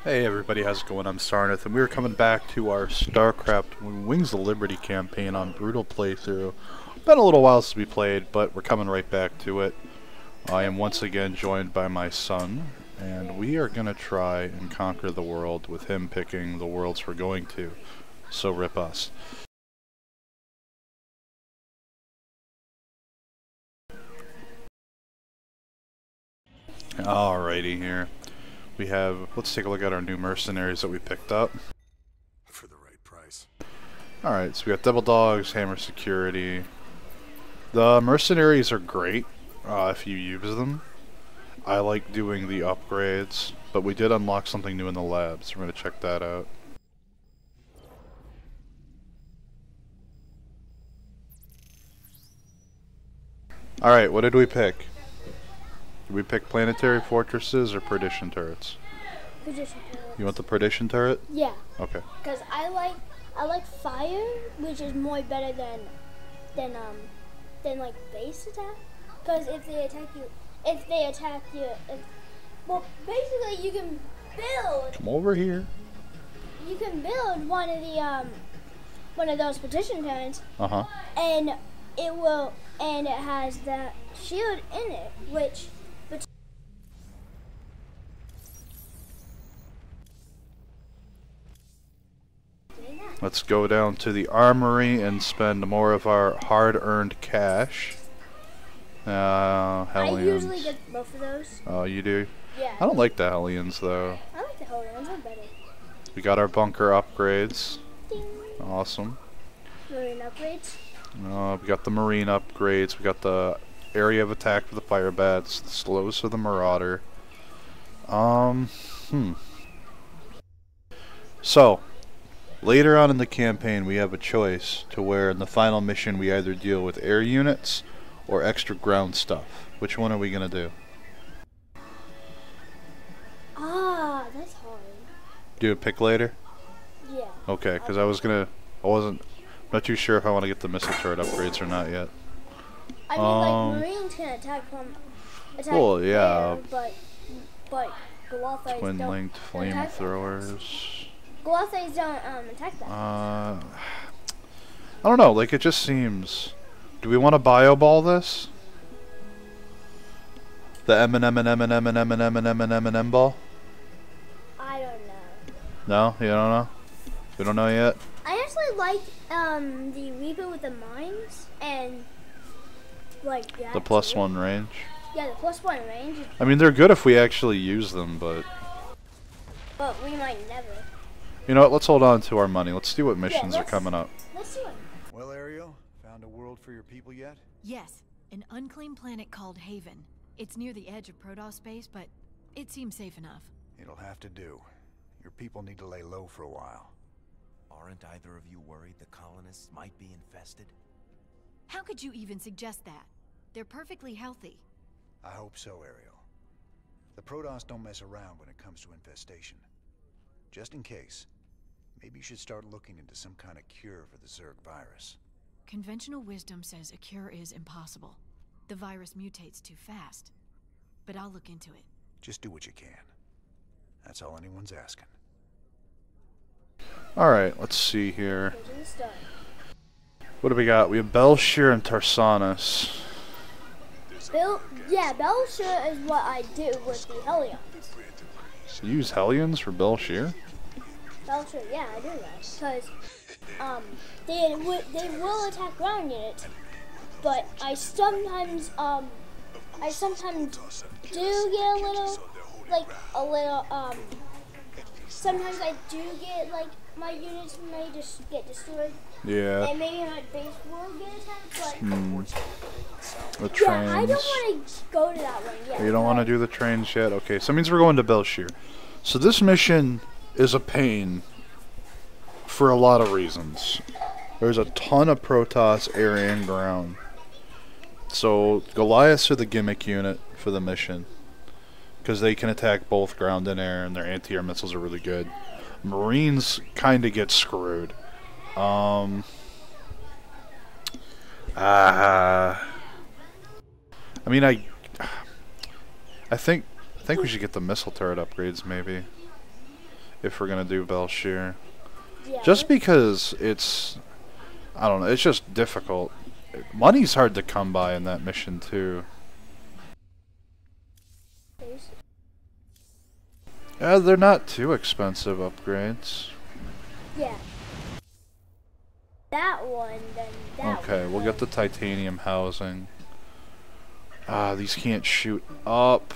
Hey everybody, how's it going? I'm Sarnath, and we are coming back to our StarCraft Wings of Liberty campaign on Brutal playthrough. Been a little while since we played, but we're coming right back to it. I am once again joined by my son, and we are going to try and conquer the world with him picking the worlds we're going to. So rip us. Alrighty here. We have, let's take a look at our new mercenaries that we picked up. For the right price. Alright, so we got Double Dogs, Hammer Security. The mercenaries are great if you use them. I like doing the upgrades, but we did unlock something new in the lab, so we're going to check that out. Alright, what did we pick? Did we pick planetary fortresses or perdition turrets? Perdition turret. You want the perdition turret? Yeah. Okay. Because I like fire, which is more better than like base attack. Because if they attack you, well, basically you can build. Come over here. You can build one of those perdition turrets. And it has that shield in it, which. Let's go down to the armory and spend more of our hard-earned cash. Hellions. I usually get both of those. Oh, you do? Yeah. I don't like the Hellions, though. I like the Hellions. They're better. We got our bunker upgrades. Ding. Awesome. Marine upgrades. We got the marine upgrades. We got the area of attack for the fire bats, the slows for the marauder. So, later on in the campaign, we have a choice to where in the final mission we either deal with air units or extra ground stuff. Which one are we gonna do? Ah, that's hard. Do a pick later? Yeah. Okay, because I wasn't not too sure if I want to get the missile turret upgrades or not yet. I mean, like Marines can attack well, yeah. there, but Galothites Twin-linked flamethrowers. Galothites don't attack that. I don't know, like it just seems. Do we want to bio-ball this? The M&M ball? I don't know. No? You don't know? We don't know yet? I actually like the Reaper with the mines and like that. The plus too. one range? Yeah, the +1 range. I mean, they're good if we actually use them, but we might never. you know what, let's hold on to our money. Let's see what missions are coming up. Let's do it. Well, Ariel, found a world for your people yet? Yes, an unclaimed planet called Haven. It's near the edge of Protoss space, but it seems safe enough. It'll have to do. Your people need to lay low for a while. Aren't either of you worried the colonists might be infested? How could you even suggest that? They're perfectly healthy. I hope so, Ariel. The Protoss don't mess around when it comes to infestation. Just in case, maybe you should start looking into some kind of cure for the Zerg virus. Conventional wisdom says a cure is impossible. The virus mutates too fast. But I'll look into it. Just do what you can. That's all anyone's asking. Alright, let's see here. Go to the start. What do we got? We have Belshir and Tarsanis. Belshir is what I do with the Hellions. You use Hellions for Belshir? Belshir, yeah, I do that. Because they will attack ground units, but I sometimes do get sometimes I do get like my units may just get destroyed. Yeah. And maybe my base will get attacked, but The trains. yeah, I don't want to go to that one yet. You don't want to do the trains yet? Okay, so that means we're going to Belshir. So this mission is a pain for a lot of reasons. There's a ton of Protoss air and ground. So Goliaths are the gimmick unit for the mission, because they can attack both ground and air, and their anti-air missiles are really good. Marines kind of get screwed. I mean, I think we should get the missile turret upgrades, maybe. if we're gonna do Belshir. Yeah. Just because it's, I don't know, it's just difficult. Money's hard to come by in that mission too. Yeah, they're not too expensive upgrades. Yeah. That one, then that Okay, one. we'll get the titanium housing. These can't shoot up.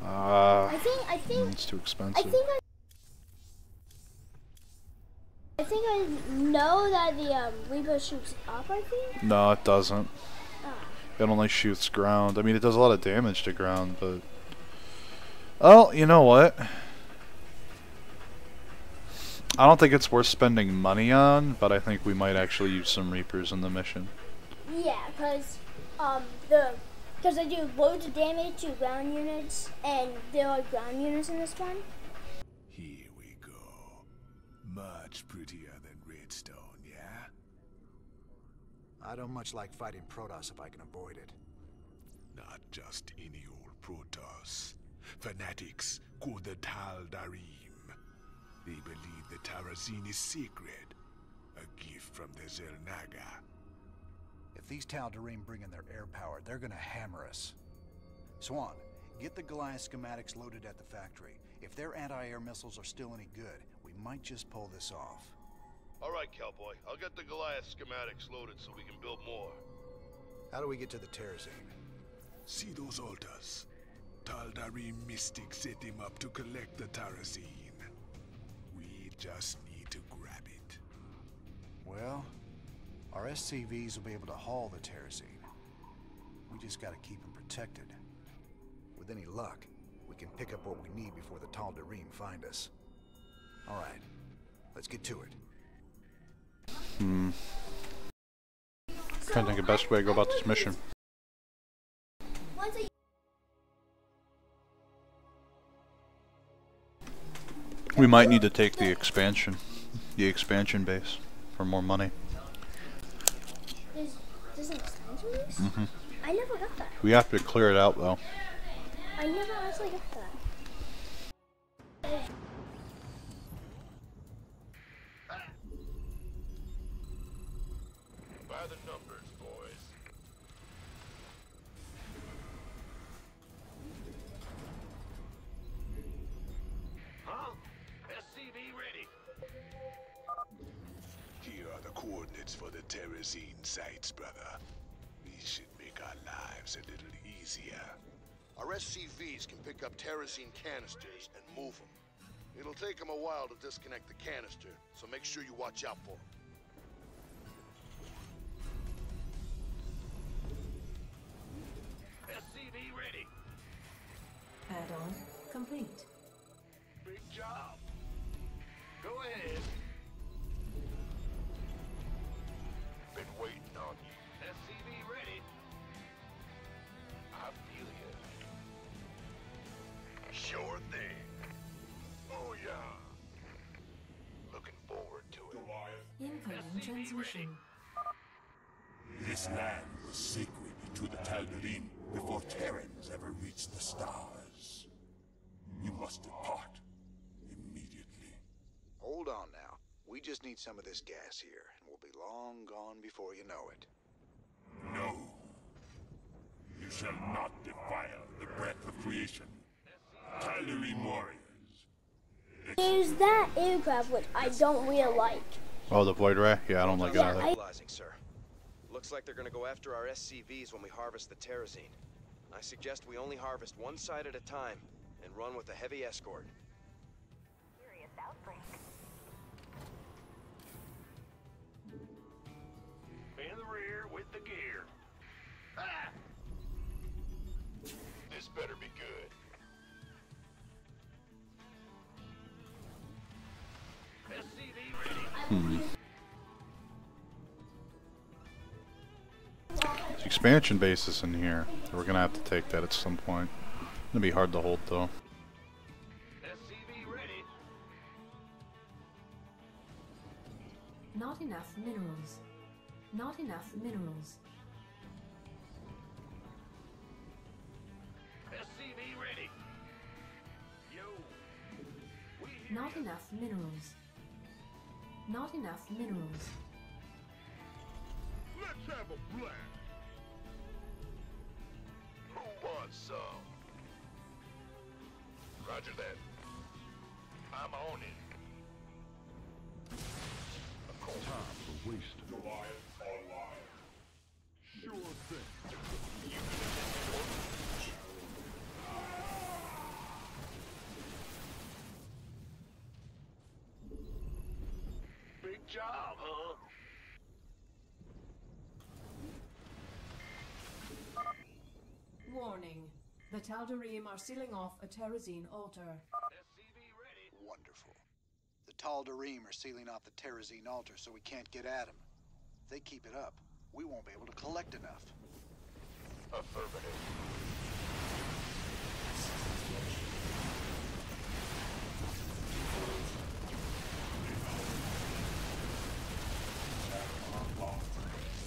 I think It's too expensive. I think I know that the Reaper shoots up, I think. No, it doesn't. Oh. It only shoots ground. I mean, it does a lot of damage to ground, but... Oh, you know what? I don't think it's worth spending money on, but I think we might actually use some Reapers in the mission. Yeah, because they do loads of damage to ground units, and there are ground units in this one. Here we go. Much prettier than Redstone, yeah? I don't much like fighting Protoss if I can avoid it. Not just any old Protoss. Fanatics called the Tal'Darim. They believe the Terrazine is sacred. A gift from the Xel'Naga. If these Tal'Darim bring in their air power, they're gonna hammer us. Swan, get the Goliath schematics loaded at the factory. If their anti-air missiles are still any good, we might just pull this off. Alright, Cowboy. I'll get the Goliath schematics loaded so we can build more. How do we get to the Terrazine? See those altars? Tal'Darim mystics set them up to collect the Terrazine. We just need to grab it. Well, our SCVs will be able to haul the Terrazine. We just gotta keep them protected. With any luck, we can pick up what we need before the Tal'Darim find us. Alright, let's get to it. Trying to think of the best way to go about this mission. We might need to take the expansion base for more money. There's an expansion base? I never got that. We have to clear it out though. I never actually got that. By the numbers, boys. Huh? SCV ready. Here are the coordinates for the Terrazine sites, brother. These should make our lives a little easier. Our SCVs can pick up Terrazine canisters and move them. It'll take them a while to disconnect the canister, so make sure you watch out for them. SCV ready. Add-on complete. Big job. Go ahead. Been waiting on you. SCV ready. I feel you. Sure thing. Oh yeah. Looking forward to it. Incoming transmission. This land was sacred to the Tal'Darim before Terrans ever reached the stars. You must depart immediately. Hold on now. We just need some of this gas here, and we'll be long gone before you know it. No. You shall not defile the breath of creation. Tal'Darim warriors. There's that aircraft which I don't really like. Oh, the Void Ray? Yeah, I don't like it Yeah, either. Stabilizing, sir. Looks like they're gonna go after our SCVs when we harvest the Terrazine. I suggest we only harvest one side at a time and run with a heavy escort. Serious outbreak. In the rear with the gear. Ah! This better be good. SCV ready. The expansion base is in here. We're gonna have to take that at some point. It's gonna be hard to hold though. SCV ready. Not enough minerals. Not enough minerals. SCV ready. Yo. Not enough minerals. Not enough minerals. Let's have a blast. Who wants some? Roger that. I'm on it. Time for waste. Goliath online. Sure thing. You big job, huh? Warning. The Tal'Darim are sealing off a Terrazine altar. SCV ready. Wonderful. The Tal'Darim are sealing off the Terrazine altar so we can't get at them. If they keep it up, we won't be able to collect enough. Affirmative.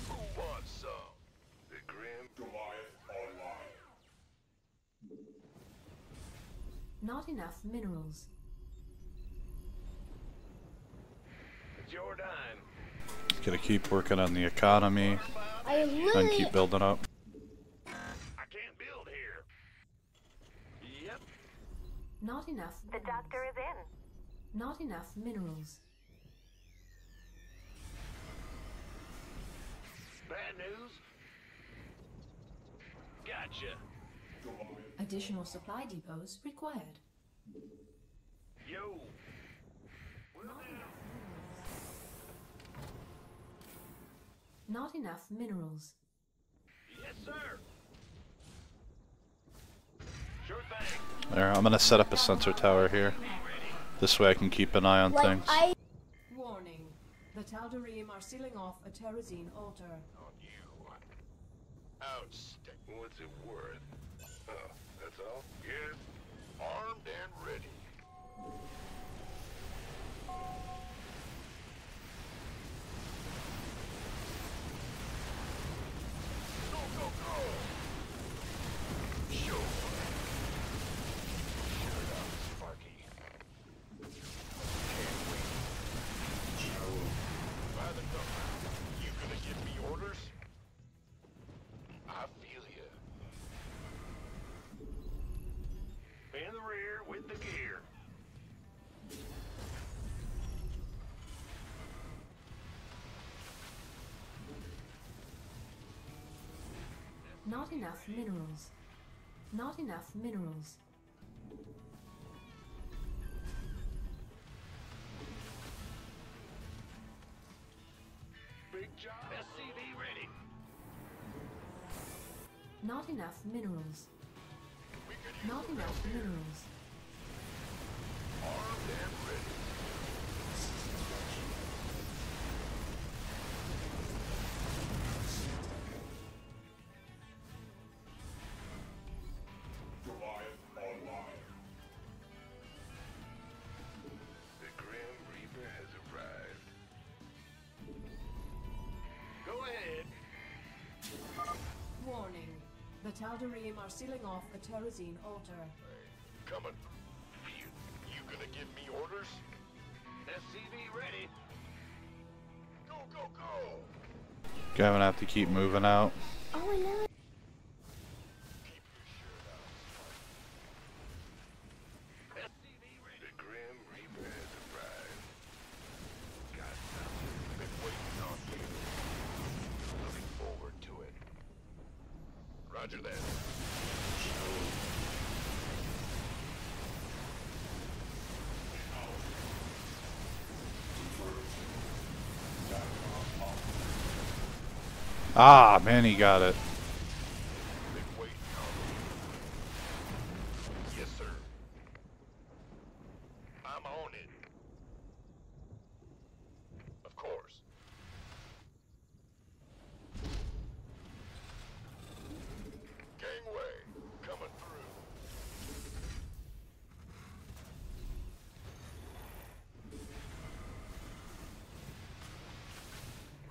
Who wants some? The Grim Goliath online. Not enough minerals. It's your dime. Gotta keep working on the economy I and literally keep building up. I can't build here. Yep. Not enough The minerals. doctor is in. Not enough minerals. Bad news. Gotcha. Additional supply depots required. Yo. Not enough minerals. Yes, sir. Sure thing. There, I'm gonna set up a sensor tower here. This way I can keep an eye on like things. Warning. The Tal'Darim are sealing off a Terrazine altar. on you. Outstanding. What's it worth? That's all? Yes. Armed and ready. Go, go, go! Sure. Sure enough, Sparky. Can't wait. By the number. You gonna give me orders? I feel ya. In the rear with the gear. Not enough minerals. Not enough minerals. Big job. SCV ready. Not enough minerals. We could use Not some enough help here. minerals. Armed and ready. Goliath online. The Grim Reaper has arrived. Go ahead. Warning. The Tal'Darim are sealing off a Terrazine altar. Coming. You gonna give me orders? SCV ready. Go, go, go! Gonna have to keep moving out. oh my god. Keep your shirt out. SCV ready. The Grim Reaper has arrived. Got something. Been waiting on you. Looking forward to it. Roger that. Ah, man, he got it. Been waiting on you. Yes, sir. I'm on it. Of course. Gangway, coming through.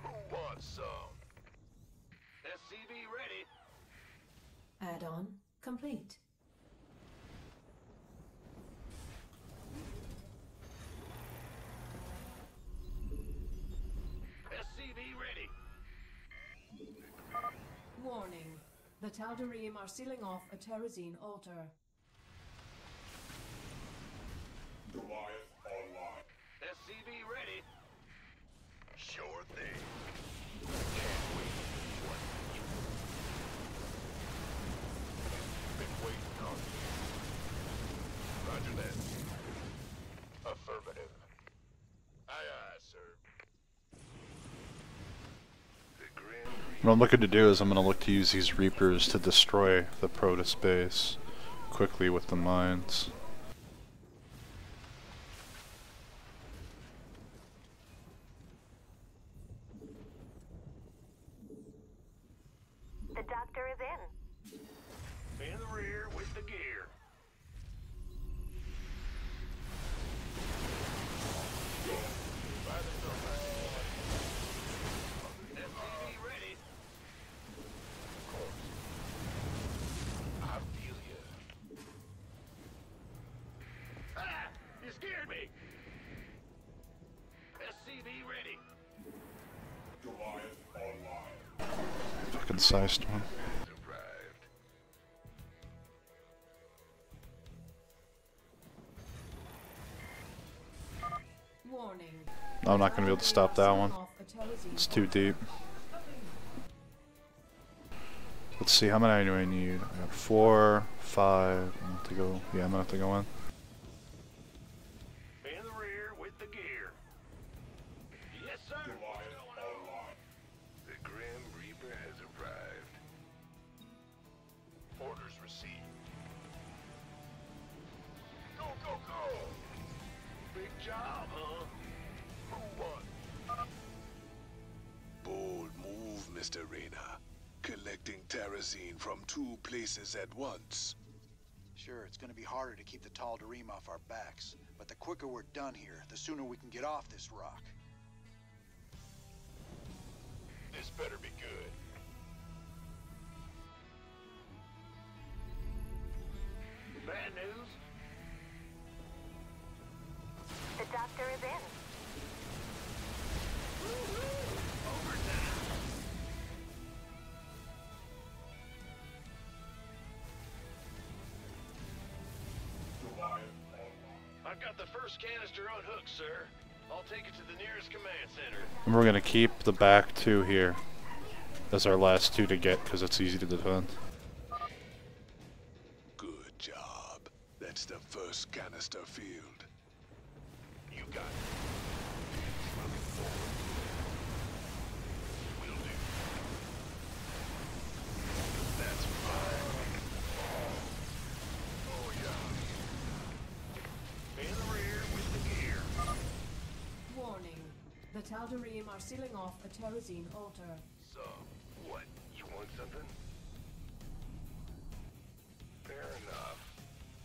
Who wants some? SCV ready. Add-on complete. The Tal'Darim are sealing off a Terrazine altar. Goliath online. SCV ready. Sure thing. Can't wait for this one. Been waiting on you. Roger that. Affirmative. Aye, aye, sir. What I'm looking to do is I'm going to look to use these Reapers to destroy the Protoss base quickly with the mines. The doctor is in. In the rear with the gear. By the numbers. SCV ready. Of course. I feel you. Ah! You scared me! SCV ready. Goliath online. Fucking sized one. Arrived. Warning. I'm not going to be able to stop that one. Off a Terrazine It's too deep. Let's see, how many do I need? I got 4, 5. I'm gonna have to go. Yeah, I'm gonna have to go in. In the rear with the gear. Yes, sir. Goliath online. The Grim Reaper has arrived. Orders received. Go, go, go! Big job, huh? Who won? Bold move, Mr. Reyna. Collecting Terrazine from 2 places at once. Sure, it's gonna be harder to keep the Tal'Darim off our backs, but the quicker we're done here, the sooner we can get off this rock. This better be good. Bad news? The doctor is in. Overtime. Goliath online. I've got the first canister on hook, sir. I'll take it to the nearest command center. And we're going to keep the back 2 here as our last 2 to get because it's easy to defend. Good job. That's the first canister field. You got it. Moving forward. Will do. That's fine. Oh, yeah. In the rear with the gear. Warning. The Tal'Darim are sealing off a Terrazine altar. So, what? You want something? Fair enough.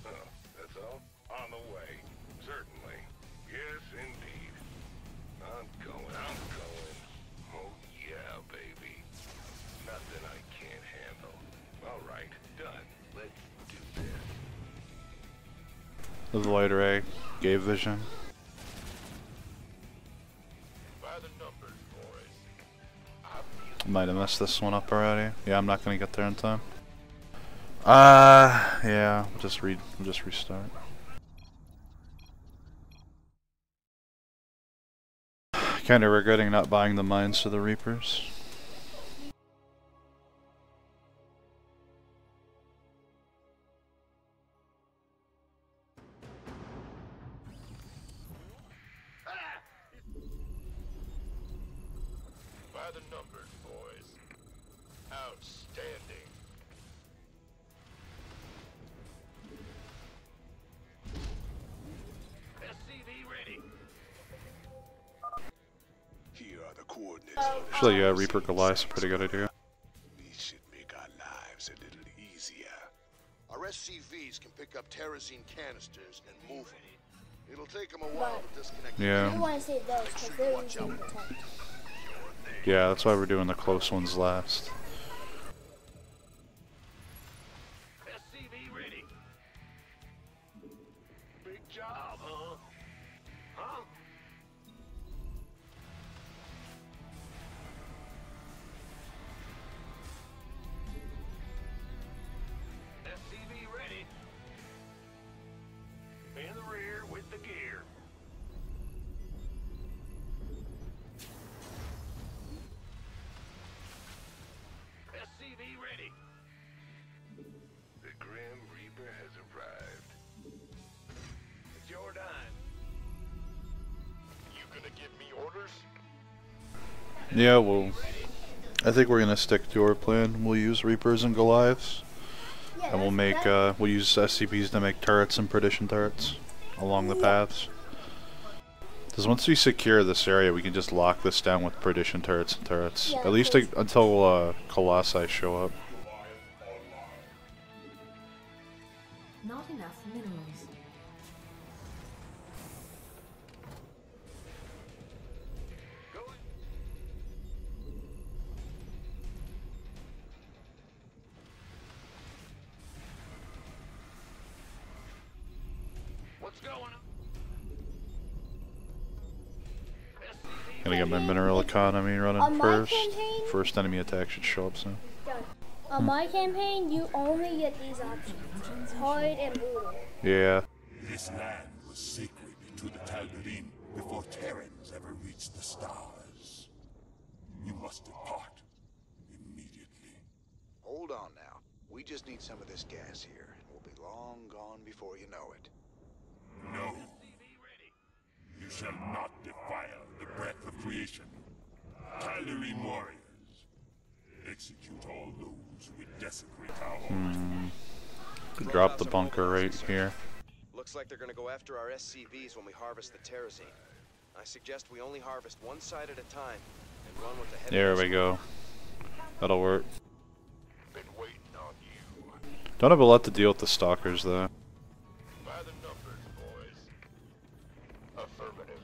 Oh, that's all? On the way. Certainly. Yes, indeed. I'm going. Oh, yeah, baby. Nothing I can't handle. All right, done. Let's do this. The light array gave vision. By the numbers, boys. I feel Might have messed this one up already. Yeah, I'm not going to get there in time. Yeah, we'll just restart. Kind of regretting not buying the mines for the Reapers. by the numbers, boys. Outstanding. SCV ready. Here are the coordinates. Actually, yeah, Reaper Goliath's a pretty good idea. These should make our lives a little easier. Our SCVs can pick up Terrazine canisters and move them. It'll take them a while to disconnect. Yeah. I want to save those because they're easy to protect. Yeah, that's why we're doing the close ones last. SCV ready. Big job, huh? Huh? Yeah, well, I think we're gonna stick to our plan. We'll use Reapers and Goliaths, Yeah, and we'll make we'll use SCPs to make turrets and perdition turrets along the paths. Because once we secure this area, we can just lock this down with perdition turrets and turrets. Yeah, at least until Colossi show up. Not enough minerals. What's going on? Gonna get my mineral economy running On my first. campaign- First enemy attack should show up soon. Done. On my campaign, you only get these options: hard and brutal. Yeah. This land was sacred to the Tal'Darim before Terrans ever reached the stars. You must depart immediately. Hold on now. We just need some of this gas here, and we'll be long gone before you know it. No. You shall not defile the breath of creation. Tal'Darim warriors, execute all those who would desecrate our home. Drop the bunker right here. Looks like they're gonna go after our SCVs when we harvest the Terrazine. I suggest we only harvest one side at a time and run with the heavy. There we go. That'll work. Been waiting on you. Don't have a lot to deal with the stalkers though. By the numbers, boys. Affirmative.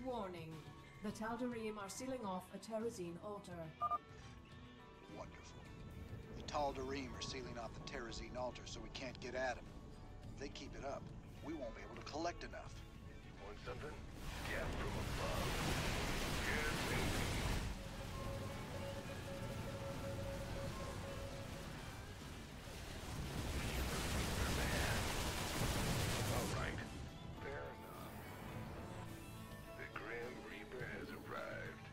Warning. The Tal'Darim are sealing off a Terrazine altar. Wonderful. The Tal'Darim are sealing off the Terrazine altar so we can't get at them. If they keep it up, we won't be able to collect enough. Want something? Yeah, from above. Yes, indeed. All right. Fair enough. The Grim Reaper has arrived.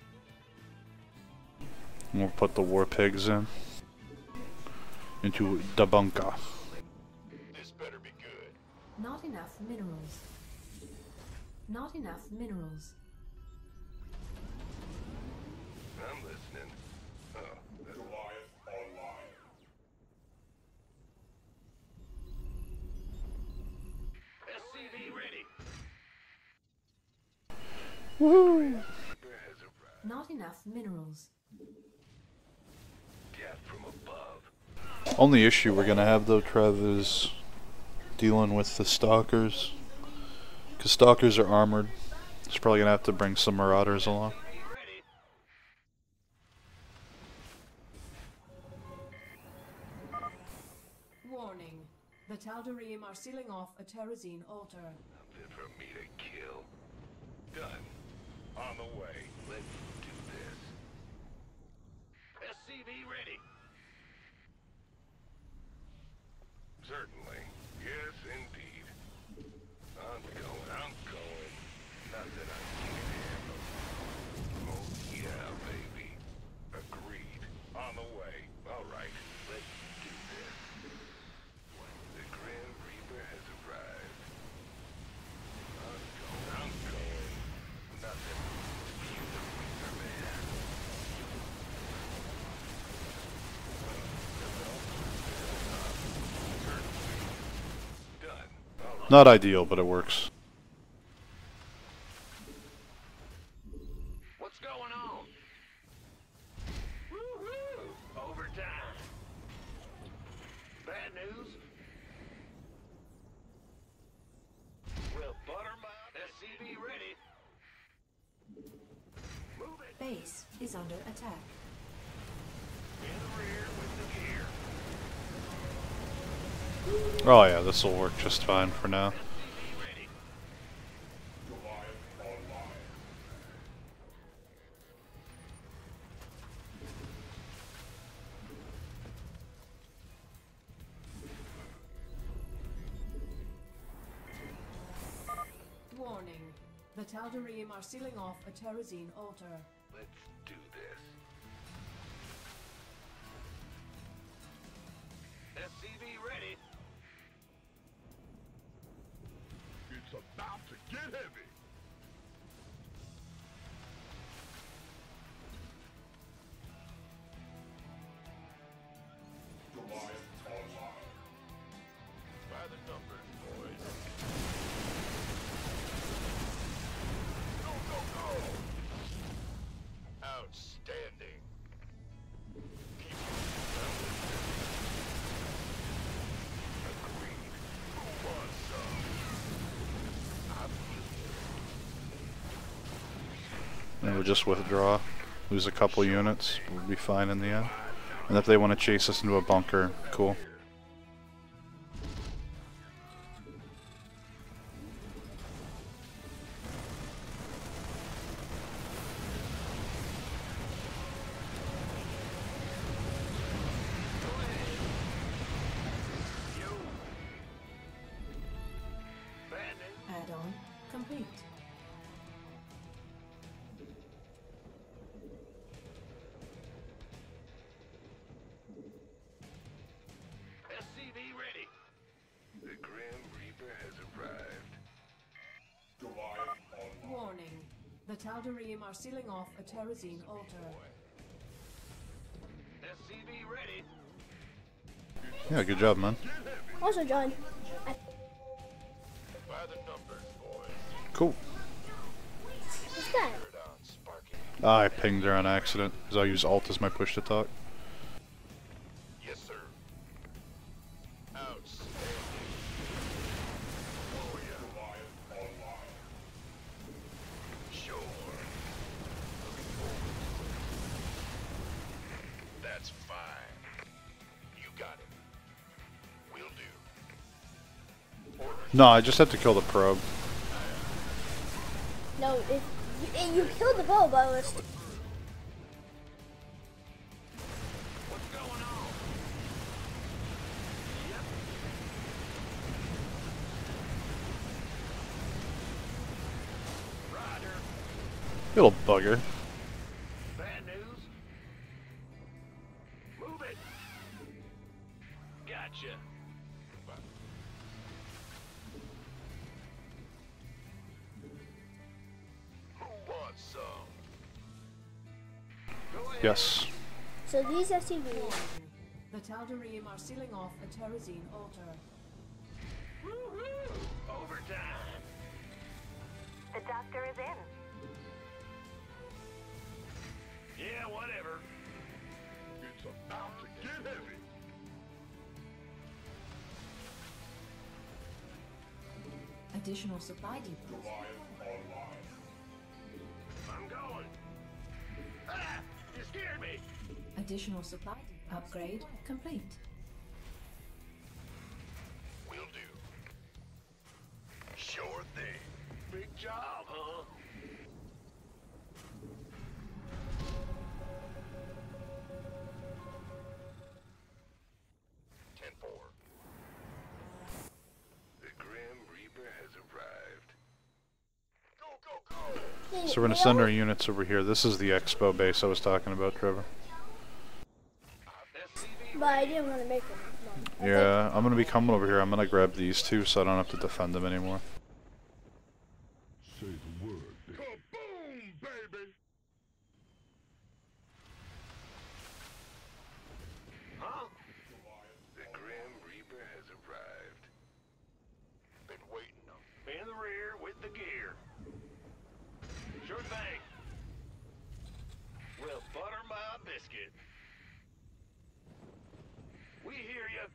We'll put the war pigs in. Into the bunker. This better be good. Not enough minerals. Not enough minerals. I'm listening. Oh, that's Goliath online. SCV ready. Woohoo! Reaper has arrived. Not enough minerals. Death from above. Only issue we're gonna have though, Trev, is dealing with the stalkers. Because stalkers are armored. It's probably gonna have to bring some marauders along. Ready. Warning. The Tal'Darim are sealing off a Terrazine altar. Nothing for me to kill. Done. On the way. Let's do this. SCV ready. Certainly. Yes, indeed. I'm going. Nothing I can't handle. Oh, yeah, baby. Agreed. On the way. All right. Let's do this. The Grim Reaper has arrived. I'm going. Nothing. You the Reaper man. Done. All right. Not ideal, but it works. What's going on? Woo-hoo! Overtime. Bad news? Well, Buttermouth, SCV ready. Move it. Base is under attack. In the rear with the gear. Oh yeah, this will work just fine for now. SCV ready. Goliath online. Warning. The Tal'Darim are sealing off a Terrazine altar. Let's do this. SCV ready. Outstanding. Keep agreed. Who wants some? And we'll just withdraw. Lose a couple units. We'll be fine in the end. And if they want to chase us into a bunker, cool. Add-on complete. SCV ready. The Grim Reaper has arrived. Warning. The Tal'Darim are sealing off a Terrazine altar. SCV ready. Yeah, good job, man. Also, John. By the numbers, boys. Cool. What's that? Ah, I pinged her on accident, because I'll use Alt as my push to talk. Yes, sir. Outstanding. Oh, yeah. Sure. That's fine. You got it. Will do. No, I just had to kill the probe. No, if you killed the bow, but it was. What's going on? Yep. Roger. Little bugger. Bad news? Move it. Gotcha. Who wants some? Go ahead. Yes. So these SCVs. The Tal'Darim are sealing off a Terrazine altar. Woo-hoo! Overtime. The doctor is in. Yeah, whatever. It's about to get heavy. Additional supply depots. I'm going. Ah! You scared me. Additional supply depots. Upgrade complete. Will do. Sure thing. Big job, huh? The Grim Reaper has arrived. Go, go, go! So we're going to send our units over here. This is the expo base I was talking about, Trevor. But I didn't want to make them. No. Yeah, I'm going to be coming over here. I'm going to grab these two so I don't have to defend them anymore. Say the word. Kaboom, baby! Huh? The Grim Reaper has arrived. Been waiting. In the rear with the gear. Sure thing. Well, butter my biscuit. We hear you.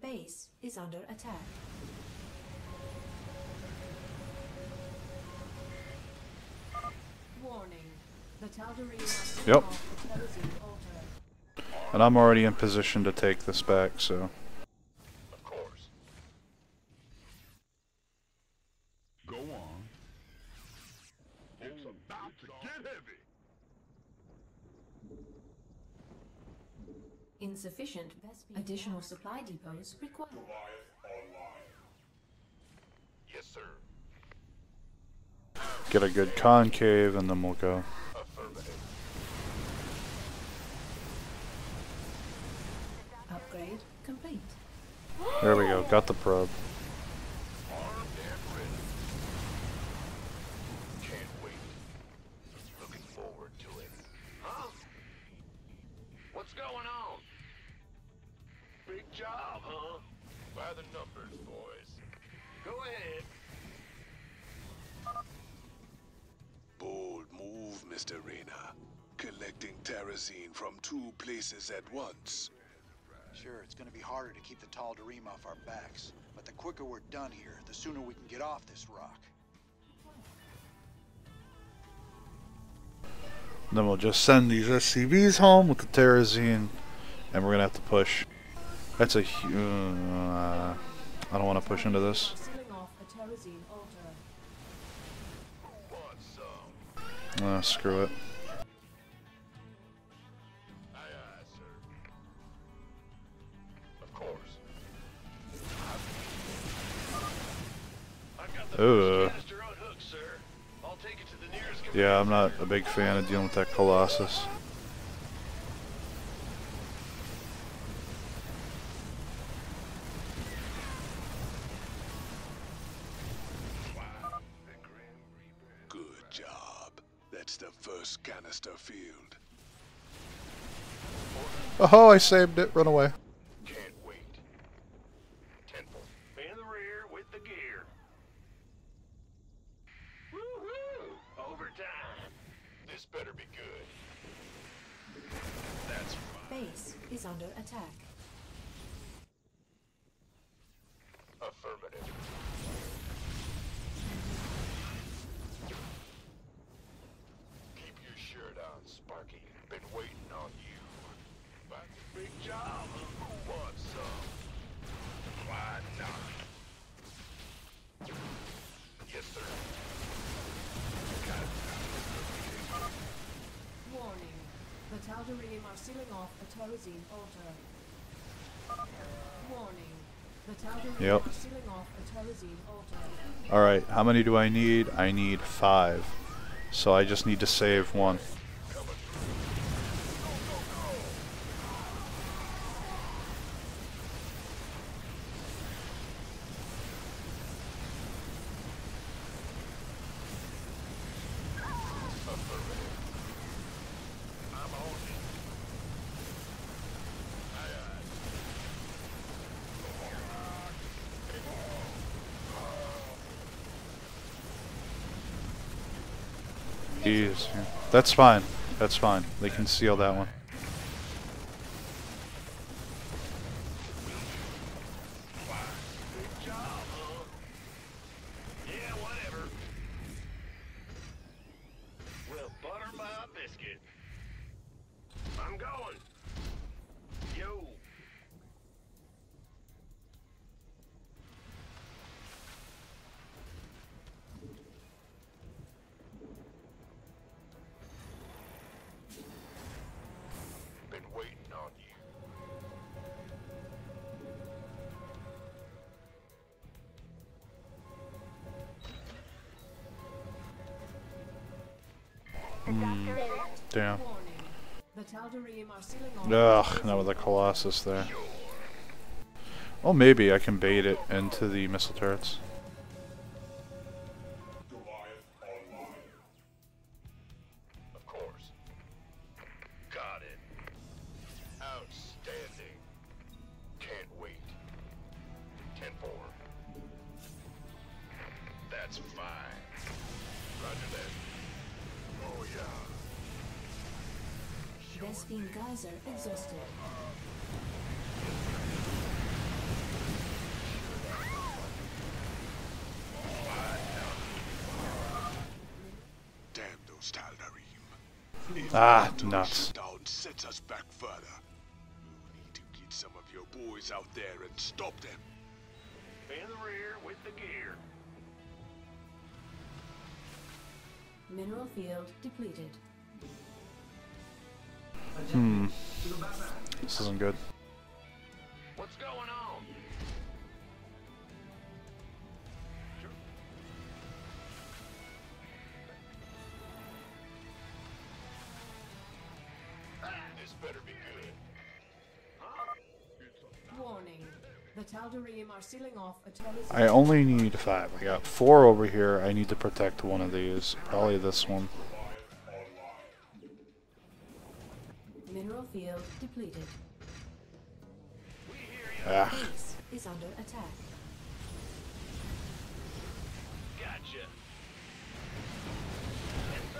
Base is under attack. Warning. The Tal'Darim are sealing Yep. off a Terrazine altar. And I'm already in position to take this back, so... Of course. Go on. It's about to get heavy. Insufficient additional supply depots required. Yes, sir. Get a good concave and then we'll go. Affirmative. Upgrade complete. There we go, got the probe. Armed and ready. Can't wait. Looking forward to it. Huh? What's going on? Big job, huh? By the numbers, boys. Go ahead. Bold move, Mr. Reyna. Collecting Terrazine from 2 places at once. Sure, it's gonna be harder to keep the Tal'Darim off our backs, but the quicker we're done here, the sooner we can get off this rock. Then we'll just send these SCVs home with the Terrazine, and we're gonna have to push. That's a I don't want to push into this. Sealing off a Terrazine altar. Want some? Screw it. Aye, aye, sir. Of course. I've got the first canister on hook, sir. I'll take it to the nearest command Yeah, I'm not center. a big fan of dealing with that Colossus. Good job. That's the first canister field. Oh, I saved it. Run away. Can't wait. Temple. In the rear with the gear. Woohoo! Overtime. This better be good. That's fine. Base is under attack. Affirmative. Keep your shirt on, Sparky. Been waiting on you. But big job. Who wants some? Why not? Yes, sir. Warning. The Tal'Darim are sealing off a Terrazine altar. Warning. The Tal'Darim Yep. are sealing off a Terrazine altar. Alright, how many do I need? I need 5. So I just need to save 1. Jeez. That's fine. That's fine. They can seal that one. Big job, huh? Yeah, whatever. Well, butter my biscuit. I'm going. Yo. Been waiting on you. Damn. Warning. The Tal'Darim are sealing off. Ugh, not with the Colossus there. Oh, maybe I can bait it into the missile turrets. Of course. Got it. Outstanding. Can't wait. 10-4. That's fine. Roger that. Oh, yeah. BladeSe7en Geyser exhausted. Damn those Tal'Darim. Ah, nuts. Down sets us back further. You need to get some of your boys out there and stop them. In the rear with the gear. Mineral field depleted. This isn't good. What's going on? This better be good. Warning. The Tal'Darim are sealing off a Terrazine. I only need 5. I got 4 over here. I need to protect one of these. Probably this one. Mineral field depleted. Ah. Base is under attack. Gotcha. Yes, sir.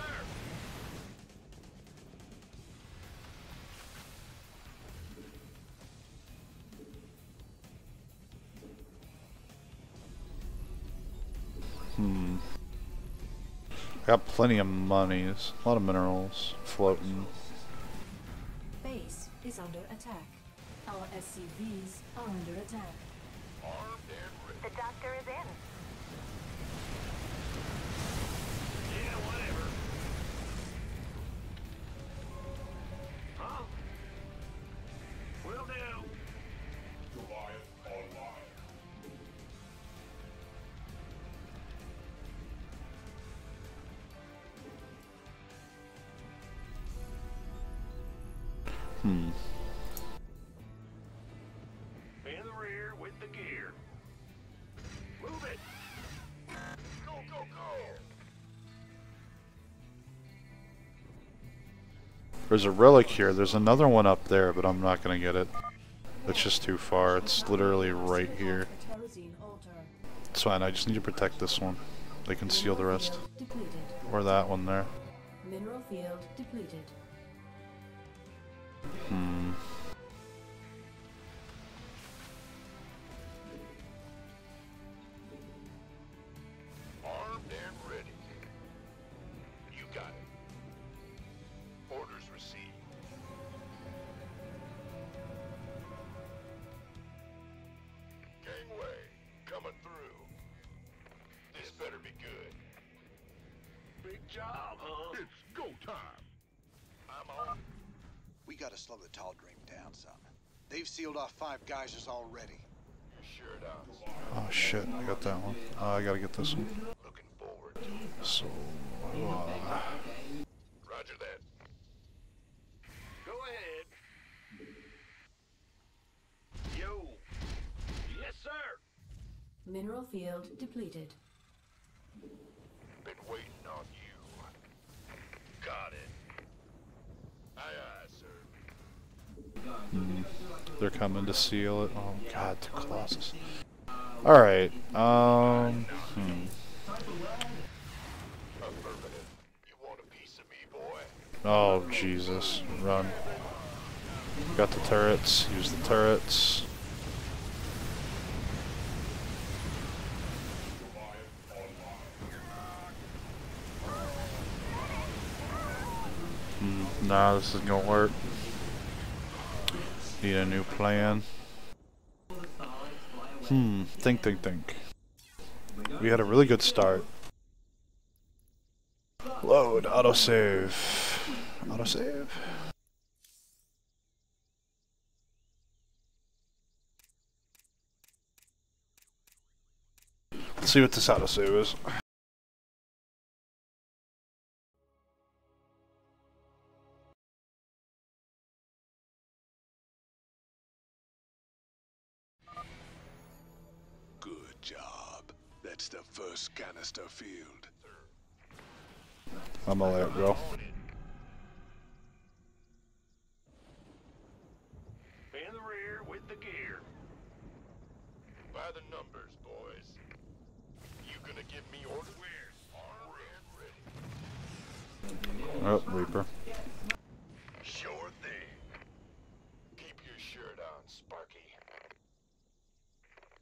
I got plenty of money. There's a lot of minerals floating. Base is under attack. Our SCVs are under attack. Armed and ready. The doctor is in. Yeah, whatever. Huh? Will do. Goliath online. Hmm. In the rear with the gear. Move it. Go, go, go. There's a relic here. There's another one up there, but I'm not gonna get it. It's just too far. It's literally right here. It's fine. I just need to protect this one. They can steal the rest. Or that one there. Mineral field depleted. Hmm. Armed and ready. You got it. Orders received. Gangway, coming through. This better be good. Big job, huh? It's go time. I'm on. We gotta slow the tall dream down some. They've sealed off 5 geysers already. Sure does. Oh shit! I got that one. I gotta get this one. Looking forward to it. So. Roger that. Go ahead. Yo. Yes, sir. Mineral field depleted. Been waiting on you. Got it. Aye, aye, sir. They're coming to seal it. Oh god, the Colossus. Alright, Affirmative. You want a piece of me, boy? Oh Jesus, run. Got the turrets, use the turrets. Nah, this isn't gonna work. Need a new plan. Think. We had a really good start. Load, autosave. Autosave? Let's see what this autosave is. Good job. That's the first canister field. I'm gonna let it go. In the rear with the gear. By the numbers, boys. You gonna give me orders? Armed and ready. Oh, Reaper. Sure thing. Keep your shirt on, Sparky.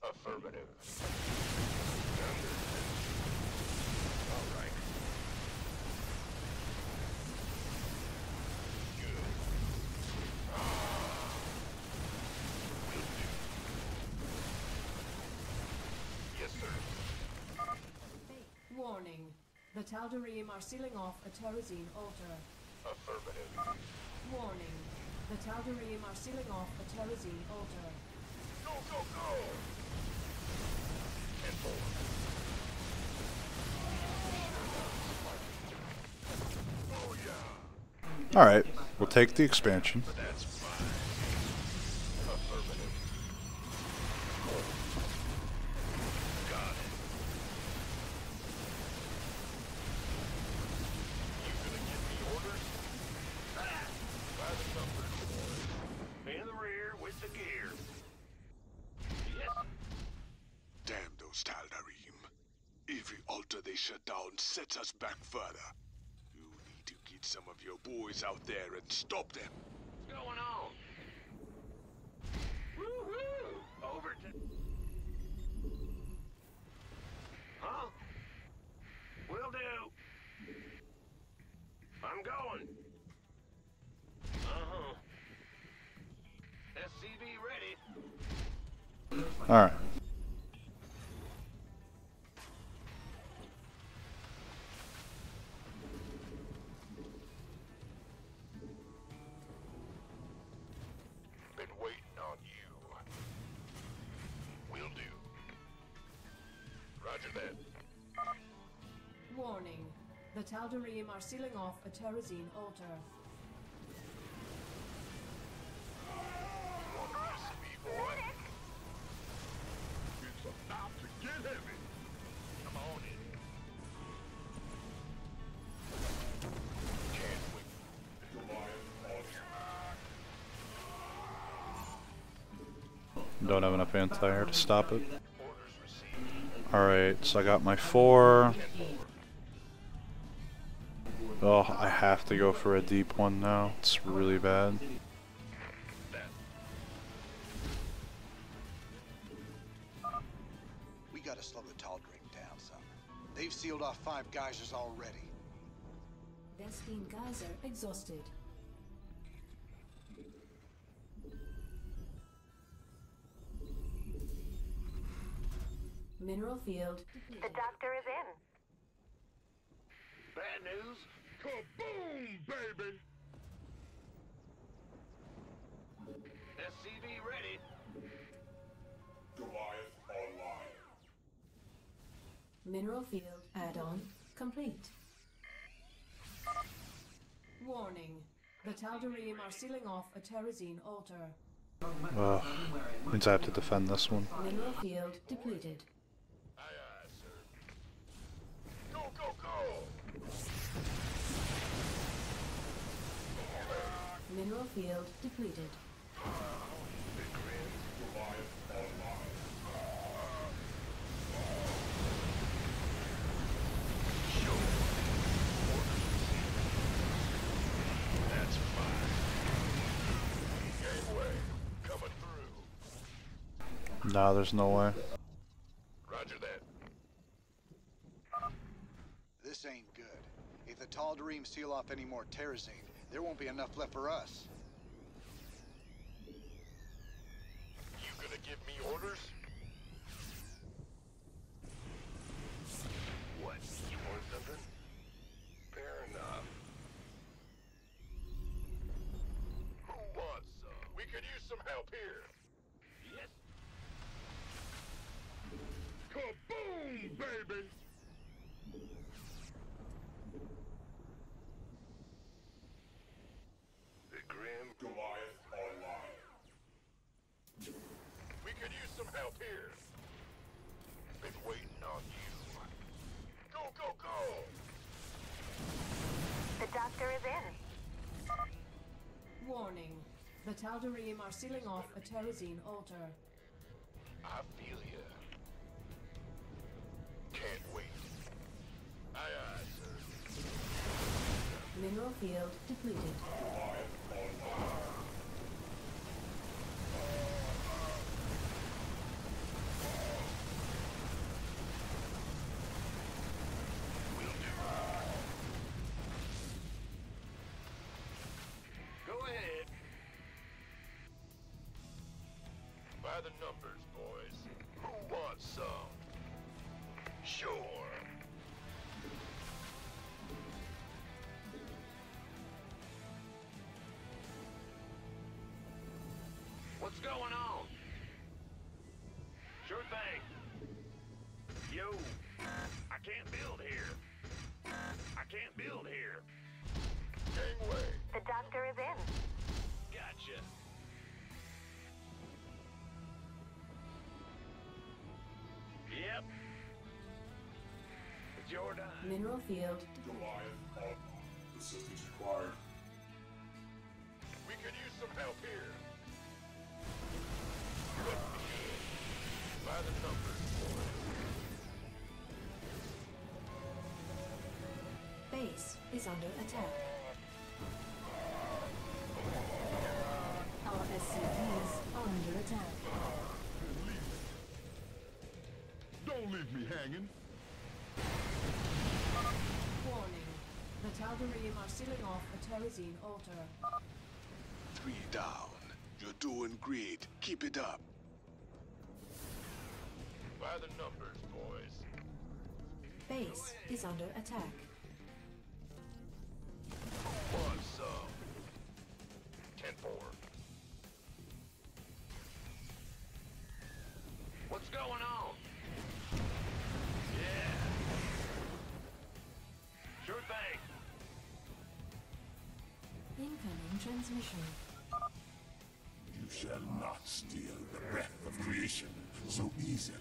Affirmative. All right. Good. Will do. Yes, sir. Warning. The Tal'Darim are sealing off a Terrazine altar. Affirmative. Warning. The Tal'Darim are sealing off a Terrazine altar. Go, go, go! And forward. Oh, yeah. Alright, we'll take the expansion. That's fine. Affirmative. Got it. You gonna give me orders? By the numbers, boys. In the rear with the gear. Yes, those Tal'Darim. Every altar they shut down sets us back further. You need to get some of your boys out there and stop them. What's going on? Woohoo! Over to... Huh? Will do. I'm going. Uh-huh. SCV ready. Alright. Been waiting on you. Will do. Roger that. Warning. The Tal'Darim are sealing off a Terrazine altar. It's about to get heavy. Come on in. Can't wait. Don't have enough anti-air to stop it. Alright, so I got my 4. Oh, I have to go for a deep one now. It's really bad. We gotta slow the Tal'Darim down some. They've sealed off 5 geysers already. Vespene geyser exhausted. Mineral field. The doctor is in. Bad news. Kaboom, baby! SCV ready. Goliath online. Mineral field add-on complete. Warning. The Tal'Darim are sealing off a Terrazine altar. Means I have to defend this one. Mineral field depleted. Aye, aye, sir. Go, go, go! Mineral field depleted. That's fine. Gangway, coming through. Nah, there's no way. Roger that. This ain't good. If the Tal'Darim seal off any more Terrazine, there won't be enough left for us. You gonna give me orders? What? You want something? Fair enough. Who wants some? We could use some help here. Yes. Kaboom, baby! The Grim. Goliath online. We could use some help here. Been waiting on you. Go, go, go! The doctor is in. Warning. The Tal'Darim are sealing off a Terrazine altar. I feel ya. Can't wait. Aye, aye, sir. Mineral field depleted. Go ahead. By the numbers, boys. Who wants some? Sure. What's going on? Sure thing. Yo, I can't build here. I can't build here. Gangway. The doctor is in. Gotcha. Yep. It's your time. Mineral field. Goliath on. Assistance required. We could use some help here. By the numbers, boys. Base is under attack. Our SCVs are under attack. Don't leave me hanging. Warning. The Tal'Darim are sealing off a Terrazine altar. 3 down. You're doing great. Keep it up. By the numbers, boys. Base is under attack. Want some? 10-4. What's going on? Yeah. Sure thing. Incoming transmission. You shall not steal the breath of creation so easily.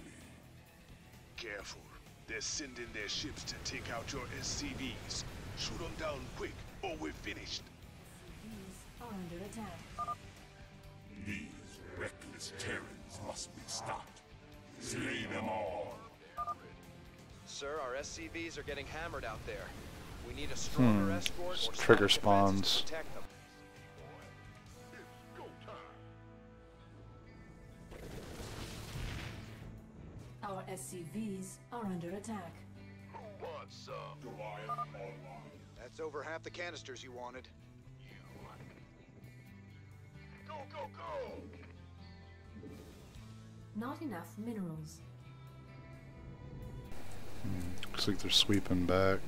Careful. They're sending their ships to take out your SCVs. Shoot them down quick, or we're finished. SCVs are under attack. These reckless Terrans must be stopped. Slay them all. Sir, our SCVs are getting hammered out there. We need a stronger escort or Trigger solid defenses spawns. to protect them. It's go time. Our SCVs are under attack. Who wants some? Goliath online. That's over half the canisters you wanted. Go, go, go! Not enough minerals. Looks like they're sweeping back.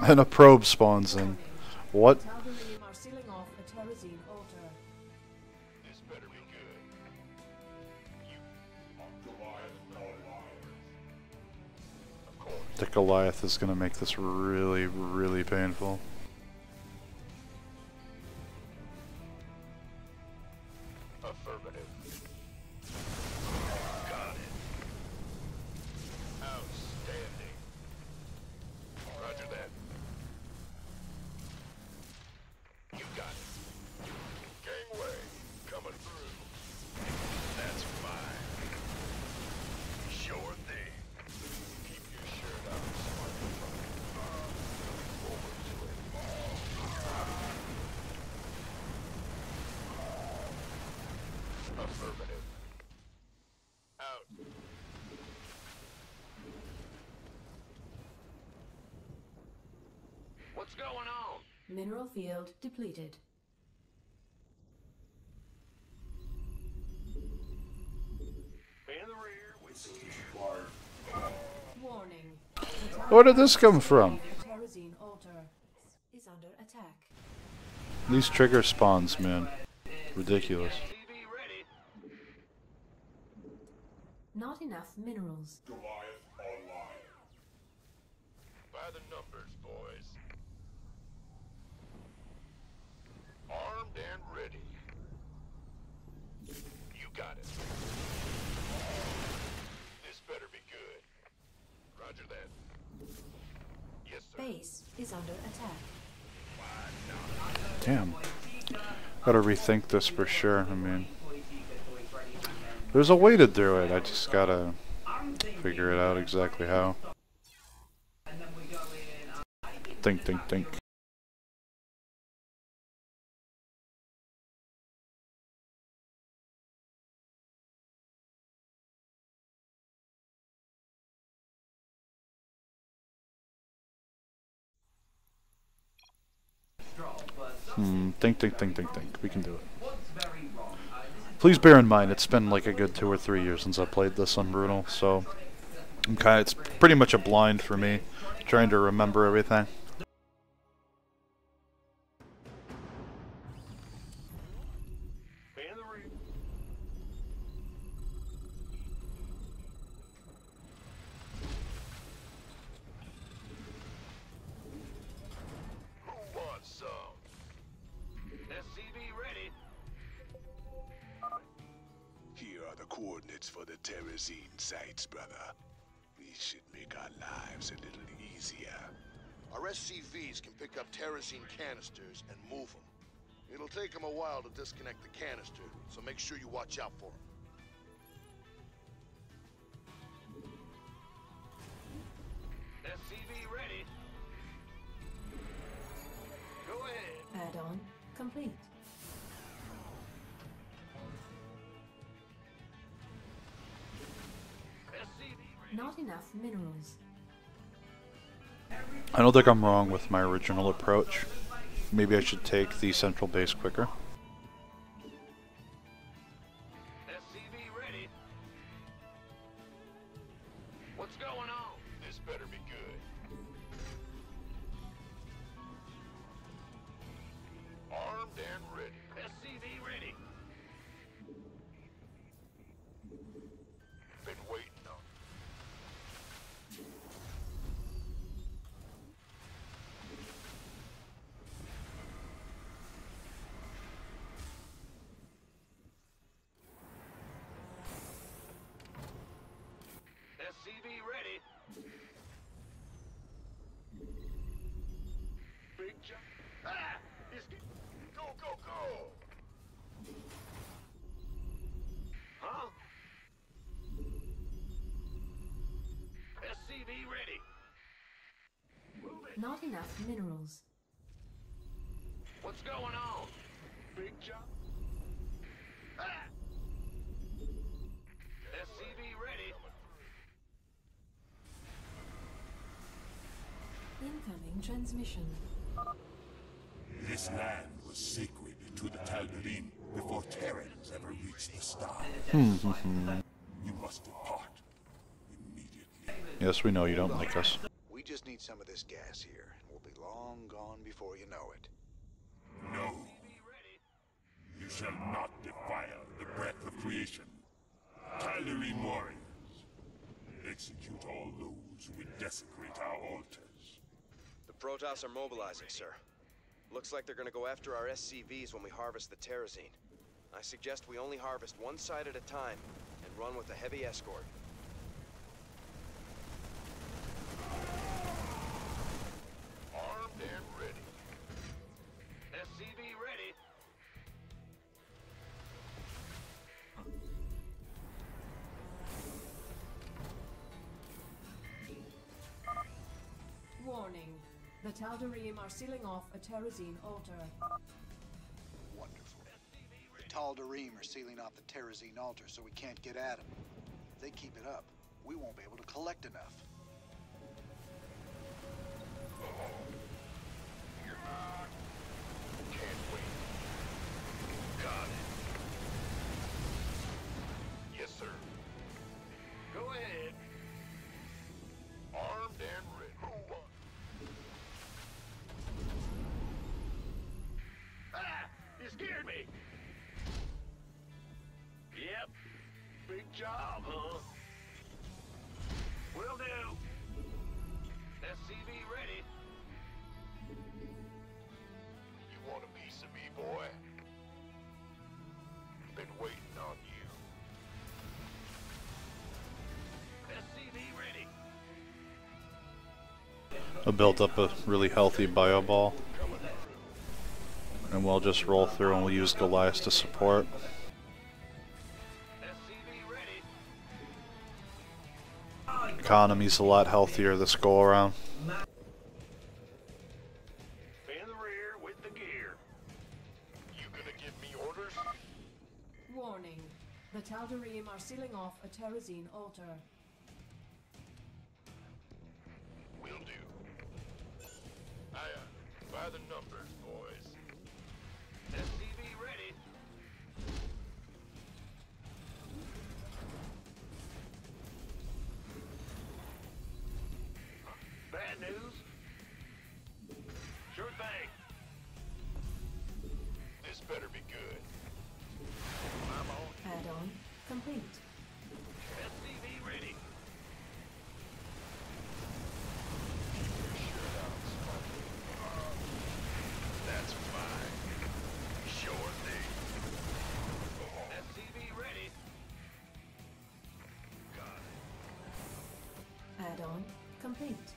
And a probe spawns in. What? Tal'Darim are sealing off a Terrazine altar. This better be good. Goliath online. Of course. The Goliath is going to make this really, really painful. Affirmative. Got it. Outstanding. Roger that. You got it. Gangway, coming through. That's fine. Sure thing. Keep your shirt up, smart. Over to it. Affirmative. Out. What's going on? Mineral field depleted. In the rear with Warning. Where did this come from? The Terrazine altar is under attack. These trigger spawns, man. Ridiculous. TV ready. Not enough minerals. Goliath online. By the numbers, boys. Armed and ready. You got it. This better be good. Roger that. Yes, sir. Base is under attack. Damn. Gotta rethink this for sure. I mean, there's a way to do it. I just gotta figure it out exactly how. Think, think, think. Think. We can do it. Please bear in mind, it's been like a good 2 or 3 years since I played this on Brutal, so it's pretty much a blind for me, trying to remember everything. In the rear. Who wants some? SCV ready. Here are the coordinates for the Terrazine sites, brother. These should make our lives a little easier. Our SCVs can pick up Terrazine canisters and move them. It'll take them a while to disconnect the canister, so make sure you watch out for them. SCV ready. Go ahead. Add-on complete. Not enough minerals. I don't think I'm wrong with my original approach. Maybe I should take the central base quicker. SCV ready. What's going on? This better be good. Armed and ready. SCV ready. Been waiting on. SCV ready. Big jump. Ah! Go, go, go! Huh? SCV ready. Move it. Not enough minerals. What's going on? Big jump. Ah! SCV ready. Incoming transmission. This land was sacred to the Tal'Darim before Terrans ever reached the stars. You must depart immediately. Yes, we know you don't like us. We just need some of this gas here, and we'll be long gone before you know it. No. You shall not defile the breath of creation. Tal'Darim warriors, execute all those who would desecrate our altars. The Protoss are mobilizing, sir. Looks like they're gonna go after our SCVs when we harvest the Terrazine. I suggest we only harvest one side at a time and run with a heavy escort. Armed and ready. SCV ready. Warning. The Tal'Darim are sealing off a Terrazine altar. Wonderful. The Tal'Darim are sealing off the Terrazine altar so we can't get at them. If they keep it up, we won't be able to collect enough. Can't wait. Got it. Yes, sir. Go ahead. Armed and ready. Who won? Ah! You scared me. Yep. Big job, huh? Will do. SCV ready. You want a piece of me, boy? Been waiting on you. SCV ready. I built up a really healthy bio ball. And we'll just roll through and we'll use Goliath to support. SCV ready. Economy's a lot healthier this go around. In the rear with the gear. You gonna give me orders? Warning. The Tal'Darim are sealing off a Terrazine altar. Will do. Aye, by the numbers, boys. SCV ready. Bad news? Sure thing. This better be good. I'm on. Add-on complete. SCV ready. That's fine. Sure thing. SCV ready. Got it. Add-on complete.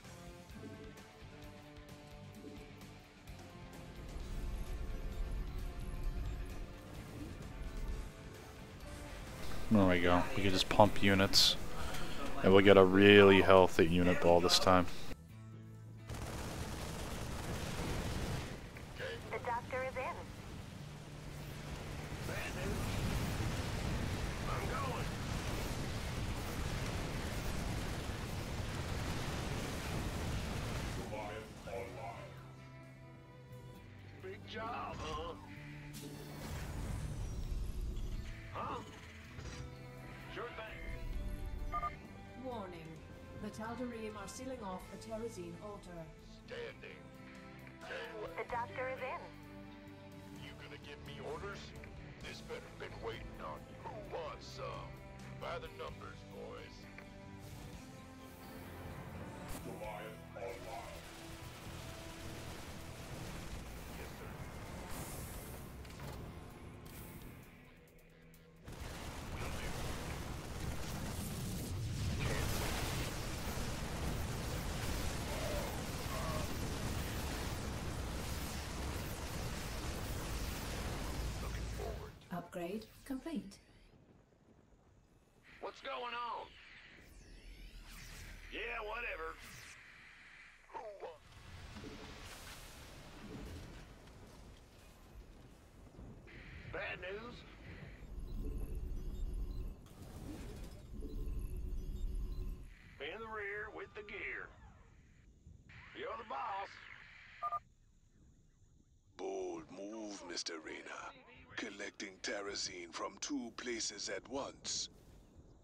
There we go. We can just pump units. And we'll get a really healthy unit ball this time. job, huh? Huh? Sure thing. Warning. The Tal'Darim are sealing off the Terrazine altar. Standing. The doctor is in. You gonna give me orders? This better been waiting on you. Who wants some? By the numbers, boys. Goliath online. Yes, sir. Will do. Can't wait. Looking forward. Upgrade complete. What's going on? Yeah, whatever. Who wants? Bad news? In the rear with the gear. You're the boss. Bold move, Mr. Reyna. Collecting Terrazine from 2 places at once.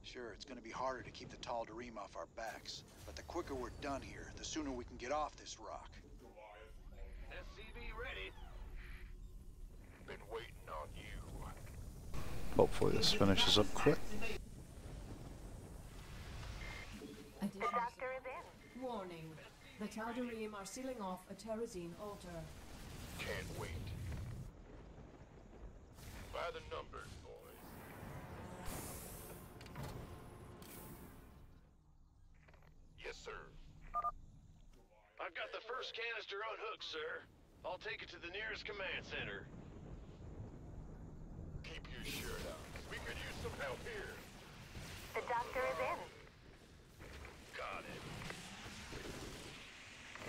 Sure, it's gonna be harder to keep the Tal'Darim off our backs, but the quicker we're done here, the sooner we can get off this rock. SCV ready. Been waiting on you. Hopefully this finishes up quick. The doctor is in. Warning. The Tal'Darim are sealing off a Terrazine altar. Can't wait. By the numbers, boys. Yes, sir. I've got the first canister unhooked, sir. I'll take it to the nearest command center. Keep your shirt on. We could use some help here. The doctor is in. Got it.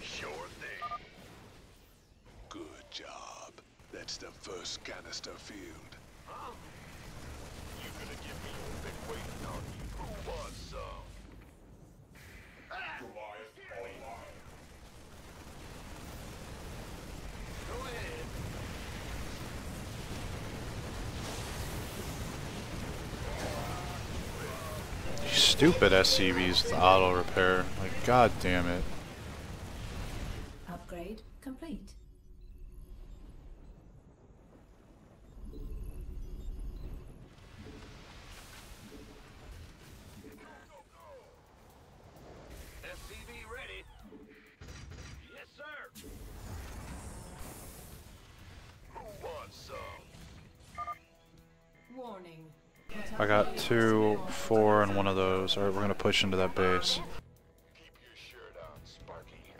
Sure thing. Good job. That's the first canister filled. Huh? You gonna give me a bit waiting on you? Who wants some? Goliath online. Go ahead. You stupid SCVs with auto repair. Like, god damn it. Upgrade complete. SCV ready. Yes, sir. Who wants some? Warning. I got 2, 4, and 1 of those. Alright, we're gonna push into that base. Keep your shirt on, Sparky.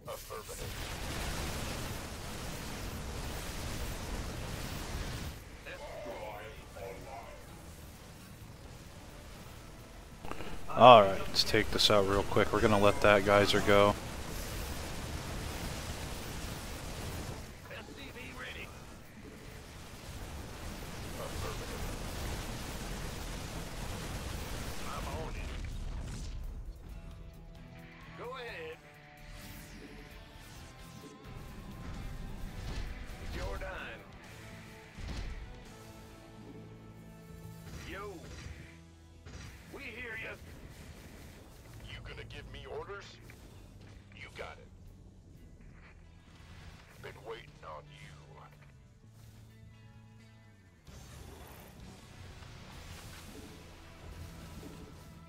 Affirmative. Alright, let's take this out real quick. We're gonna let that geyser go. SCV ready. I'm on it. Go ahead. It's your dime. Yo. We hear you. You gonna give me orders? You got it. Been waiting on you.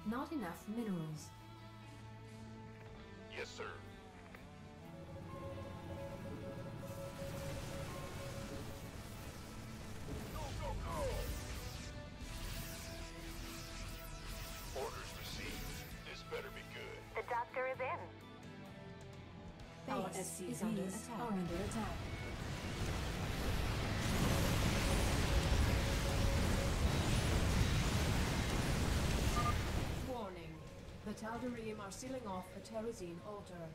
Not enough minerals. Yes, sir. Go, go, go! Orders received. This better be good. The doctor is in. Our SCVs are under attack. Warning. The Tal'Darim are sealing off a Terrazine altar.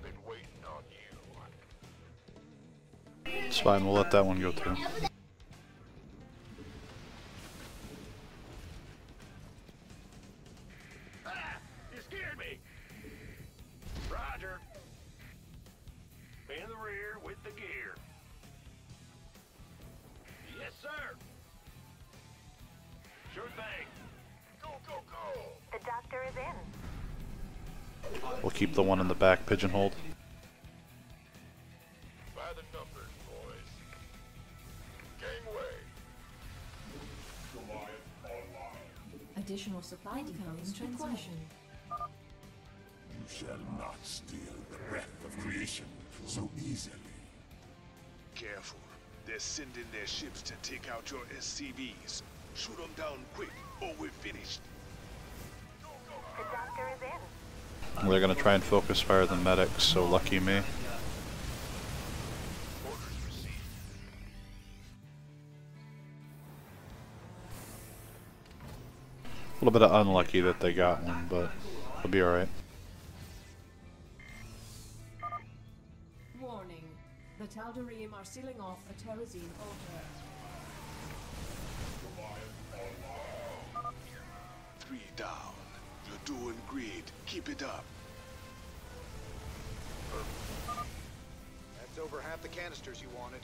Been waiting on you. It's fine, we'll let that one go too. scared me. Roger. In the rear with the gear. Yes, sir. Sure thing. Go, go, go. The doctor is in. We'll keep the one in the back pigeonholed. By the numbers, boys. Gangway. Additional supply depots required. You shall not steal the breath of creation so easily. Careful. They're sending their ships to take out your SCVs. Shoot them down quick, or we're finished. The doctor is in. They're gonna try and focus fire the medics, so lucky me. A little bit of unlucky that they got one, but it'll be alright. Warning. The Tal'Darim are sealing off the Terrazine altar. 3 down. You're doing great. Keep it up. That's over half the canisters you wanted.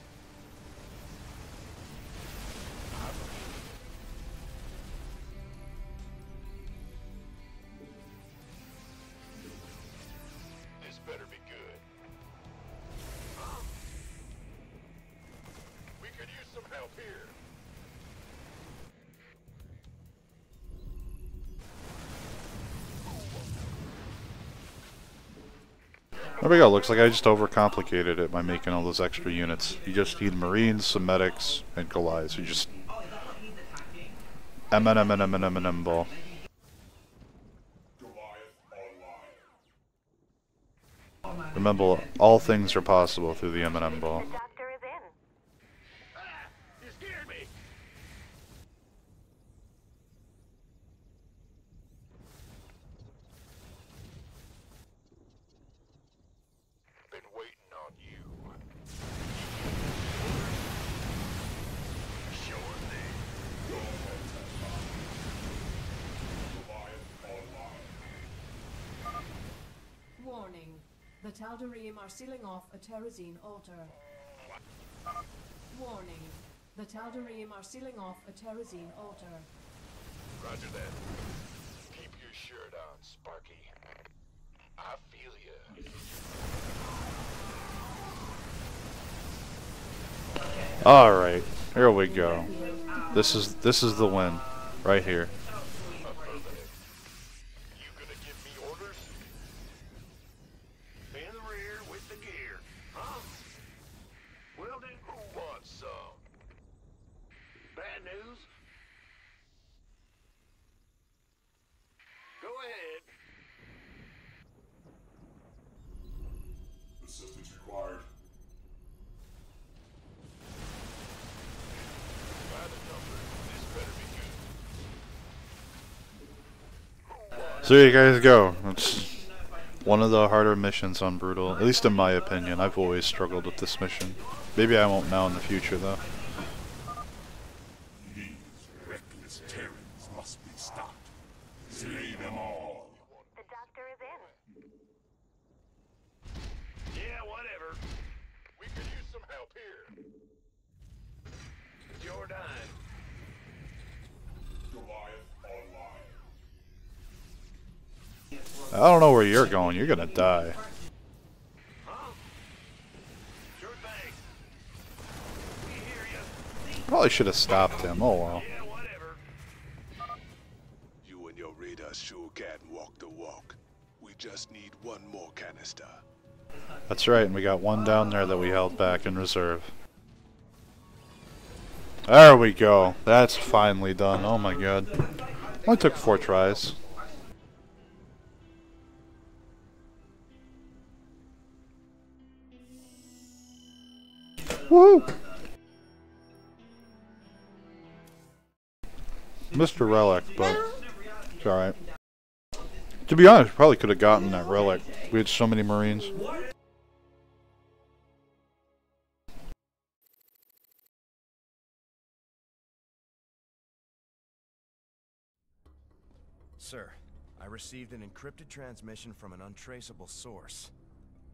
This better be good. We could use some help here. There we go, looks like I just overcomplicated it by making all those extra units. You just need Marines, some medics, and Goliaths. You just... M ball. Remember, all things are possible through the M&M ball. The doctor is in. You scared me. Been waiting on you. Sure thing. Warning. The Tal'Darim are sealing off a Terrazine altar. Warning. The Tal'Darim are sealing off a Terrazine altar. Roger that. Keep your shirt on, Sparky. I feel ya. Alright, here we go. This is the win. Right here. Affirmative. You gonna give me orders? In the rear with the gear, huh? Well then, who wants some? Bad news? Go ahead. Assistance required. By the numbers, this better be good. So there you guys go. It's one of the harder missions on Brutal, at least in my opinion. I've always struggled with this mission. Maybe I won't now in the future though. These reckless Terrans must be stopped. Slay them all. The doctor is in. Yeah, whatever. We could use some help here. It's your dime. Goliath online. I don't know where you're going. You're gonna die. Huh? Sure thing. We hear ya. Probably should have stopped him. Oh well. Yeah, whatever. You and your radar sure can walk the walk. We just need one more canister. That's right, and we got one down there that we held back in reserve. There we go. That's finally done. Oh my god. Only took 4 tries. Woo! Mr. Relic, but it's alright. To be honest, probably could have gotten that relic. We had so many Marines. Sir, I received an encrypted transmission from an untraceable source.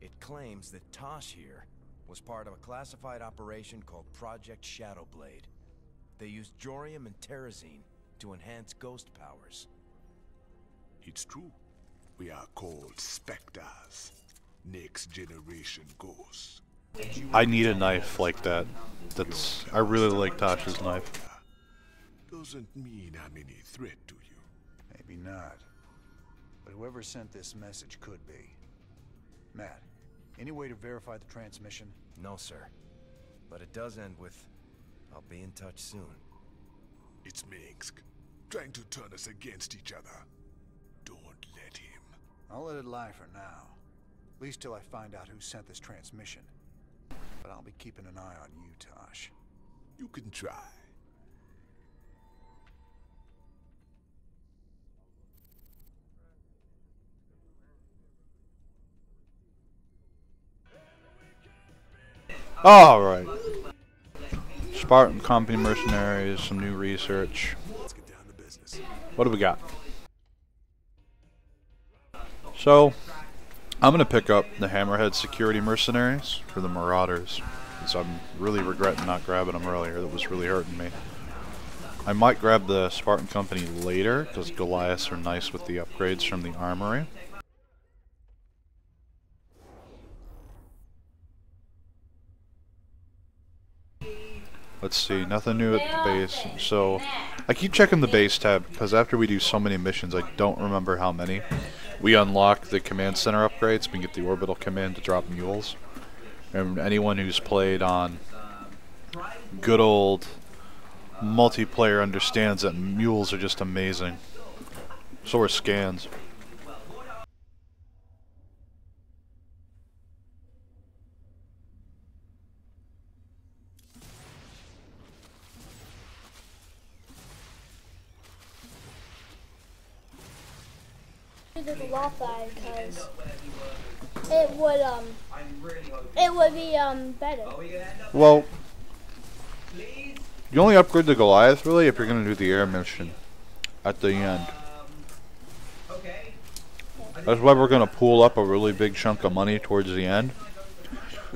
It claims that Tosh here was part of a classified operation called Project Shadowblade. They used Jorium and Terrazine to enhance ghost powers. It's true. We are called Spectres. Next generation ghosts. I need a knife like that. I really like Tosh's knife. Doesn't mean I'm any threat to you. Maybe not. But whoever sent this message could be. Matt, any way to verify the transmission? No, sir. But it does end with, "I'll be in touch soon." It's Minsk, trying to turn us against each other. Don't let him. I'll let it lie for now. At least till I find out who sent this transmission. But I'll be keeping an eye on you, Tosh. You can try. Alright. Spartan Company mercenaries, some new research. Let's get down to business. What do we got? So, I'm going to pick up the Hammerhead security mercenaries for the Marauders. Because I'm really regretting not grabbing them earlier. That was really hurting me. I might grab the Spartan Company later, because Goliaths are nice with the upgrades from the armory. Let's see, nothing new at the base. So, I keep checking the base tab, because after we do so many missions, I don't remember how many. We unlock the command center upgrades, we can get the orbital command to drop mules. And anyone who's played on good old multiplayer understands that mules are just amazing. So are scans. The Goliath because it would be better. Well, you only upgrade the Goliath really if you're gonna do the air mission at the end. That's why we're gonna pool up a really big chunk of money towards the end,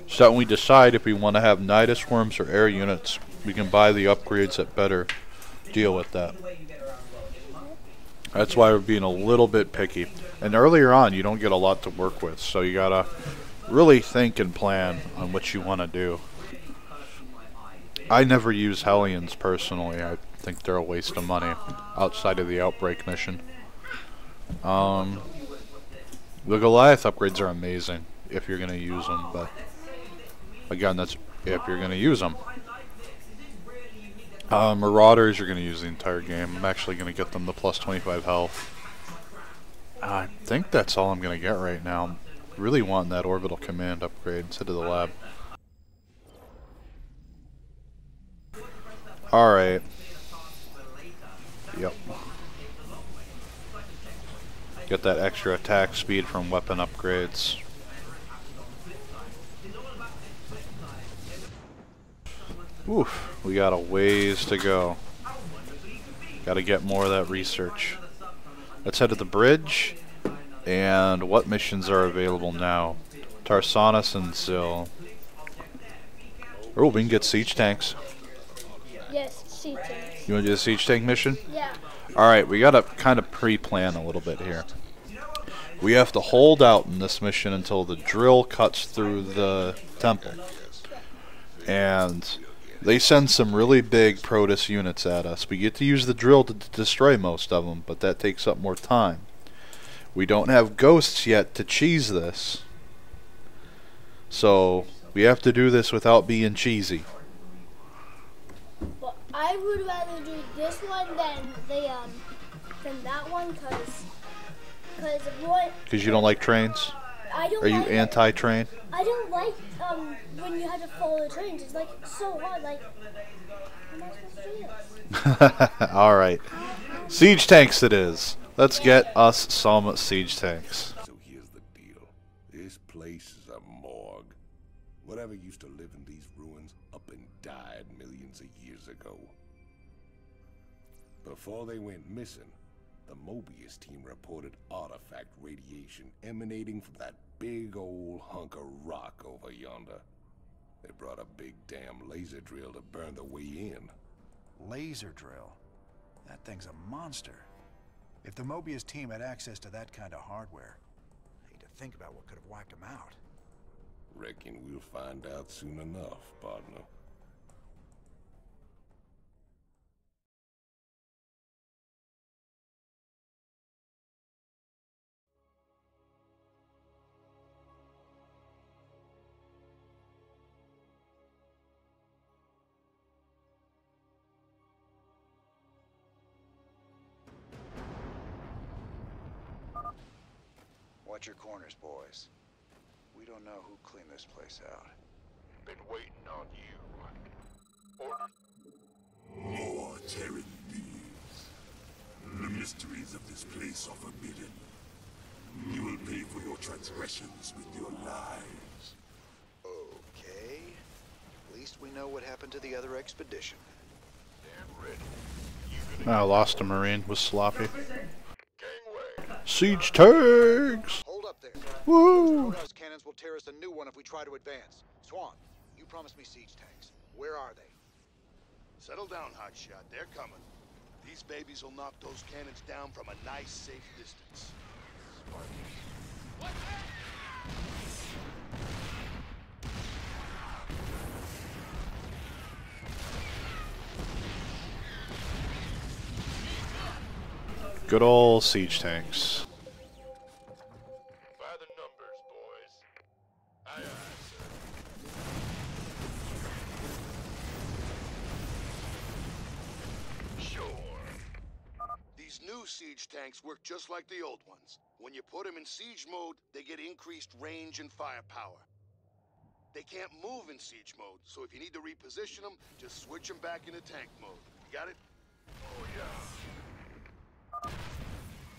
so that when we decide if we want to have Nidus worms or air units, we can buy the upgrades that better deal with that. That's why we're being a little bit picky. And earlier on, you don't get a lot to work with, so you gotta really think and plan on what you want to do. I never use Hellions personally. I think they're a waste of money outside of the Outbreak mission. The Goliath upgrades are amazing if you're gonna use them, but again, that's if you're gonna use them. Marauders, you're going to use the entire game. I'm actually going to get them the plus 25 health. I think that's all I'm going to get right now. I'm really wanting that orbital command upgrade instead of the lab. Alright. Yep. Get that extra attack speed from weapon upgrades. Oof, we got a ways to go. Gotta get more of that research. Let's head to the bridge. And what missions are available now? Tarsanis and Zil. Oh, we can get siege tanks. Yes, siege tanks. You want to do the siege tank mission? Yeah. Alright, we gotta kind of pre-plan a little bit here. We have to hold out in this mission until the drill cuts through the temple. And they send some really big Protoss units at us. We get to use the drill to destroy most of them, but that takes up more time. We don't have ghosts yet to cheese this. So, we have to do this without being cheesy. Well, I would rather do this one than that one, Because you don't like trains? I don't Are you like anti-train? I don't like when you have to follow the trains. It's like so hard. Like, how am I supposed to do this? Alright. Siege tanks it is. Let's get us some siege tanks. So here's the deal. This place is a morgue. Whatever used to live in these ruins up and died millions of years ago. Before they went missing, The Mobius team reported artifact radiation emanating from that big old hunk of rock over yonder. They brought a big damn laser drill to burn the way in. Laser drill? That thing's a monster. If the Mobius team had access to that kind of hardware, I hate to think about what could have wiped them out. Reckon we'll find out soon enough, partner. Watch your corners, boys. We don't know who cleaned this place out. Been waiting on you. Order. More Terran thieves. The mysteries of this place are forbidden. You will pay for your transgressions with your lives. Okay. At least we know what happened to the other expedition. Stand ready. I lost a Marine. Was sloppy. Siege tanks! Hold up there. Woo! Those cannons will tear us a new one if we try to advance. Swan, you promised me siege tanks. Where are they? Settle down, hotshot. They're coming. These babies will knock those cannons down from a nice, safe distance. What's that? Good old siege tanks. By the numbers, boys. Aye, aye, sir. Sure. These new siege tanks work just like the old ones. When you put them in siege mode, they get increased range and firepower. They can't move in siege mode, so if you need to reposition them, just switch them back into tank mode. Got it? Oh, yeah.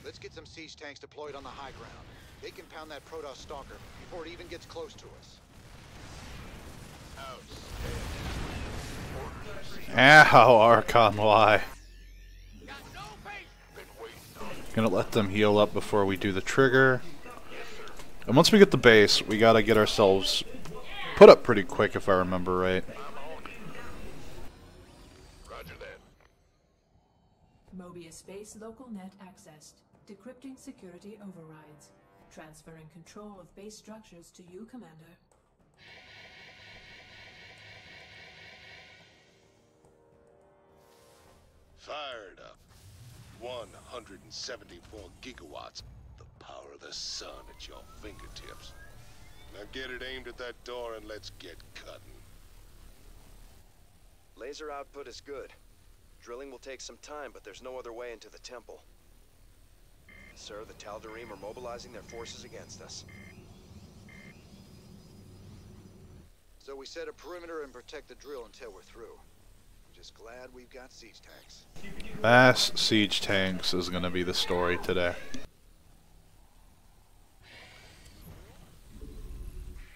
Let's get some siege tanks deployed on the high ground. They can pound that Protoss stalker before it even gets close to us. Ow, Archon Y. Gonna let them heal up before we do the trigger. And once we get the base, we gotta get ourselves put up pretty quick if I remember right. Roger that. Mobius base local net accessed. Decrypting security overrides. Transferring control of base structures to you, Commander. Fired up. 174 gigawatts. The power of the sun at your fingertips. Now get it aimed at that door and let's get cutting. Laser output is good. Drilling will take some time, but there's no other way into the temple. Sir, the Tal'Darim are mobilizing their forces against us. So we set a perimeter and protect the drill until we're through. Just glad we've got siege tanks. Mass siege tanks is gonna be the story today.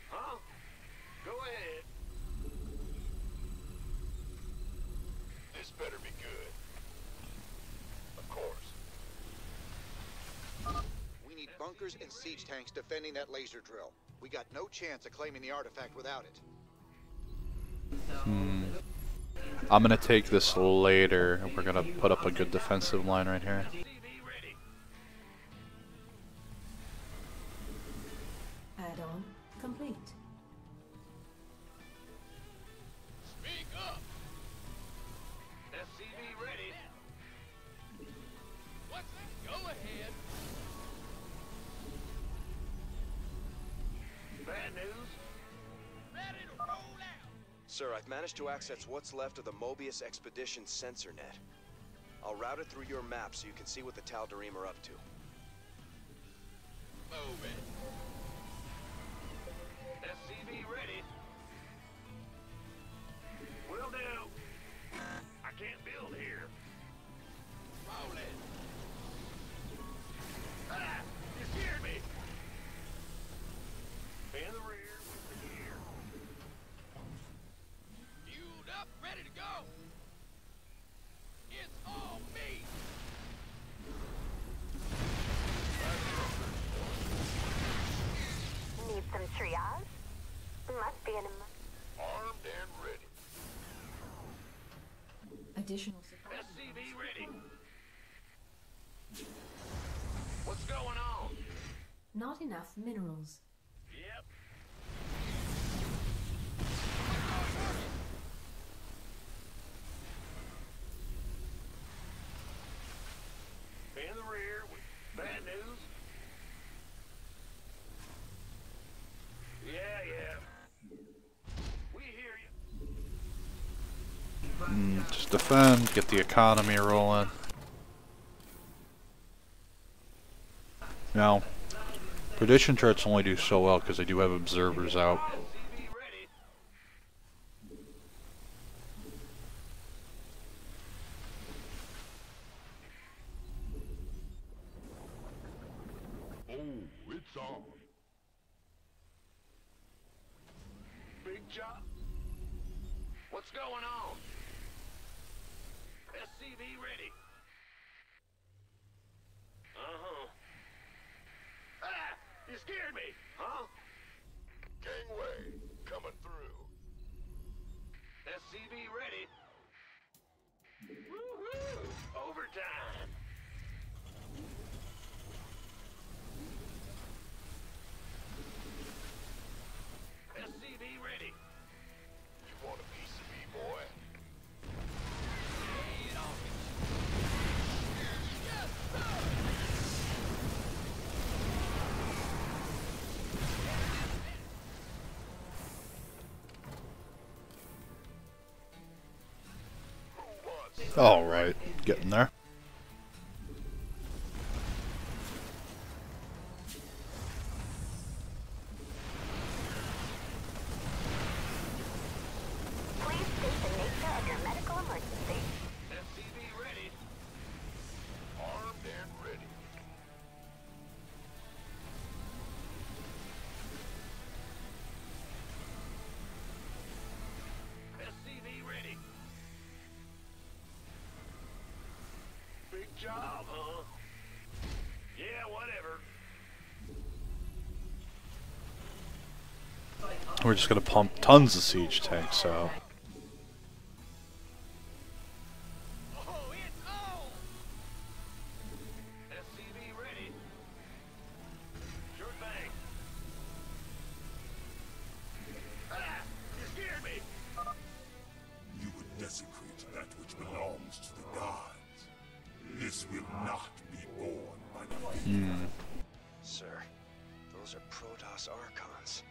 Huh? Go ahead. This better be good. Of course. We need bunkers and siege tanks defending that laser drill. We got no chance of claiming the artifact without it. I'm gonna take this later. We're gonna put up a good defensive line right here. Add-on complete. Speak up. SCV ready. What's that? Go ahead. Bad news. Ready to roll out. Sir, I've managed to access what's left of the Mobius Expedition sensor net. I'll route it through your map so you can see what the Tal'Darim are up to. Move it. SCV ready. Will do. I can't build here. Roll it. Ah! You scared me. In the rear with the gear. Fueled up, ready to go. It's all me. triage? Must be an Armed and ready. Additional support. SCV ready. What's going on? Not enough minerals. Yep. In the rear with bad news. Yeah. We hear you. Just defend, get the economy rolling. Now, prediction charts only do so well because they do have observers out. SCV ready. Oh, it's on. Big job. What's going on? SCV ready. Ah! You scared me, huh? Gangway, coming through. SCV ready. Woo-hoo! Overtime. SCV ready. You want a piece of me, boy? Alright, getting there. Please state the nature of your medical emergency. SCV ready. Armed and ready. SCV ready. Big job, huh? Yeah, whatever. We're just gonna pump tons of siege tanks out. Oh, it's on! SCV ready. Sure thing. Ah! You scared me! You would desecrate that which belongs to the gods. This will not be borne by the Sir, those are Protoss Archons.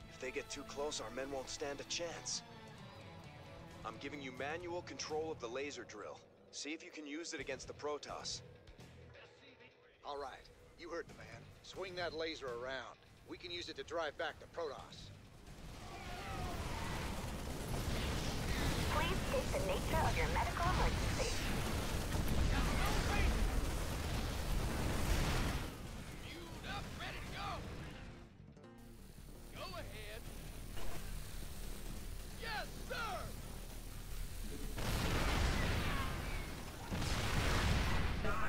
If they get too close, our men won't stand a chance. I'm giving you manual control of the laser drill. See if you can use it against the Protoss. All right, you heard the man. Swing that laser around. We can use it to drive back the Protoss. Please state the nature of your medical emergency. Fueled up, ready to go! Go ahead. Yes, sir!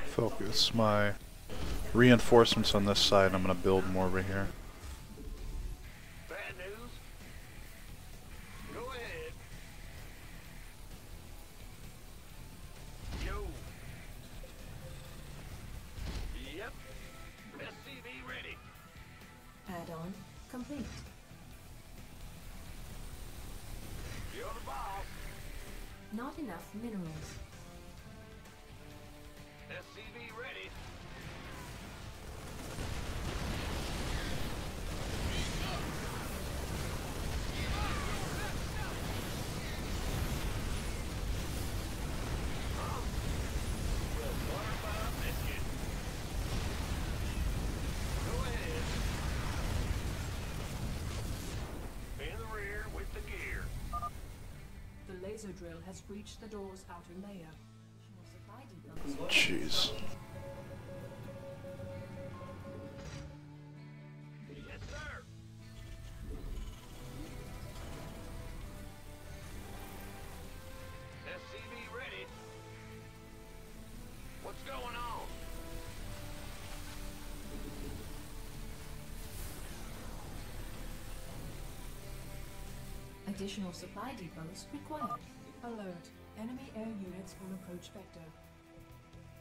Focus my reinforcements on this side. I'm gonna build more over here. Bad news? Go ahead. Yo. Yep. SCV ready. Add-on complete. You're the boss. Not enough minerals. SCV ready. Go ahead. In the rear with the gear. The laser drill has breached the door's outer layer. Supply depots. Jeez. Yes, sir. SCV ready. What's going on? Additional supply depots required. Alert. Enemy air units on approach vector.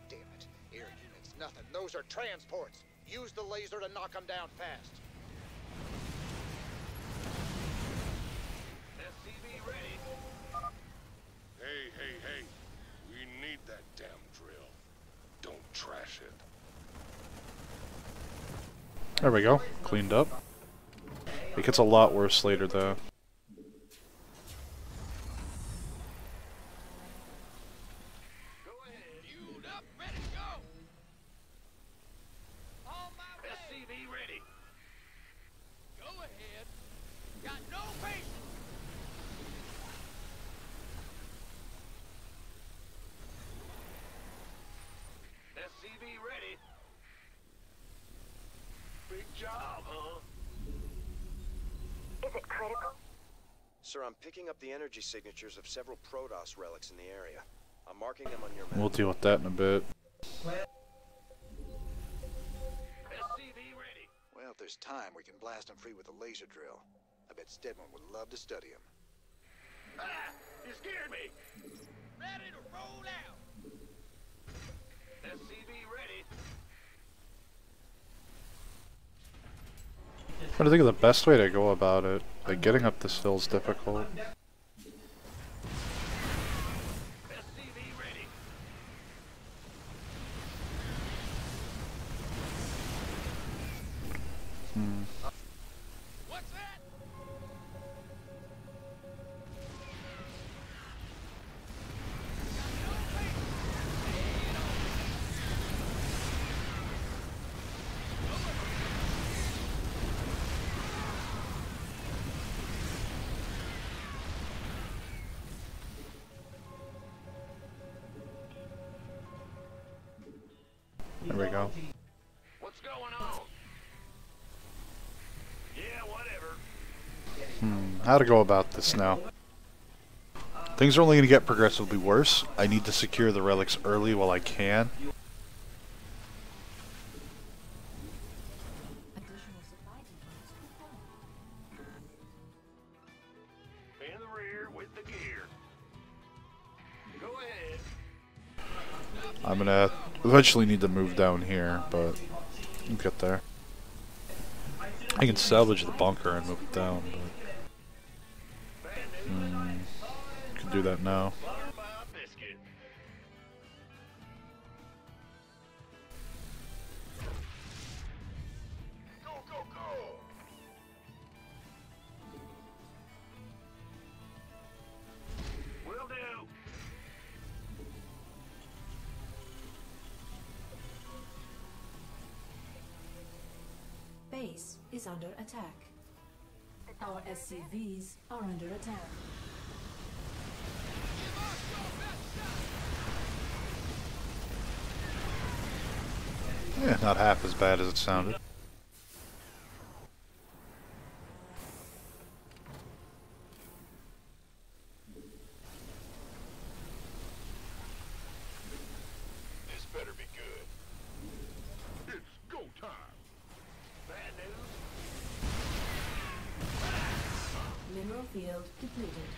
Damn it. Air units, nothing. Those are transports. Use the laser to knock them down fast. SCV ready. Hey. We need that damn drill. Don't trash it. There we go. Cleaned up. It gets a lot worse later, though. Go ahead. Fueled up, ready to go. On my way. SCV ready. Go ahead. Got no patience. SCV ready. Big job, huh? Is it critical? Sir, I'm picking up the energy signatures of several Protoss relics in the area. I'm marking them on your map. We'll deal with that in a bit. SCV ready. Well, if there's time, we can blast them free with a laser drill. I bet Stedman would love to study them. Ah! You scared me! Ready to roll out! SCV ready. What do you think of the best way to go about it? Like, getting up this hill is difficult. SCV ready. What's that? There we go. What's going on? Yeah, whatever. How to go about this now? Things are only going to get progressively worse. I need to secure the relics early while I can. Additional supply depots required. In the rear with the gear. Go ahead. I'm going to eventually need to move down here, but we'll get there. I can salvage the bunker and move it down, but can do that now. Biscuit. Go, go, go. Will do. Base is under attack. Our SCVs are under attack. Yeah, not half as bad as it sounded. This better be good. It's go time. Bad news. Mineral field depleted.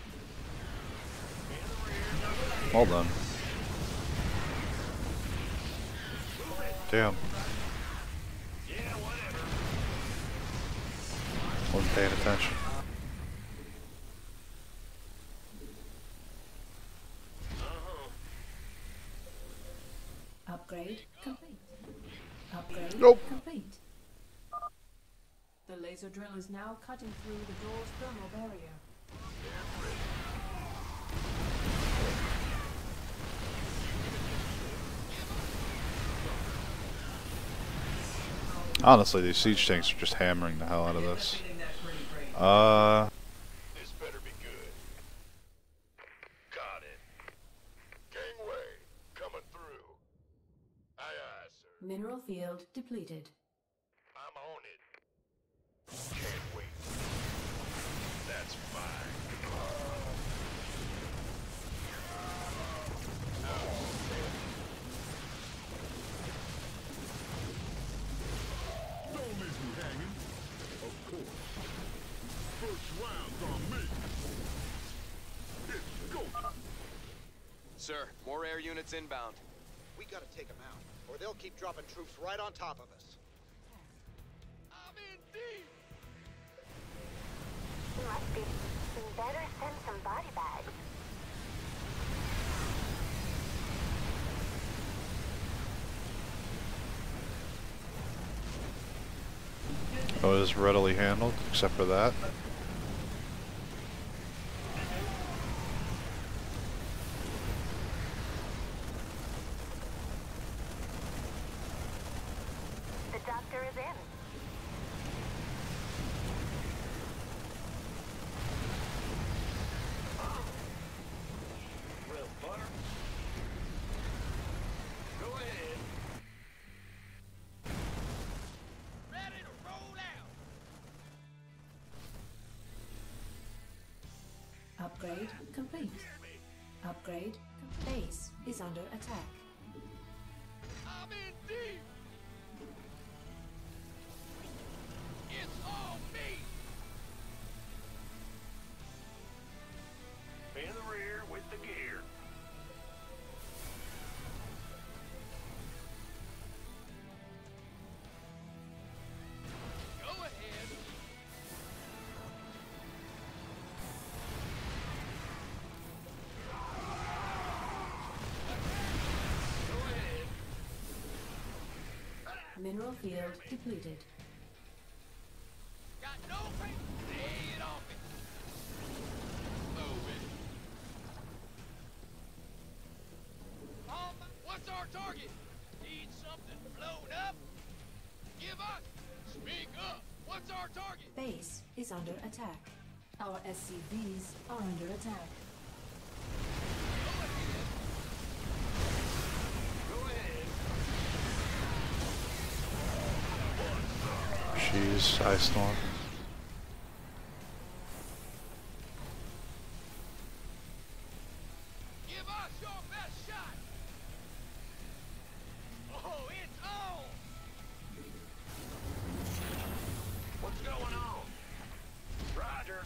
In the rear. Well done. Damn. Yeah, whatever. Wasn't paying attention. Upgrade complete. Upgrade Nope. complete. The laser drill is now cutting through the door's thermal barrier. Honestly, these siege tanks are just hammering the hell out of this. This better be good. Got it. Gangway, coming through. Aye, aye, sir. Mineral field depleted. I'm on it. Can't wait. That's fine. Don't leave me hanging. Of course. First round's on me. air units inbound. We gotta take them out, or they'll keep dropping troops right on top of us. I'm in deep. Must be. Better send some body bags. Oh, it is readily handled, except for that. The doctor is in. Well, butter. Go ahead. Ready to roll out. Upgrade complete. Upgrade. Base is under attack. I'm in deep. It's all me. In the rear with the gear. Go ahead. Go ahead. Mineral field depleted. Got no pain. Lay it off it. Move it. What's our target? Need something blown up? Give us. Speak up. What's our target? Base is under attack. Our SCVs are under attack. Go ahead. Jeez, Ice Storm. Give us your best shot. Oh, it's on. What's going on? Roger.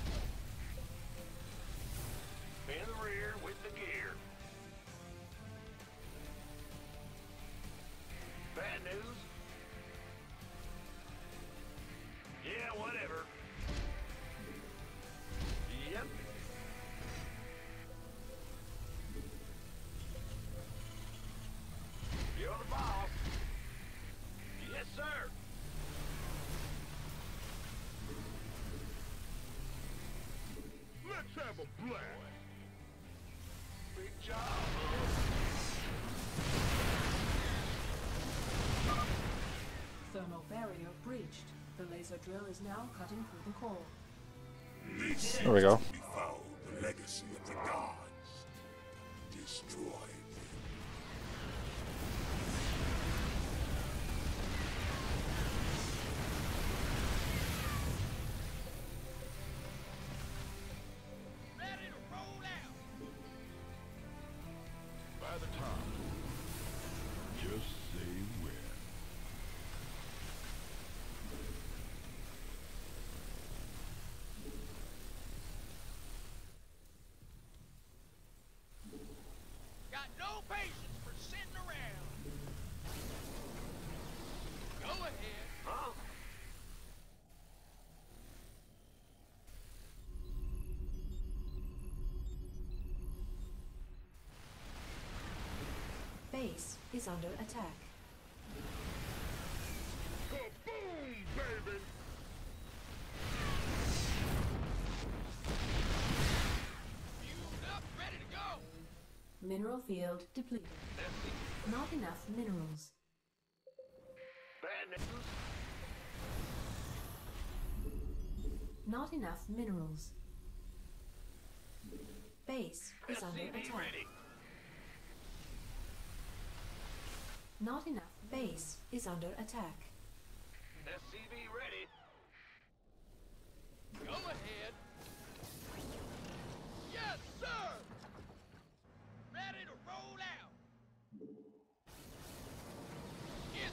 In the rear with the gear. Bad news? Yeah, whatever. Yep. You're the boss. Yes, sir. Let's have a blast. Big job. Thermal barrier breached. The laser drill is now cutting through the core. There we go. We found the legacy of the gods. Destroyed them. Ready to roll out. By the time, just say when. Got no patience for sitting around. Go ahead. Huh? Base is under attack. Kaboom, baby! Fueled up, ready to go. Mineral field depleted. Not enough minerals. Bad news. Not enough minerals. Base is under SCV attack. ready. Not enough. Base is under attack. SCV ready. Go ahead. Yes, sir. Ready to roll out. Yes.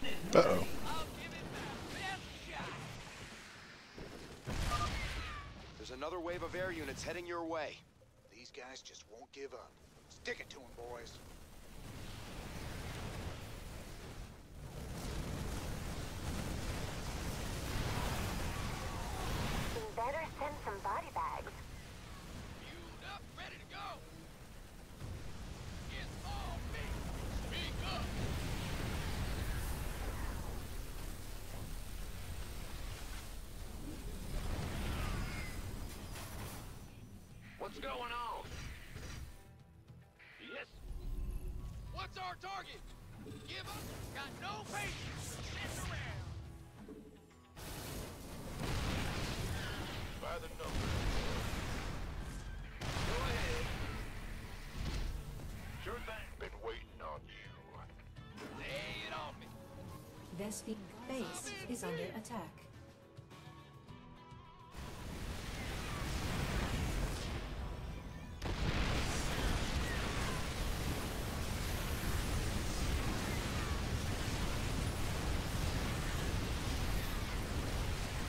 Lay it on. Uh-oh. I'll give it my best shot. There's another wave of air units heading your way. These guys just won't give up. Stick it to them, boys. You better send some body bags. Fueled up, ready to go. It's all me. Speak up. What's going on? Yes. What's our target? Give us. Got no patience. Sitting around. By the numbers. Go ahead. Sure thing. Been waiting on you. Lay it on me. BladeSe7en Blaze is under attack.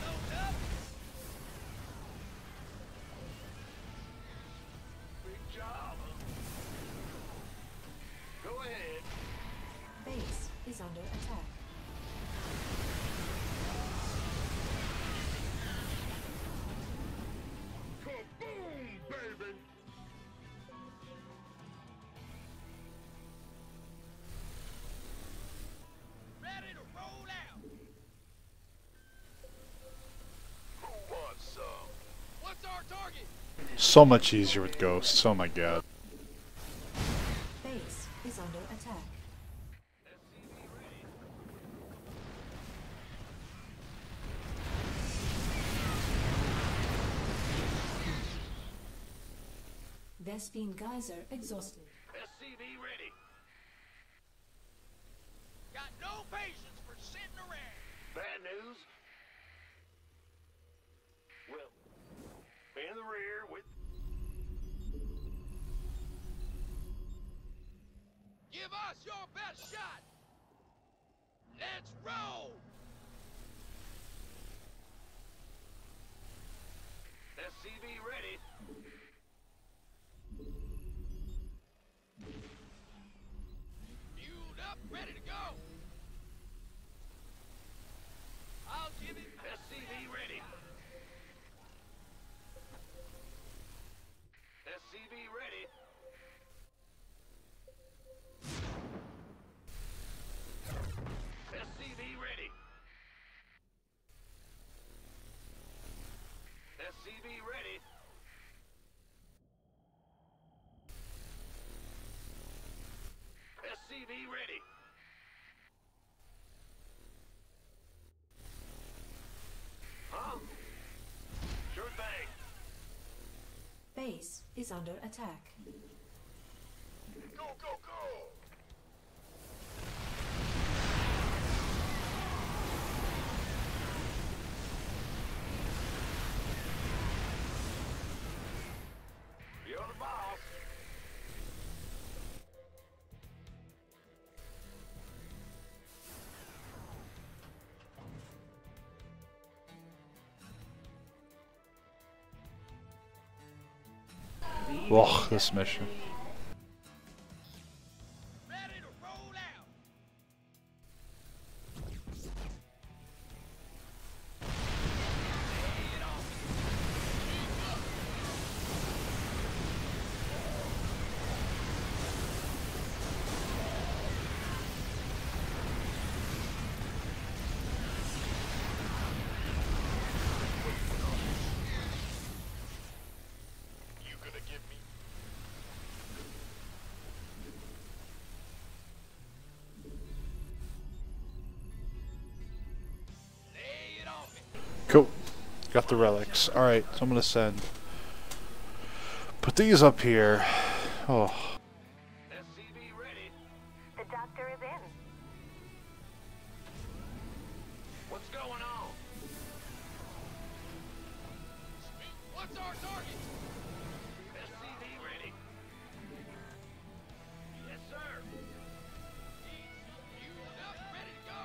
Load up. Big job. Go ahead. Base is under attack. Kaboom, baby! Ready to roll out. Who wants some? What's our target? So much easier with ghosts. Oh my god. Base is under attack. BladeSe7en Geyser exhausted. SCV ready. Got no patience for sitting around. Bad news? Well, in the rear with... Give us your best shot. Let's roll. SCV ready. Fueled up, ready to go. I'll give it. SCV ready. SCV ready. SCV ready. SCV ready. SCV ready. Huh? Sure thing. Base is under attack. Go, go, go! You're the boss. Ugh, this mission. Ready to roll out. Lay it on me. Speak up. You gonna give me? Lay it on me. Cool. Got the relics. Alright, so I'm gonna put these up here. Oh. SCV ready. The doctor is in. What's going on? What's our target? SCV ready. Yes, sir. Fueled up, ready to go.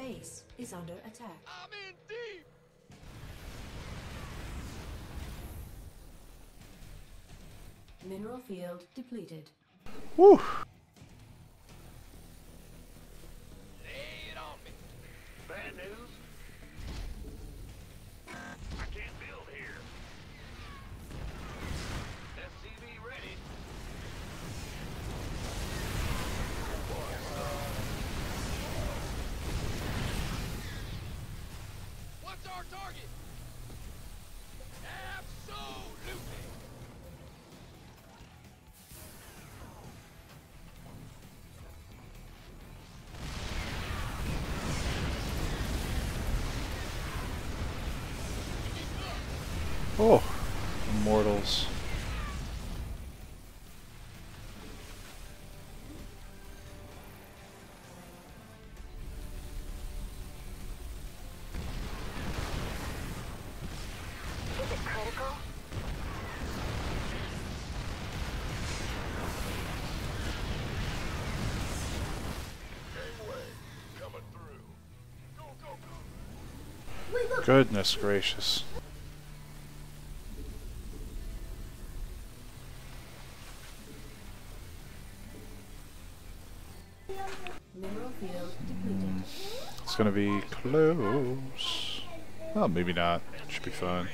base is under attack. I'm in deep! Mineral field depleted. Woo! Lay it on me. Bad news? I can't build here. SCV ready. What's our target? Absolutely! Oh, Immortals. Is it critical? Gangway, coming through. Go, go, go. Wait, look. Goodness gracious. Mineral field depleted. It's gonna be close. Well, maybe not. Should be fine.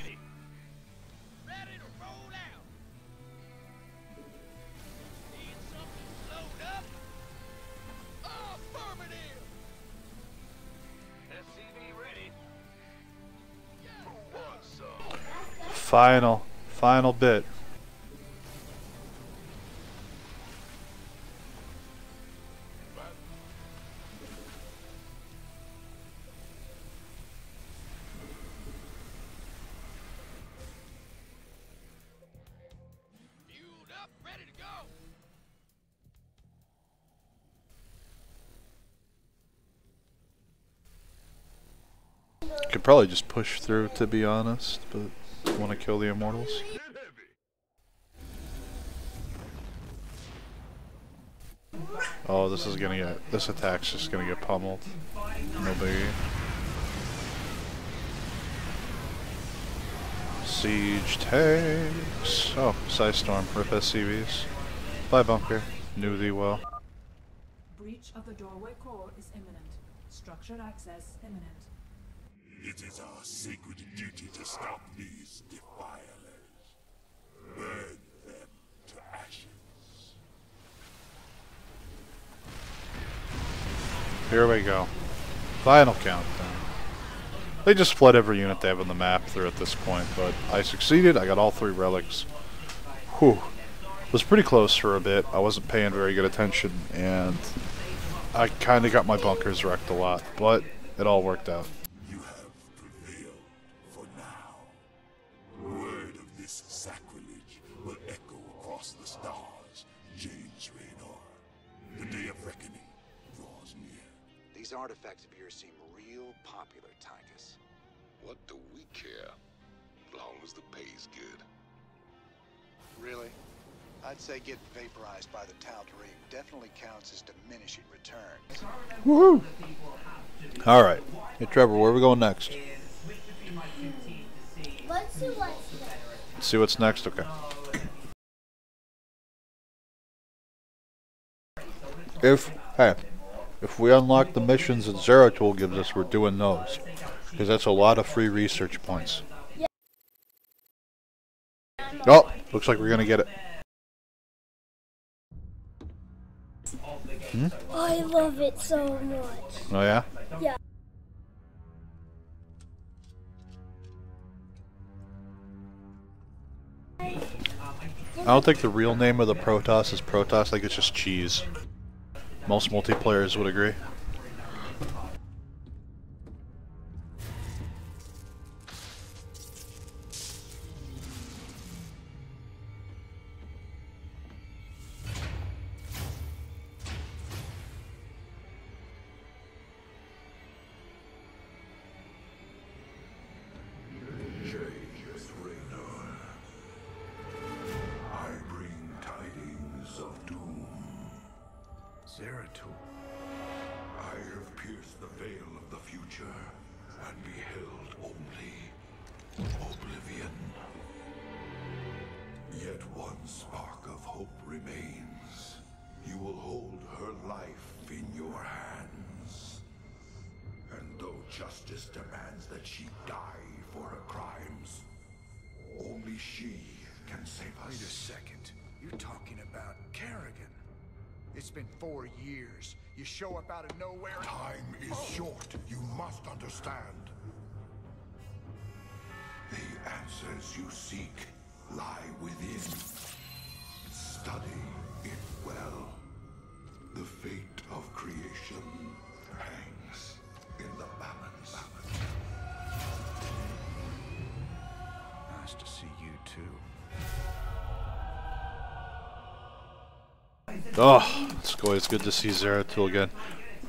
Ready to roll out. Need something load up? Affirmative! SCV ready. Who wants some? Final bit. Fueled up, ready to go. Could probably just push through, to be honest, but want to kill the Immortals. Get heavy. Oh, this attack's just gonna get pummeled. No biggie. Siege tanks. Oh, Psystorm, rip SCVs. Bye, Bunker. Knew thee well. Breach of the doorway core is imminent. Structure access imminent. It is our sacred duty to stop these defilers. Burn them to ashes. Here we go. Final countdown. They just flood every unit they have on the map through at this point, but I succeeded. I got all 3 relics. Whew. It was pretty close for a bit. I wasn't paying very good attention, and I kind of got my bunkers wrecked a lot, but it all worked out. You have prevailed for now. Word of this sacrilege will echo across the stars, James Raynor. The day of reckoning draws near. These artifacts of yours seem real popular, Tychus. What do we care? As long as the pay's good. Really? I'd say getting vaporized by the Tal'Darim definitely counts as diminishing returns. Woohoo! Alright. Hey Trevor, where are we going next? Let's see what's next. Let's see what's next? Okay. If we unlock the missions that Zeratul gives us, we're doing those. Because that's a lot of free research points. Yeah. Oh, looks like we're gonna get it. Hmm? I love it so much. Oh yeah? Yeah. I don't think the real name of the Protoss is Protoss, I think it's just cheese. Most multiplayers would agree. I bring tidings of doom. Zeratul. future and beheld only oblivion. Yet one spark of hope remains. You will hold her life in your hands. And though justice demands that she die for her crimes, only she can save us. Wait a second. You're talking about Kerrigan. It's been 4 years. You show up out of nowhere. Time is short. You must understand. The answers you seek lie within. Study it well. The fate of creation hangs in the balance. Nice to see you too. Oh, it's good to see Zeratul again.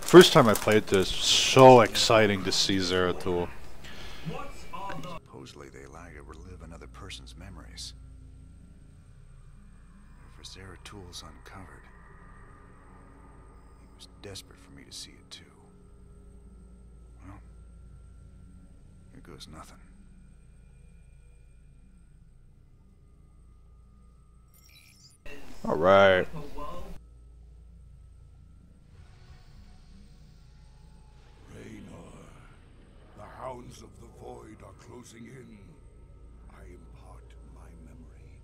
First time I played this, so exciting to see Zeratul. Supposedly they allow you to relive another person's memories. For Zeratul's uncovered. He was desperate for me to see it too. Well, here goes nothing. All right. The hounds of the void are closing in. I impart my memory,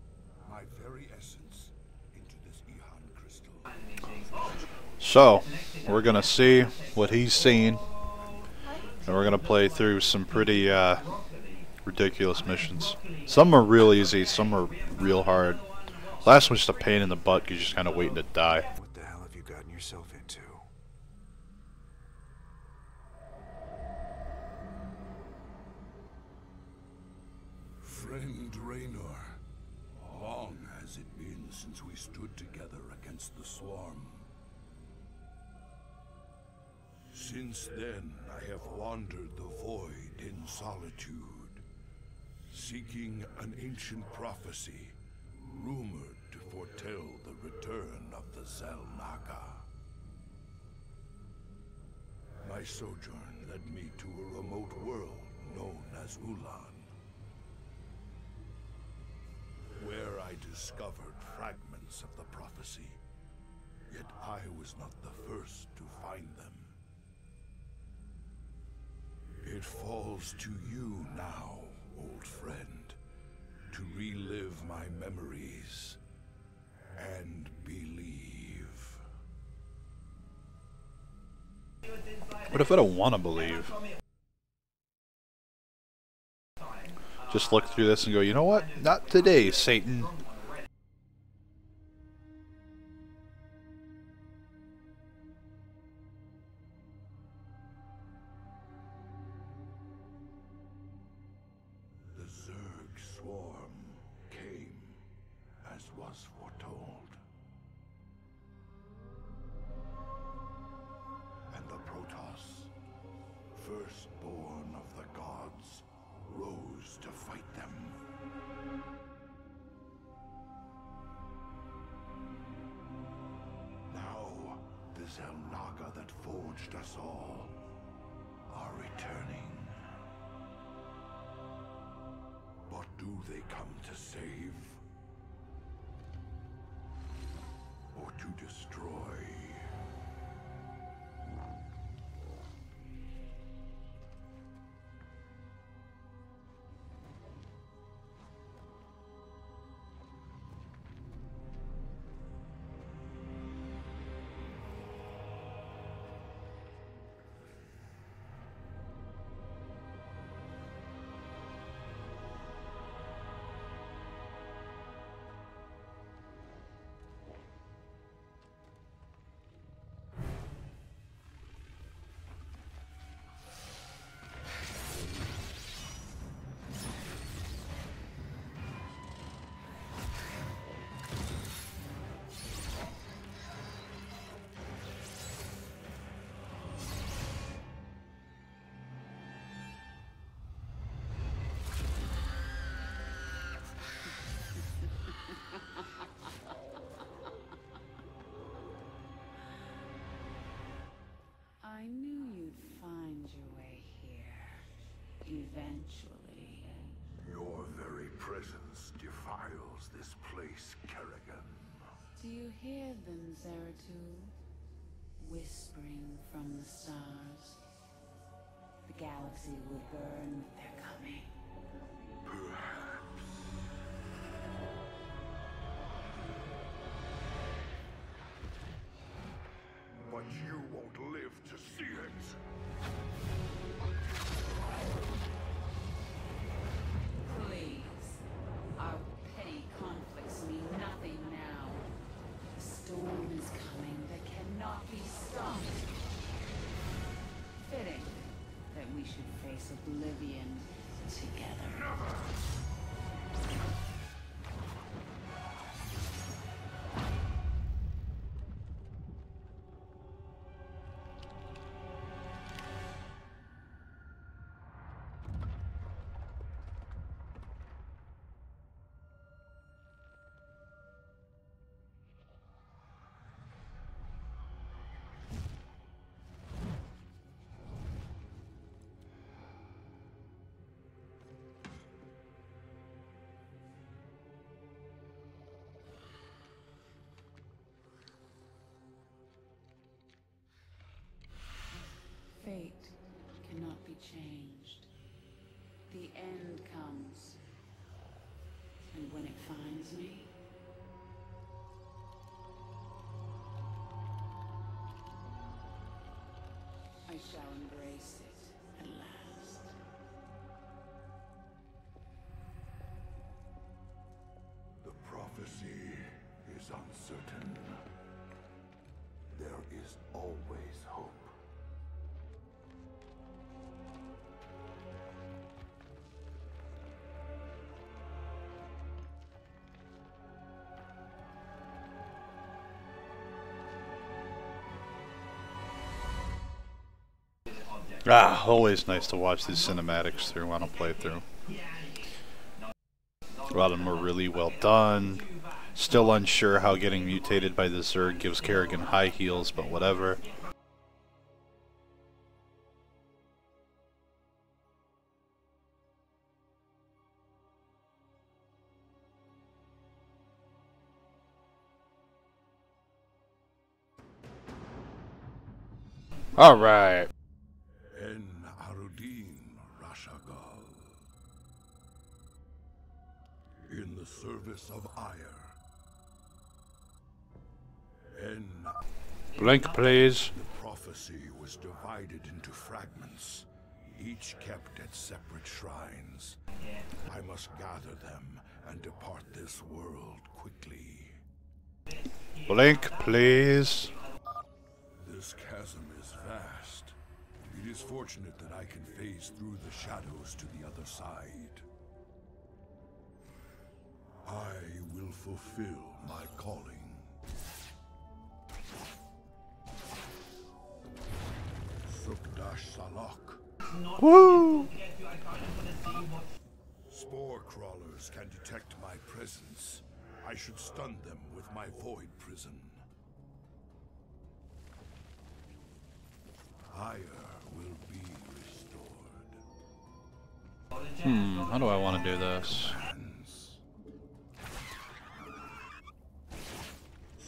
my very essence, into this Ihan crystal. So, we're gonna see what he's seen, and we're gonna play through some pretty ridiculous missions. Some are real easy, some are real hard. Last one's just a pain in the butt because you're just kind of waiting to die. What the hell have you gotten yourself into? Friend Raynor, long has it been since we stood together against the Swarm. Since then, I have wandered the void in solitude, seeking an ancient prophecy, rumored to foretell the return of the Xel'Naga. My sojourn led me to a remote world known as Ulan, where I discovered fragments of the prophecy. Yet I was not the first to find them. It falls to you now, old friend, to relive my memories and believe. What if I don't want to believe? Just look through this and go, you know what? Not today, Satan. The Zerg swarm came as was foretold. And the Protoss, firstborn of the gods, rose to fight them. Now, the Xel'Naga that forged us all are returning. What do they come to save? Or to destroy? Do you hear them, Xayj, whispering from the stars? The galaxy will burn with their coming. But you won't live to see it. Please. Our petty conflicts mean nothing now. The storm is coming that cannot be stopped. Fitting that we should face oblivion together. Never! Fate cannot be changed. The end comes. And when it finds me, I shall embrace it at last. The prophecy is uncertain. There is always hope. Ah, always nice to watch these cinematics through on a playthrough. A lot of them are really well done. Still unsure how getting mutated by the Zerg gives Kerrigan high heals, but whatever. Alright. En Arudin Rashagal. In the service of Ire. En Blink, please. The prophecy was divided into fragments, each kept at separate shrines. I must gather them and depart this world quickly. Blink, please. This chasm is vast. It is fortunate that I can phase through the shadows to the other side. I will fulfill my calling. Sukdash Salak. Woo! Spore crawlers can detect my presence. I should stun them with my void prison. Ire will be restored. How do I want to do this?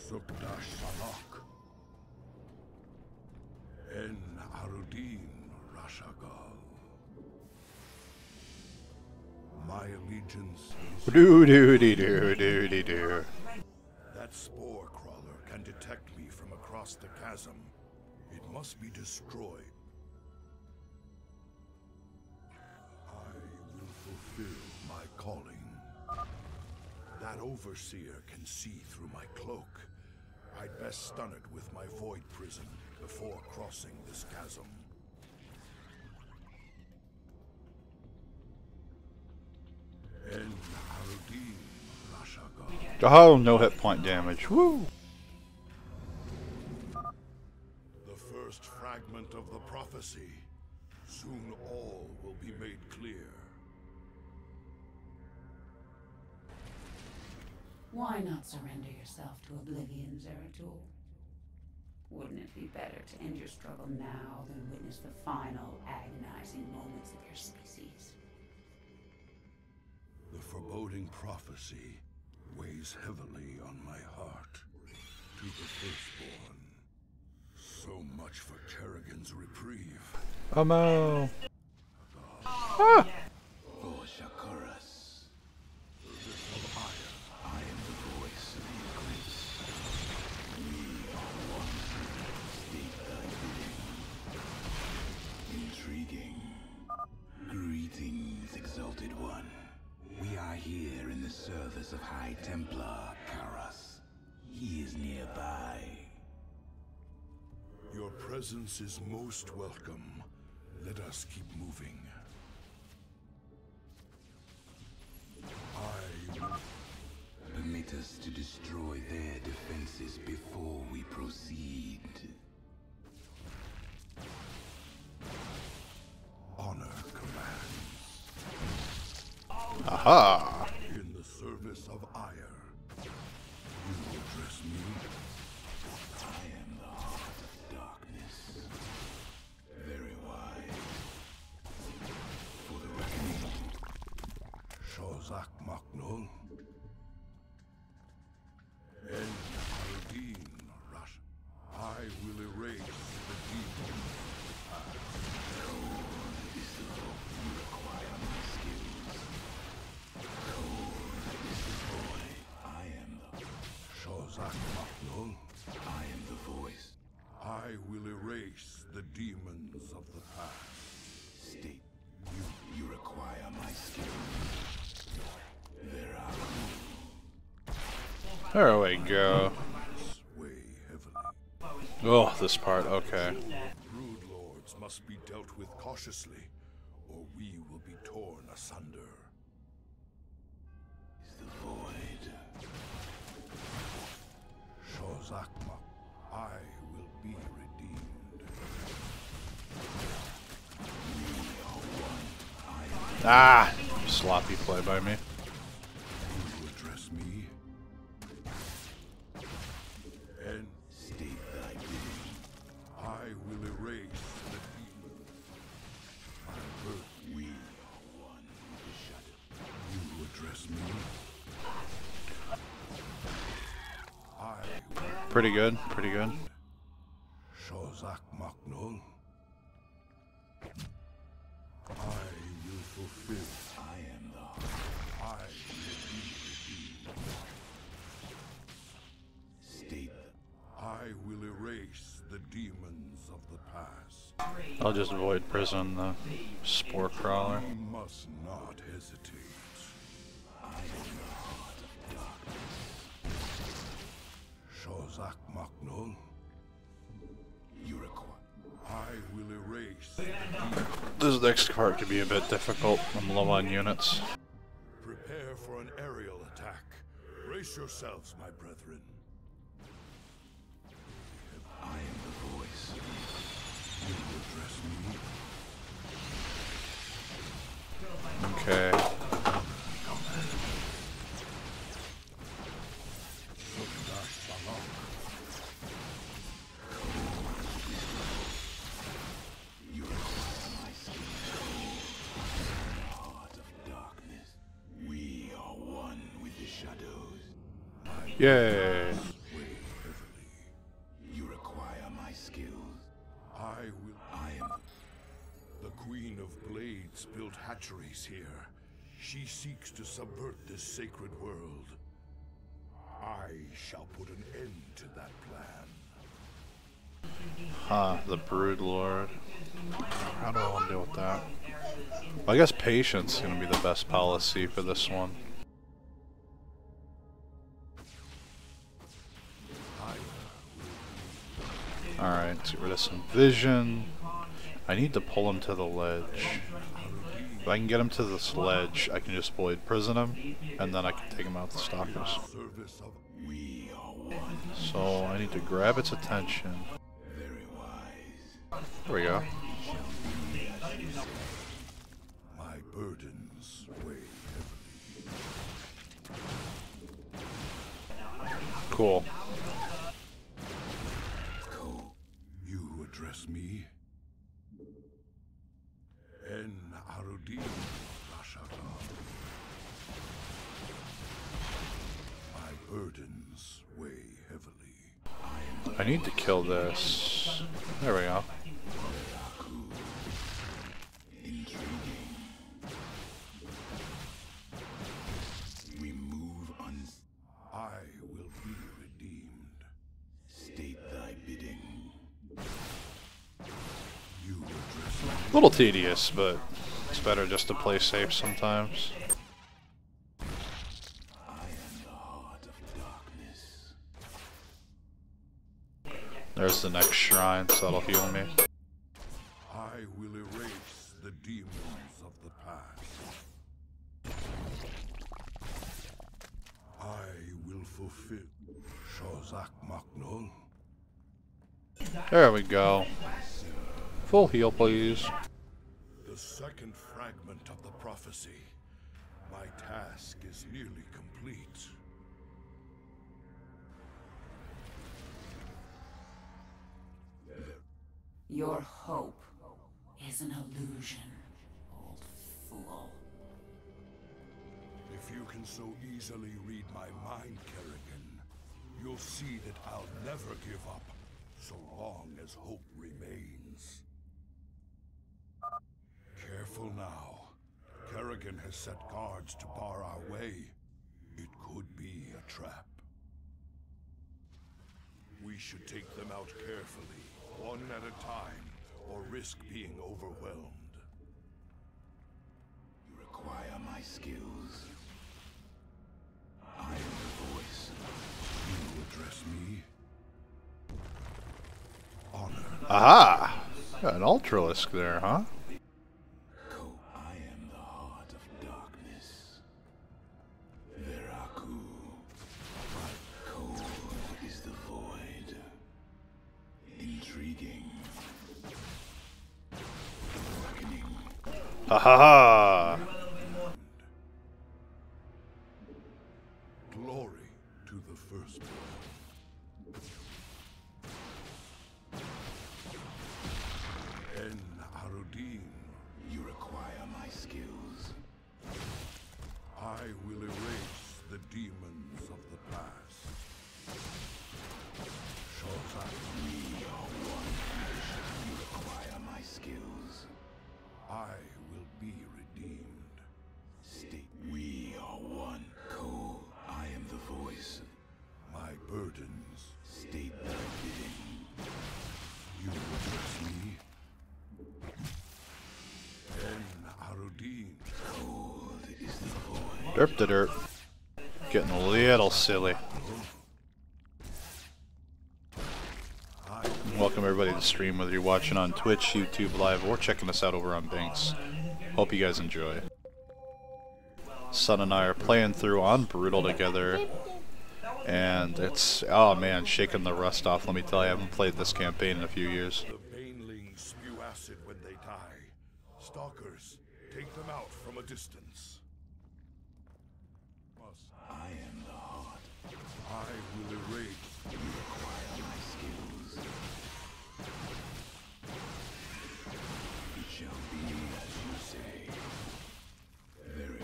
Sukdash Salak. En Arudin Rashagal. My allegiance is... Do-do-de-do-do-de-do. That spore crawler can detect me from across the chasm. It must be destroyed. I will fulfill my calling. That overseer can see through my cloak. I'd best stun it with my void prison before crossing this chasm. En Arudin Rashagal. Oh, no hit point damage. Woo! The first fragment of the prophecy. Soon all will be made clear. Why not surrender yourself to oblivion, Xayj? Wouldn't it be better to end your struggle now than witness the final, agonizing moments of your species? The foreboding prophecy weighs heavily on my heart. To the firstborn. So much for Kerrigan's reprieve. Ammo. Ah. For Shakuras. I am the voice of the Eclipse. We are one. State thy bidding. Intriguing. Greetings, Exalted One. We are here in the service of High Templar Karas. He is nearby. Your presence is most welcome. Let us keep moving. Permit us to destroy their defenses before we proceed. Honor commands. Aha! In the service of ire. You address me. I am the heart of darkness. Very wise. For the reckoning. Shozak Maknul. En Aldin Rush. I will erase the demon. Shozak Maknul. I am the voice. I will erase the demons of the past. State. You require my skill. There are. There we go. Weigh heavily. Oh, this part, okay. Brood lords must be dealt with cautiously, or we will be torn asunder. Is the void. Shozakma, I will be redeemed. Ah! Sloppy play by me. You address me. And state thy bidding. I will erase the demon. My birth. We are one with the shadow. You address me. I will. Pretty good, pretty good. Shozak Maknul. I will fulfill. I am the I will be redeemed. State. I will erase the demons of the past. I'll just avoid prison the spore crawler. We must not hesitate. I am the heart of darkness. Shozak Maknul. You require. I will erase the demons. This next part could be a bit difficult. I'm low on units. Prepare for an aerial attack. Brace yourselves, my brethren. I am the voice. You address me. Okay. You require my skill. Heart of darkness. We are one with the shadows. Yay! You require my skills. I will. I am. The Queen of Blades built hatcheries here. She seeks to subvert this sacred world. I shall put an end to that plan. Huh, the Brood Lord. How do I want to deal with that? Well, I guess patience is going to be the best policy for this one. Alright, let's get rid of some vision. I need to pull him to the ledge. If I can get him to this ledge, I can just Void Prison him, and then I can take him out the Stalkers. We are one. So I need to grab its attention. Very wise. There we go. My burdens weigh heavily. Cool. You address me? En Arudin Rashaka. My burdens weigh heavily. I need to kill this. There we go. We move on. I will be redeemed. State thy bidding. You address me. A little tedious, but it's better just to play safe sometimes. There's the next shrine, so that'll heal me. I will erase the demons of the past. I will fulfill Shozak Maknul. There we go. Full heal, please. The second fragment of the prophecy. My task is nearly complete. Your hope is an illusion, old fool. If you can so easily read my mind, Kerrigan, you'll see that I'll never give up, so long as hope remains. Careful now. Kerrigan has set guards to bar our way. It could be a trap. We should take them out carefully, one at a time, or risk being overwhelmed. You require my skills. I am the voice. You address me. Honor. Aha! Got an Ultralisk there, huh? I am the heart of darkness. Veraku. My code is the void. Intriguing. Reckoning. Ha ha ha! Glory to the firstborn. En Arudin. You require my skills. I will erase the demons of the past. Shozak, we are one. You require my skills. I will be redeemed. State we are one. Ko, I am the voice. My burdens. State thy bidding. You address me. En Arudin. Cold is the void. Derp the dirt. Getting a little silly. Welcome everybody to the stream, whether you're watching on Twitch, YouTube Live, or checking us out over on Binks. Hope you guys enjoy. Son and I are playing through on Brutal together, and it's, oh man, shaking the rust off. Let me tell you, I haven't played this campaign in a few years. The banelings spew acid when they die. Stalkers, take them out from a distance. I am the heart. I will erase. You require my skills. It shall be as you say. Very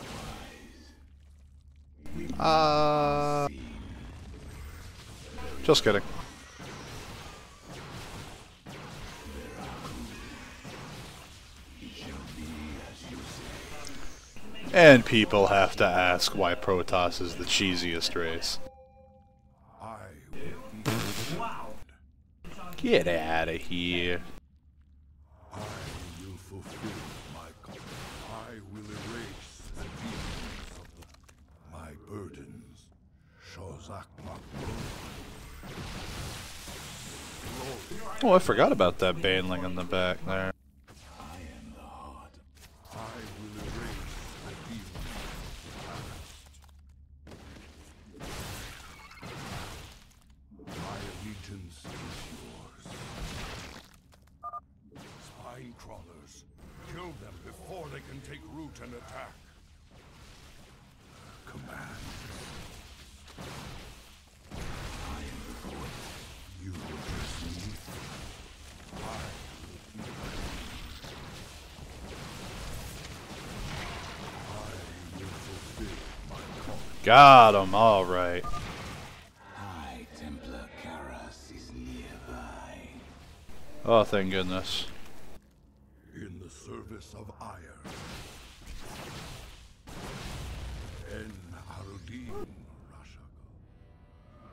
wise. Just kidding. And people have to ask why Protoss is the cheesiest race. Get out of here. I will fulfill my call. I will erase the demons of my burdens. Shozak Maknul. Oh, I forgot about that baneling in the back there. I am the heart. I will erase the demons of the past. My allegiance is yours. Spine crawlers. Kill them before they can take root and attack. Command. I am the voice. You address me. I will be I will fulfill my calling. Got him, alright. High Templar Karas is near. Oh, thank goodness. In the service of ire. En Arudin Rashaka.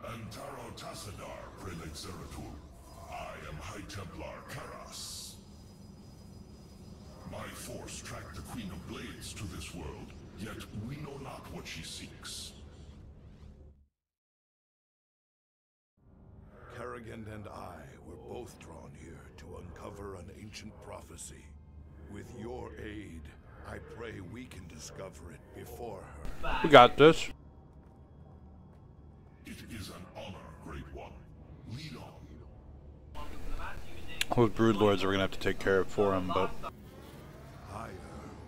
Antaro Tassadar, Prelate Zeratul. I am High Templar Karas. My force tracked the Queen of Blades to this world, yet we know not what she seeks. Kerrigan and I were both drawn here to uncover an ancient prophecy. With your aid, I pray we can discover it before her. We got this. It is an honor, Great One. Lead on. With Broodlords, we're gonna have to take care of for him, but Ire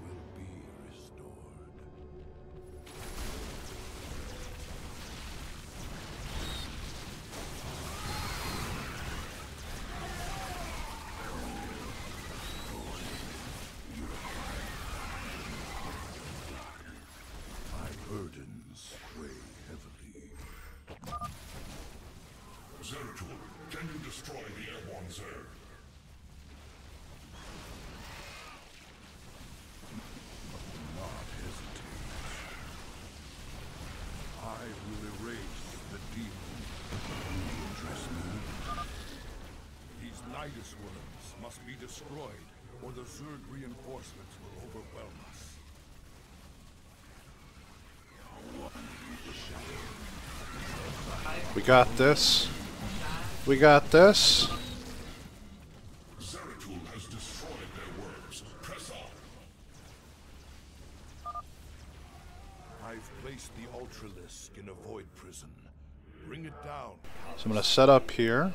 will be restored. My burdens weigh heavily. Zeratul, can you destroy the airborne Zerg? Not hesitate. I will erase the demon. You address me. These Nidus worms must be destroyed, or the Zerg reinforcements will overwhelm us. we got this. We got this. Zeratul has destroyed their worms. Press on. I've placed the Ultralisk in a void prison. Bring it down. So I'm gonna set up here.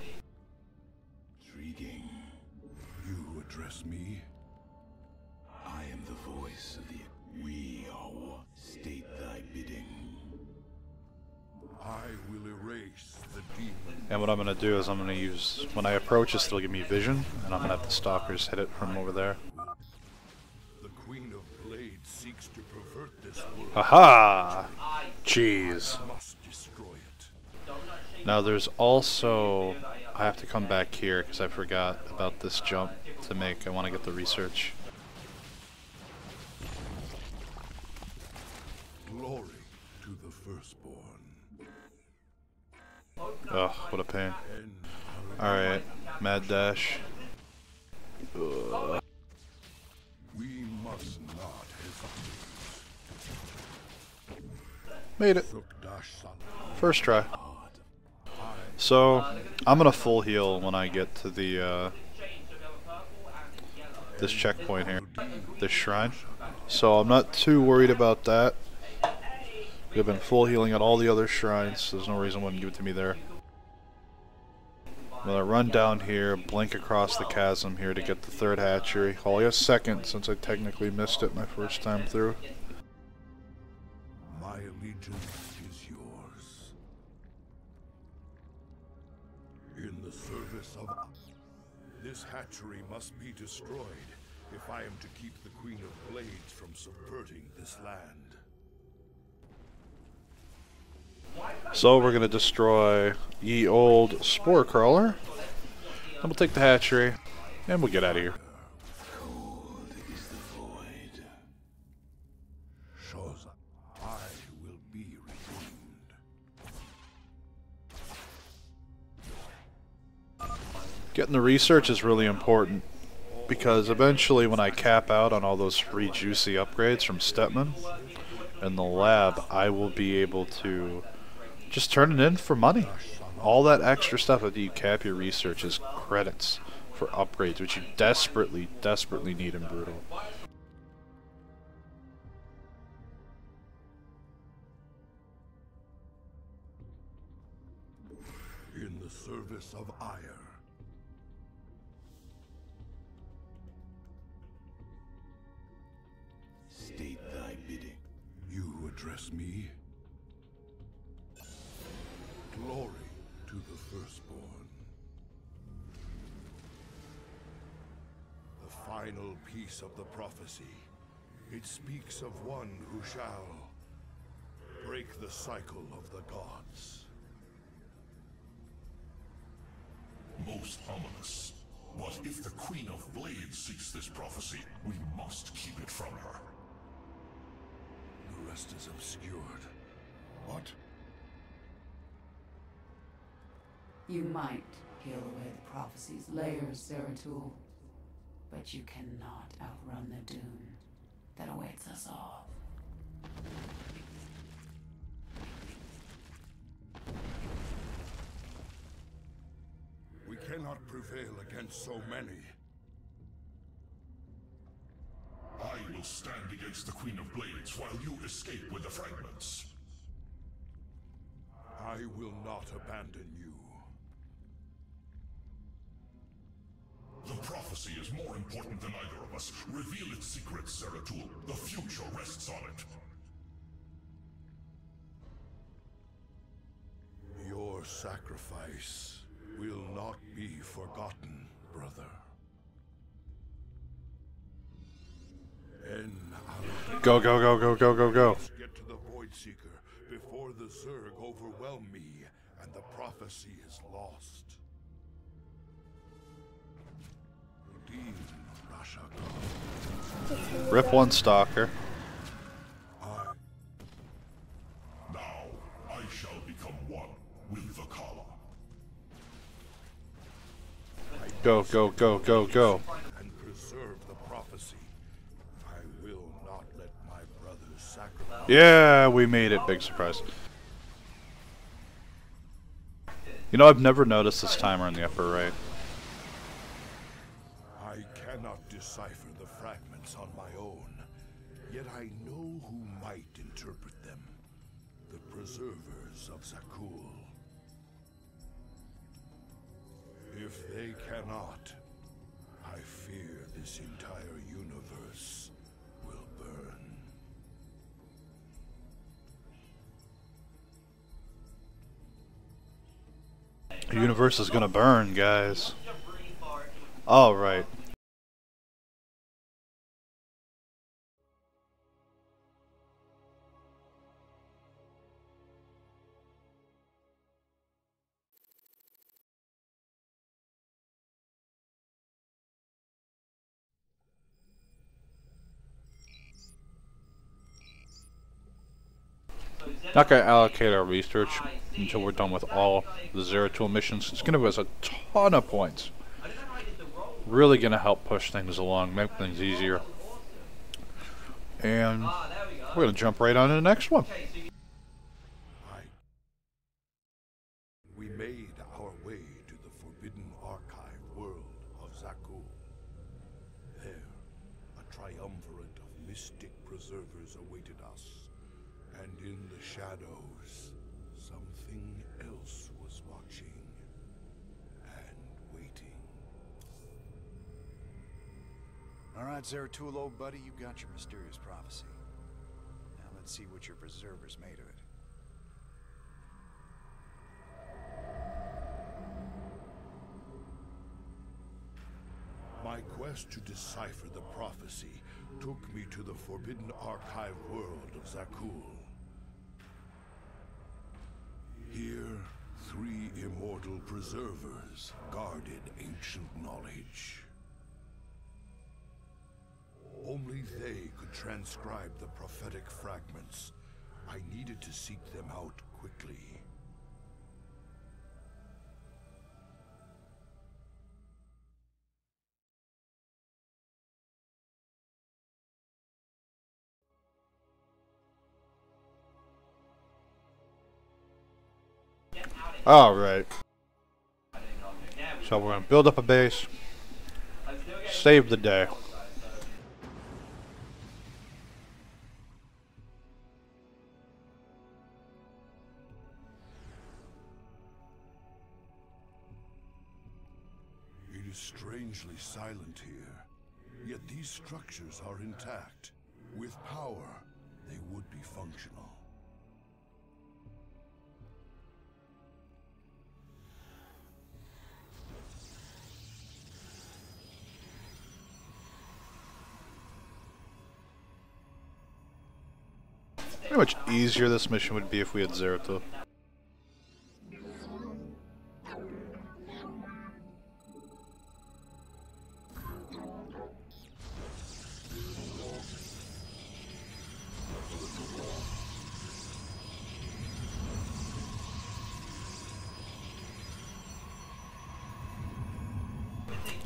Intriguing. You address me? I am the voice of the... We are one. State thy bidding. I will erase the demon. And what I'm gonna do is I'm gonna use, when I approach this, it'll give me vision, and I'm gonna have the stalkers hit it from over there. The Queen of Blades seeks to pervert this world. Aha! Jeez. Must destroy it. Now there's also, I have to come back here because I forgot about this jump to make. I want to get the research. Glory to the firstborn. Ugh, what a pain. Alright, mad dash. Ugh. We must not hesitate. Made it. First try. So, I'm gonna full heal when I get to the, this checkpoint here. This shrine. So I'm not too worried about that. We've been full healing at all the other shrines, so there's no reason why wouldn't give it to me there. I'm gonna run down here, blink across the chasm here to get the third hatchery. Only a second since I technically missed it my first time through. My allegiance is yours. In the service of... This hatchery must be destroyed if I am to keep the Queen of Blades from subverting this land. So we're gonna destroy ye old spore crawler. And we'll take the hatchery, and we'll get out of here. Cold is the void. Shows I will be redeemed. Getting the research is really important, because eventually when I cap out on all those free juicy upgrades from Stepman in the lab, I will be able to just turn it in for money. All that extra stuff that you cap your research is credits for upgrades, which you desperately, desperately need in Brutal. In the service of ire. State thy bidding. You address me? Glory to the firstborn. The final piece of the prophecy. It speaks of one who shall break the cycle of the gods. Most ominous. But if the Queen of Blades seeks this prophecy, we must keep it from her. The rest is obscured. What? You might peel away the prophecy's layers, Zeratul, but you cannot outrun the doom that awaits us all. We cannot prevail against so many. I will stand against the Queen of Blades while you escape with the fragments. I will not abandon you. The prophecy is more important than either of us. Reveal its secrets, Zeratul. The future rests on it. Your sacrifice will not be forgotten, brother. Go, go, go, go, go, go, go. Get to the Void Seeker before the Zerg overwhelm me and the prophecy is lost. Rip one stalker. Now, I shall become one with the Kala. Go, go, go, go, go. And preserve the prophecy. I will not let my brothers sacrifice. Yeah, we made it. Big surprise. You know, I've never noticed this timer in the upper right. I cannot decipher the fragments on my own, yet I know who might interpret them. The preservers of Zakul. If they cannot, I fear this entire universe will burn. The universe is gonna burn, guys. All right. Not going to allocate our research until we're done with all the Zeratul missions. It's going to give us a ton of points. Really going to help push things along, make things easier. And we're going to jump right on to the next one. We made our way to the Forbidden Archive world of Zakul. There, a triumvirate of mystic preservers awaited us. And in the shadows, something else was watching and waiting. All right, Zeratul, old buddy, you got your mysterious prophecy. Now let's see what your preservers made of it. My quest to decipher the prophecy took me to the Forbidden Archive world of Zakul. Here, 3 immortal preservers guarded ancient knowledge. Only they could transcribe the prophetic fragments. I needed to seek them out quickly. Alright. So we're going to build up a base. Save the day. It is strangely silent here, yet these structures are intact. With power, they would be functional. How much easier this mission would be if we had Zeratul.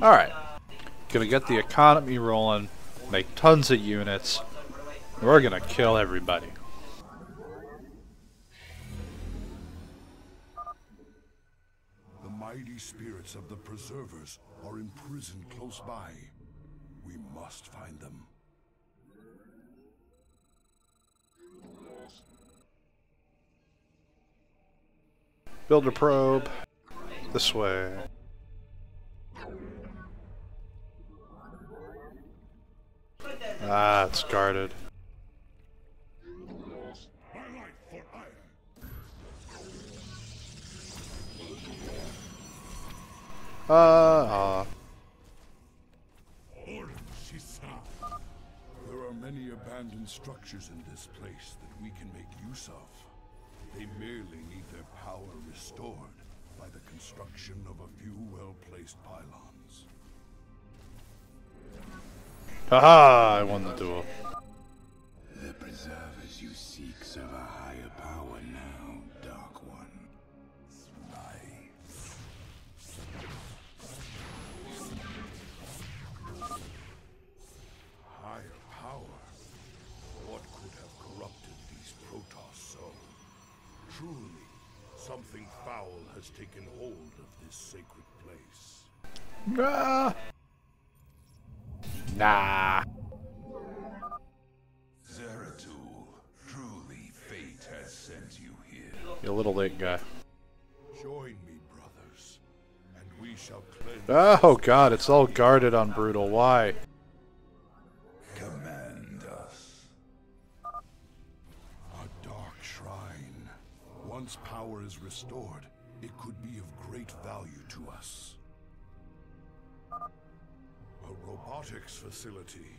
Alright. Gonna get the economy rolling, make tons of units. We're gonna kill everybody. The mighty spirits of the Preservers are imprisoned close by. We must find them. Build a probe. This way. Ah, it's guarded. There are many abandoned structures in this place that we can make use of. They merely need their power restored by the construction of a few well-placed pylons. Haha, I won the duel. The preservers you seek serve a higher power now, Dark One. Higher power? What could have corrupted these Protoss so? Truly, something foul has taken hold of this sacred place. Nah. Zeratul, truly fate has sent you here. You're a little late, guy. Join me, brothers, and we shall cleanse. Oh god, it's all guarded on Brutal. Why? Command us. A dark shrine. Once power is restored, it could be of great value to us. A robotics facility.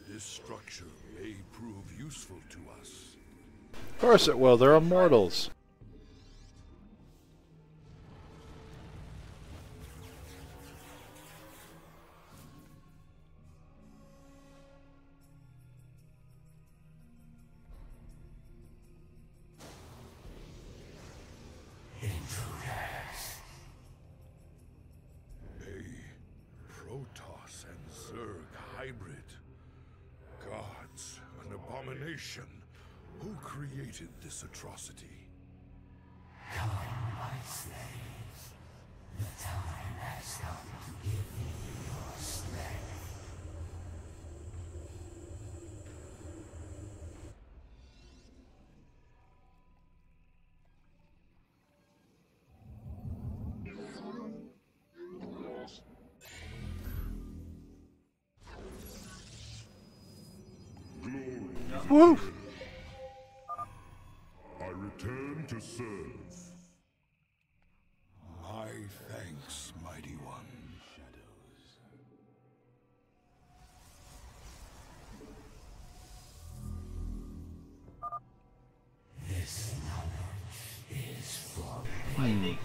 This structure may prove useful to us. Of course it will, they're immortals. Protoss and Zerg hybrid. Gods, an abomination. Who created this atrocity? Come, my slaves. The time has come to give me your strength. Woo! I return to serve. My thanks, mighty one. This knowledge is for me.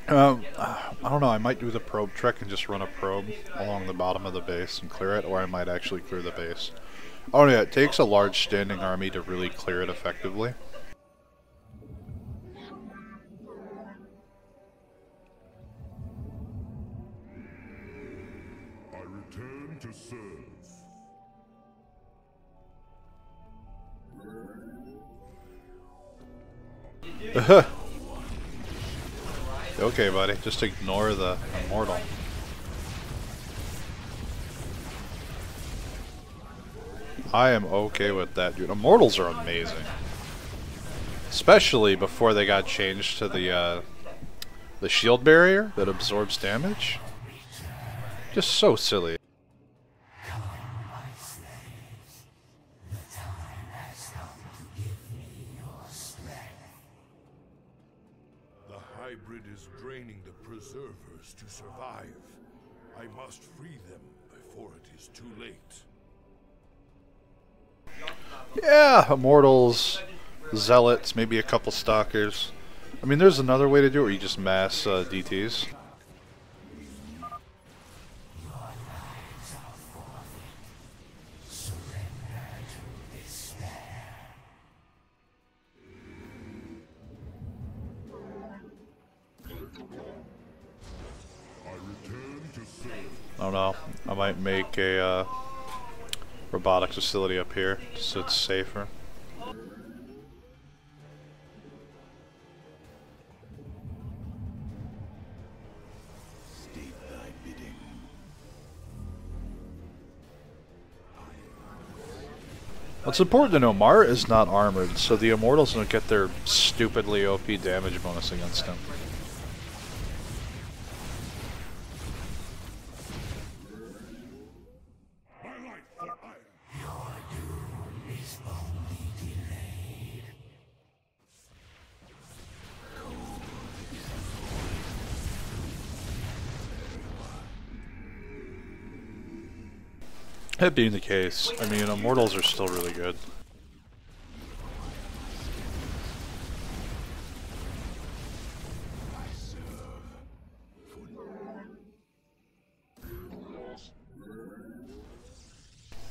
I don't know, I might do the probe trek and just run a probe along the bottom of the base and clear it, or I might actually clear the base. Oh yeah, it takes a large standing army to really clear it effectively. I return to serve. Okay, buddy, just ignore the immortal. I am okay with that, dude. Immortals are amazing. Especially before they got changed to the shield barrier that absorbs damage. Just so silly. The hybrid is draining the preservers to survive. I must free them before it is too late. Yeah, immortals, zealots, maybe a couple stalkers. I mean, there's another way to do it where you just mass DTs. I don't know. I might make a robotics facility up here so it's safer. What's important to know, Mara is not armored, so the Immortals don't get their stupidly OP damage bonus against him. That being the case, I mean, Immortals are still really good.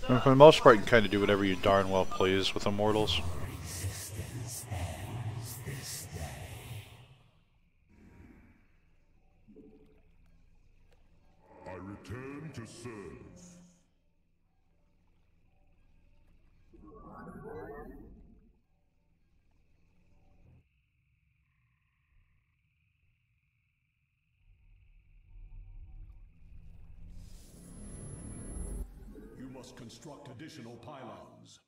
And for the most part, you can kind of do whatever you darn well please with Immortals. I return to serve. You must construct additional pylons.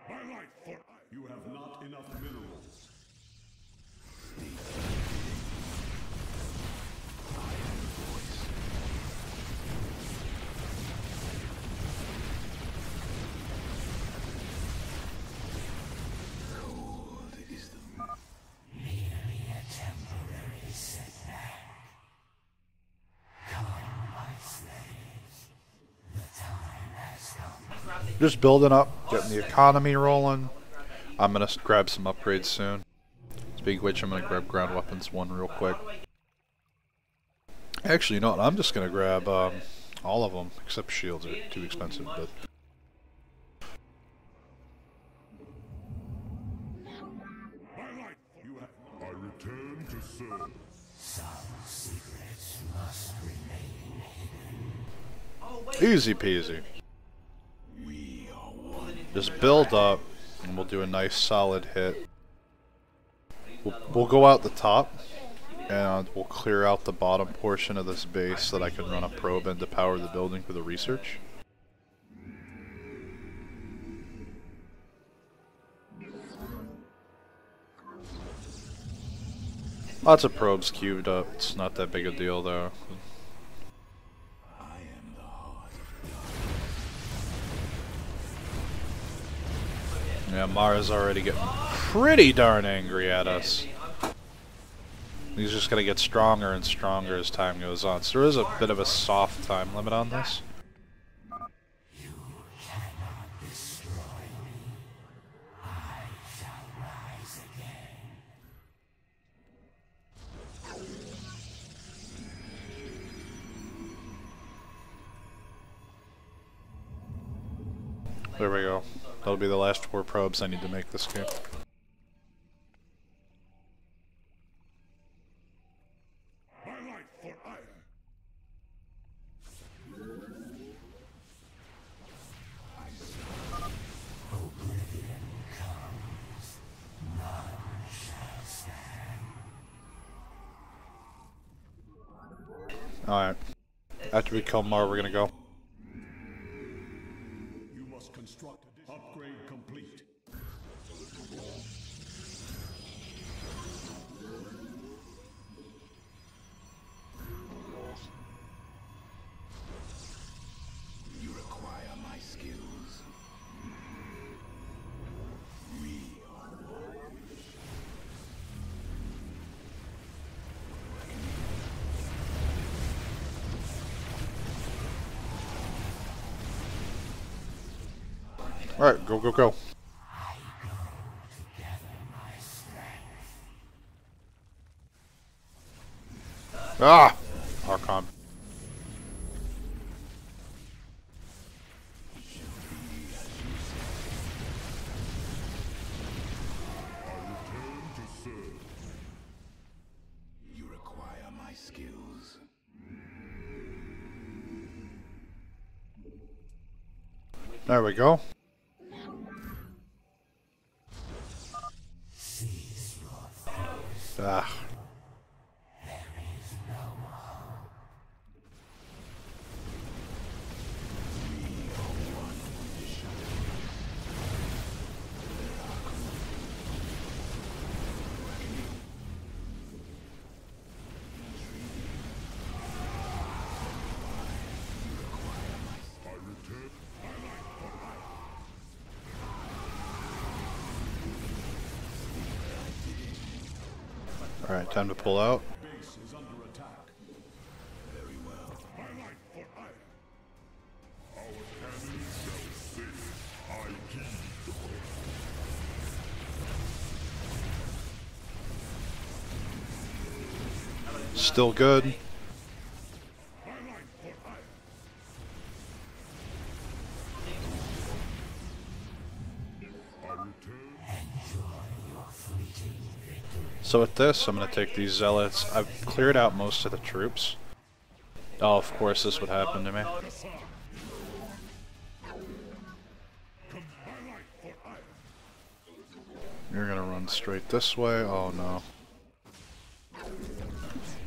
My light for You have not enough minerals. Merely a temporary setback. Come, my slaves. The time has come. Just building up, getting the economy rolling. I'm gonna grab some upgrades soon. Speaking of which, I'm gonna grab ground weapons 1 real quick. Actually, you know what? I'm just gonna grab all of them, except shields are too expensive, but... I return to serve. Some secrets must remain hidden. Easy peasy. Just build up, and we'll do a nice solid hit. We'll go out the top, and we'll clear out the bottom portion of this base so that I can run a probe in to power the building for the research. Lots of probes queued up. It's not that big a deal though. Yeah, Mara's already getting pretty darn angry at us. He's just gonna get stronger and stronger as time goes on. So there is a bit of a soft time limit on this. You cannot destroy me. I shall rise again. There we go. That'll be the last 4 probes I need to make this game. My light for ire. Oblivion comes. None shall stand. Alright. After we kill Mara, we're gonna go. You must construct upgrade complete. You require my skills. We are Alright, go, go, go. Ah! Archon. You require my skills. There we go. Ah. Alright, time to pull out. Base is under attack. Very well. Highlight for hire. Our cannon shall save IG. Still good. Highlight for hire. I return. So with this, I'm going to take these zealots. I've cleared out most of the troops. Oh, of course this would happen to me. You're going to run straight this way. Oh no.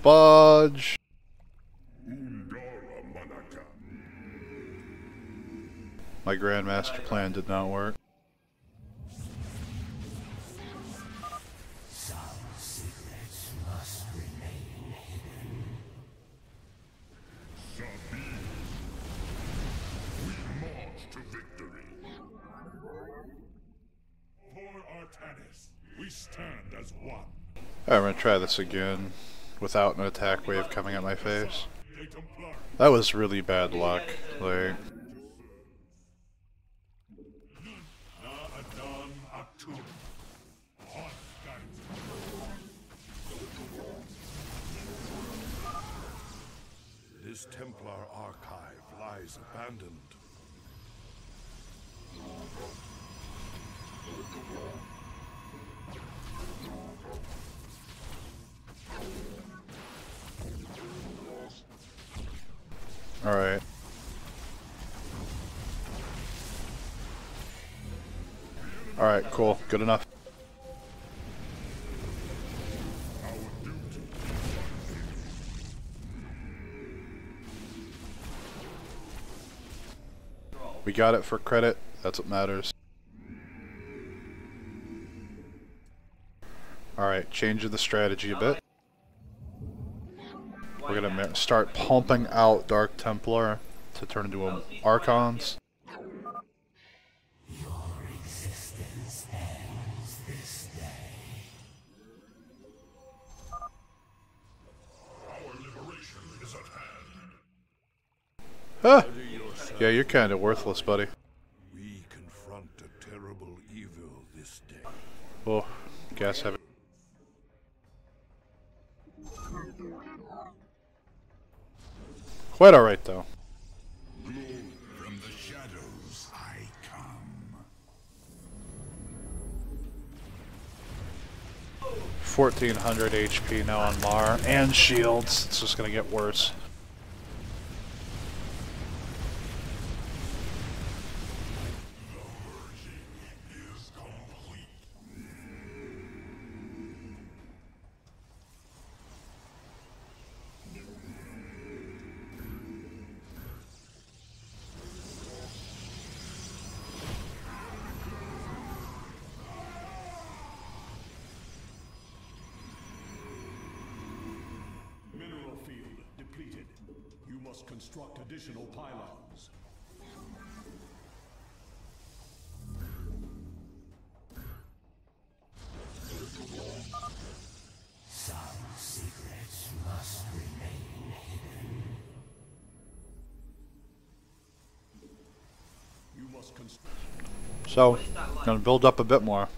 Budge! My Grandmaster plan did not work. We stand as one. Alright, I'm gonna try this again without an attack wave coming at my face. That was really bad luck. Like, This Templar archive lies abandoned. alright. Alright, cool. Good enough. We got it for credit. That's what matters. Alright, changing the strategy a bit. We're gonna start pumping out Dark Templar to turn into Archons. Your existence ends this day. Our liberation is at hand. Huh. Yeah, you're kind of worthless, buddy. We confront a terrible evil this day. Oh, gas heavy. Quite alright, though. From the shadows I come. 1400 HP now on Mar, and shields. It's just gonna get worse. Mineral field depleted. You must construct additional pylons. Some secrets must remain hidden. You must construct. So, gonna build up a bit more,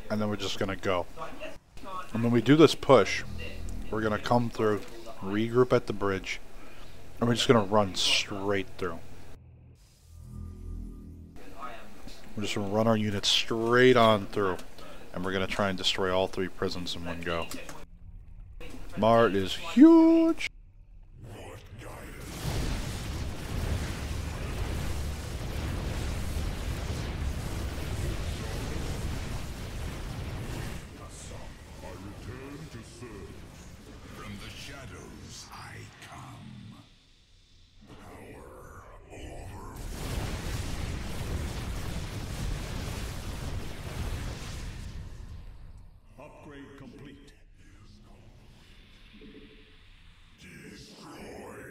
and then we're just gonna go. And when we do this push, we're gonna come through, regroup at the bridge, and we're just gonna run straight through. We're just gonna run our units straight on through, and we're gonna try and destroy all 3 prisons in one go. Mart is huge! Upgrade complete. Destroy.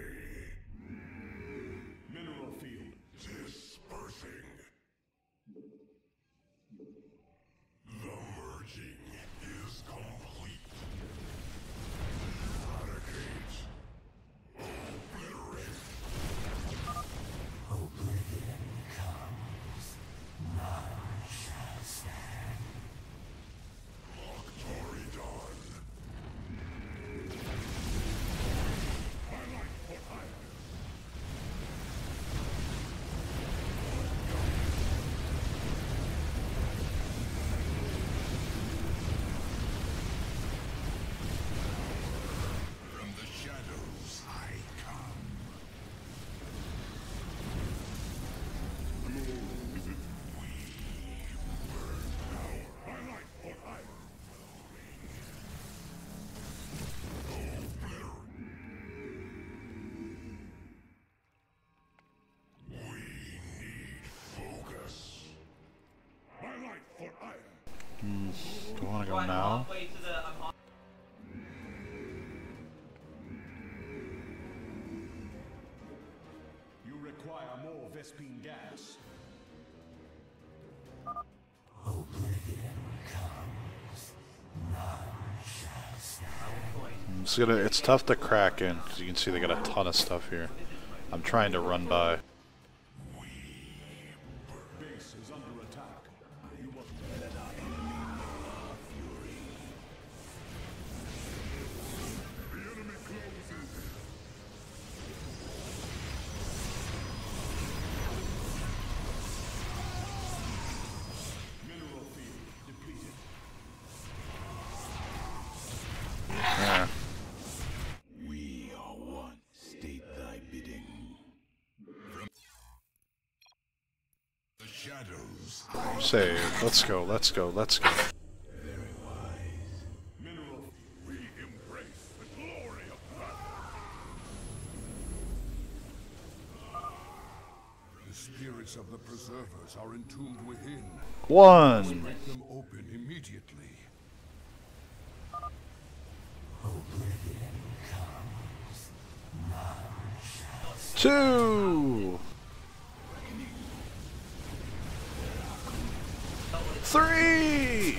Mineral field. Dispersing. The merging is complete. Eradicate. Obliterate. Oblivion comes. None shall stand. Glory done. From the shadows I come. We burn power. My light for hire. We need focus. My light for ire. Do you want to go now? You require more Vespene gas. Oblivion comes. None shall stand. It's tough to crack in because you can see they got a ton of stuff here. I'm trying to run by. Base is under attack. You must The enemy closes. mineral field depleted. Yeah. We are one. State thy bidding. From the shadows. Save. Let's go. Let's go. Let's go. Very wise. Mineral We embrace the glory of battle. The spirits of the preservers are entombed within. One. Break them open immediately. Oblivion comes. None shall Two. Three.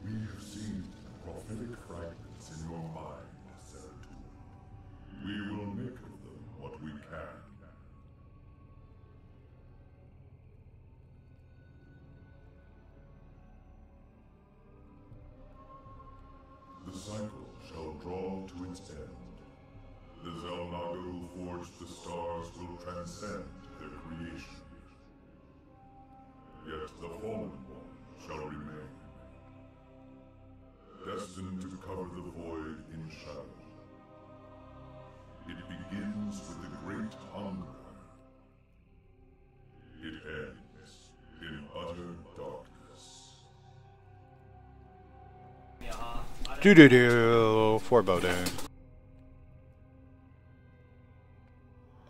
We have seen prophetic fragments in your mind, SC2. We will make of them what we can. The cycle shall draw to its end. The Zelnaga who forged the stars will transcend their creation. Yet the fallen one shall remain, destined to cover the void in shadow. It begins with the great hunger. It ends in utter darkness. Do. Foreboding.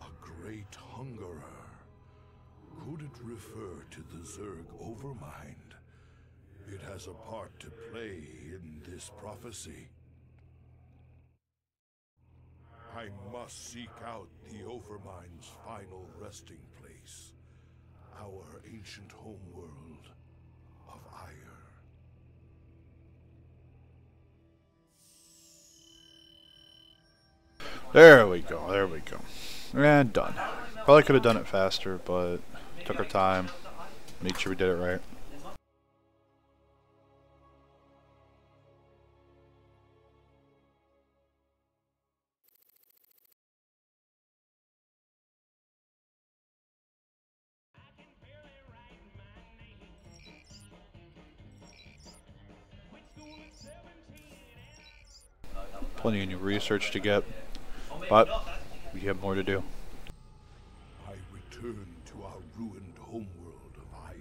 A great hungerer. Could it refer to the Zerg Overmind? It has a part to play in this prophecy. I must seek out the Overmind's final resting place. Our ancient homeworld of ire. There we go. There we go. And done. Probably could have done it faster, but took our time. Made sure we did it right. Plenty of new research to get, but we have more to do. I return to our ruined homeworld of ire.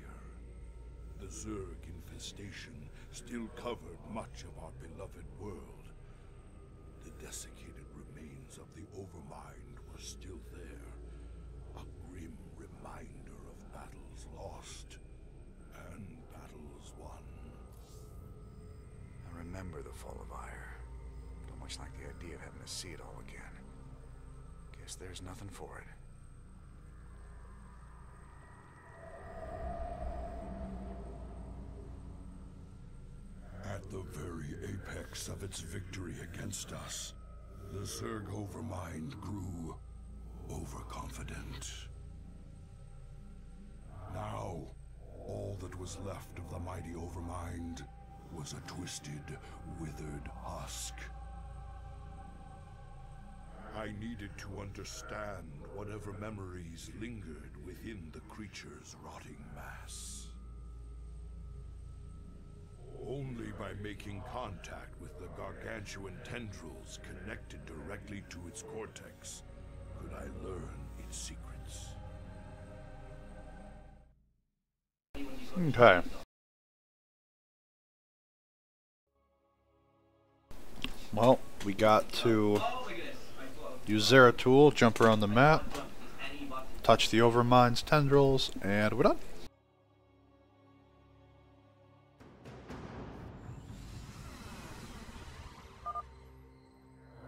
The Zerg infestation still covered much of our beloved world. The desiccated remains of the Overmind were still there, a grim reminder of battle. idea of having to see it all again. Guess there's nothing for it. At the very apex of its victory against us, the Zerg Overmind grew overconfident. Now, all that was left of the mighty Overmind was a twisted, withered husk. I needed to understand whatever memories lingered within the creature's rotting mass. Only by making contact with the gargantuan tendrils connected directly to its cortex could I learn its secrets. Okay. Well, we got to use Zeratul, jump around the map, touch the Overmind's tendrils, and we're done.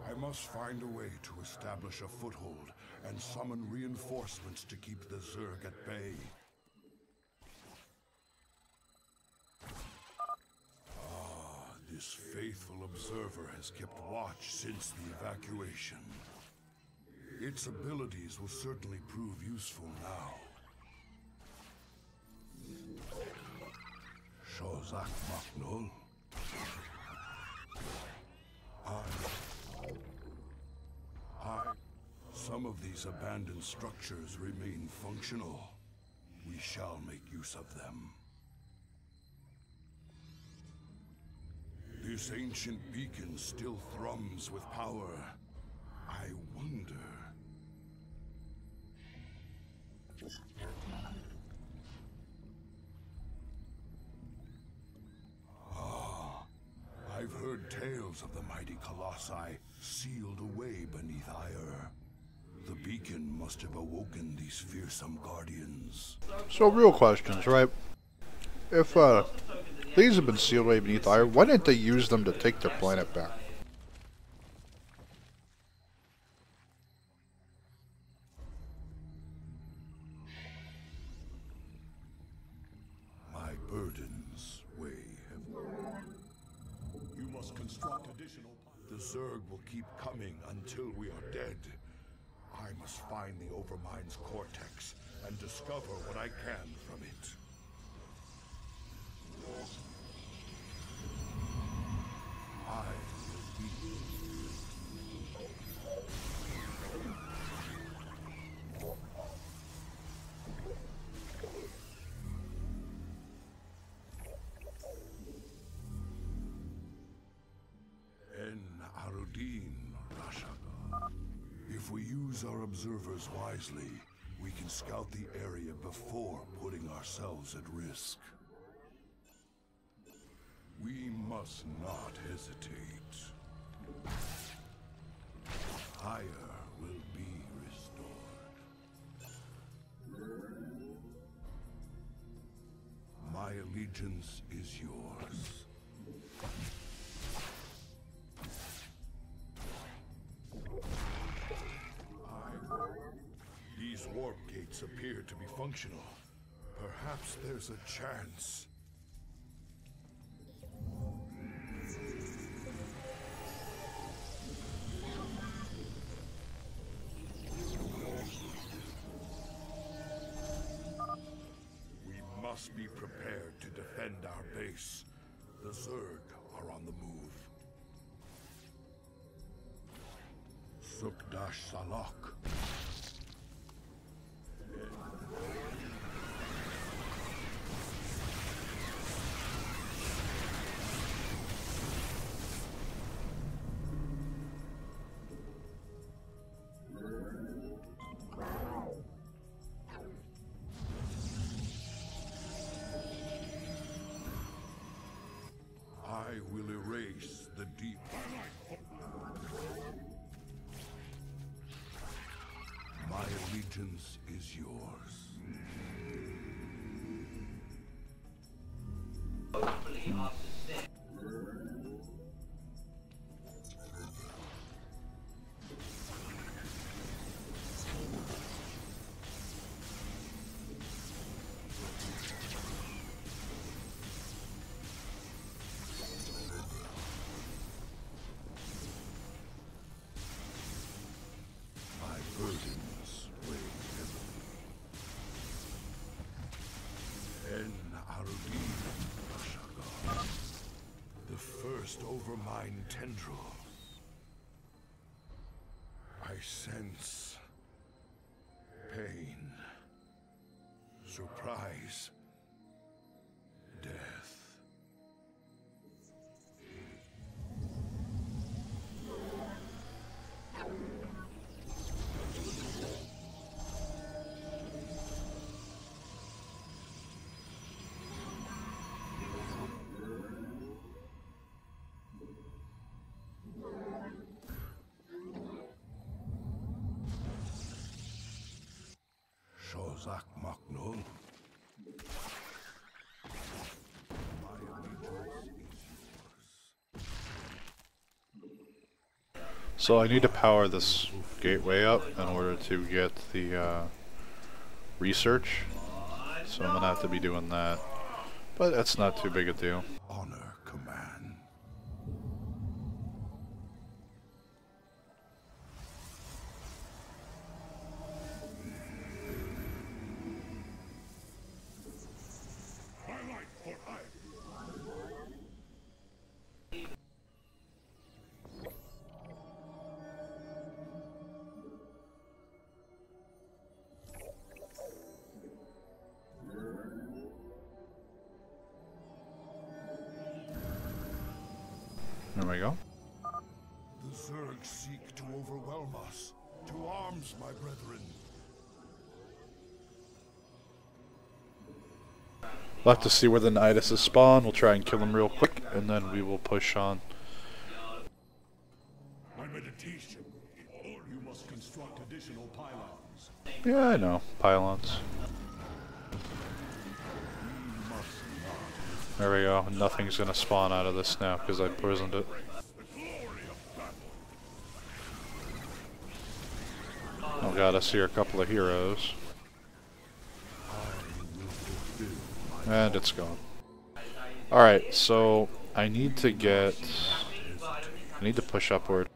I must find a way to establish a foothold and summon reinforcements to keep the Zerg at bay. This faithful observer has kept watch since the evacuation. Its abilities will certainly prove useful now. Shozak Maknul. Some of these abandoned structures remain functional. We shall make use of them. This ancient beacon still thrums with power. I wonder... I've heard tales of the mighty colossi sealed away beneath ire. The beacon must have awoken these fearsome guardians. So, real questions, right? If, these have been sealed away beneath ire, why didn't they use them to take their planet back? My burdens weigh heavy. You must construct additional... The Zerg will keep coming until we are dead. I must find the Overmind's cortex and discover what I can from it. I will be... En Arudin, Rashaga. If we use our observers wisely, we can scout the area before putting ourselves at risk. We must not hesitate. Fire will be restored. My allegiance is yours. These warp gates appear to be functional. Perhaps there's a chance. We must be prepared to defend our base. The Zerg are on the move. Sukdash Salak. I will erase the deep. My allegiance is yours. The first Overmind tendril. I sense pain, surprise, death. Shozak Maknul. My allegiance is yours. So I need to power this gateway up in order to get the research. So I'm gonna have to be doing that. But that's not too big a deal. Honor command. There we go. The Zerg seek to overwhelm us. To arms, my brethren. We'll have to see where the Nidus is spawned. We'll try and kill him real quick, and then we will push on. My meditation. You must construct additional pylons. Yeah, I know. Pylons. There we go. Nothing's gonna spawn out of this now because I poisoned it. Oh god, I see a couple of heroes. And it's gone. Alright, so I need to push upward.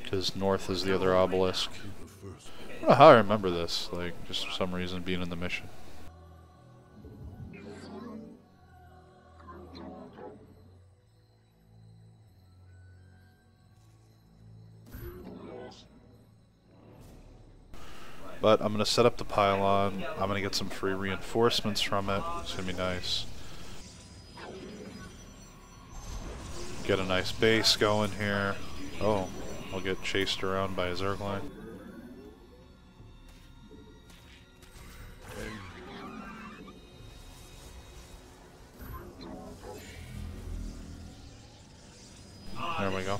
Because north is the other obelisk. I don't know how I remember this, like, just for some reason being in the mission. But I'm going to set up the pylon. I'm going to get some free reinforcements from it. It's going to be nice. Get a nice base going here. Oh, I'll get chased around by a Zergline. There we go.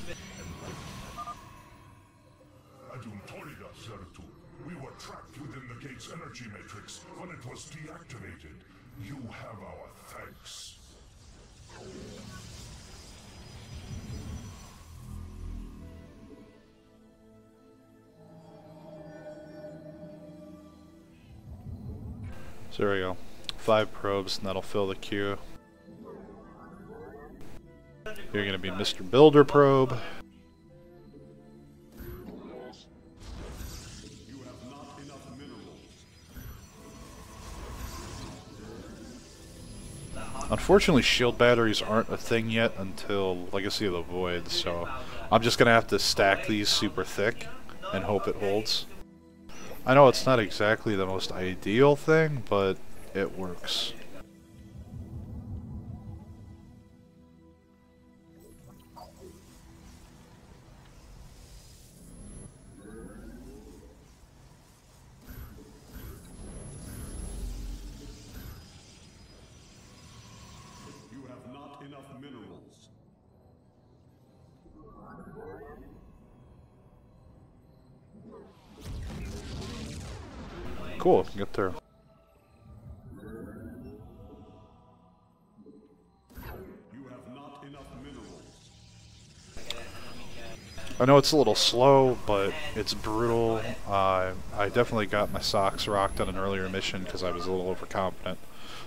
We were trapped within the gate's energy matrix when it was deactivated. You have our thanks. So there we go. 5 probes, and that'll fill the queue. You're going to be Mr. Builder Probe. Unfortunately, shield batteries aren't a thing yet until Legacy of the Void, so I'm just going to have to stack these super thick and hope it holds. I know it's not exactly the most ideal thing, but it works. Cool, get there. I know it's a little slow, but it's brutal. I definitely got my socks rocked on an earlier mission because I was a little overconfident.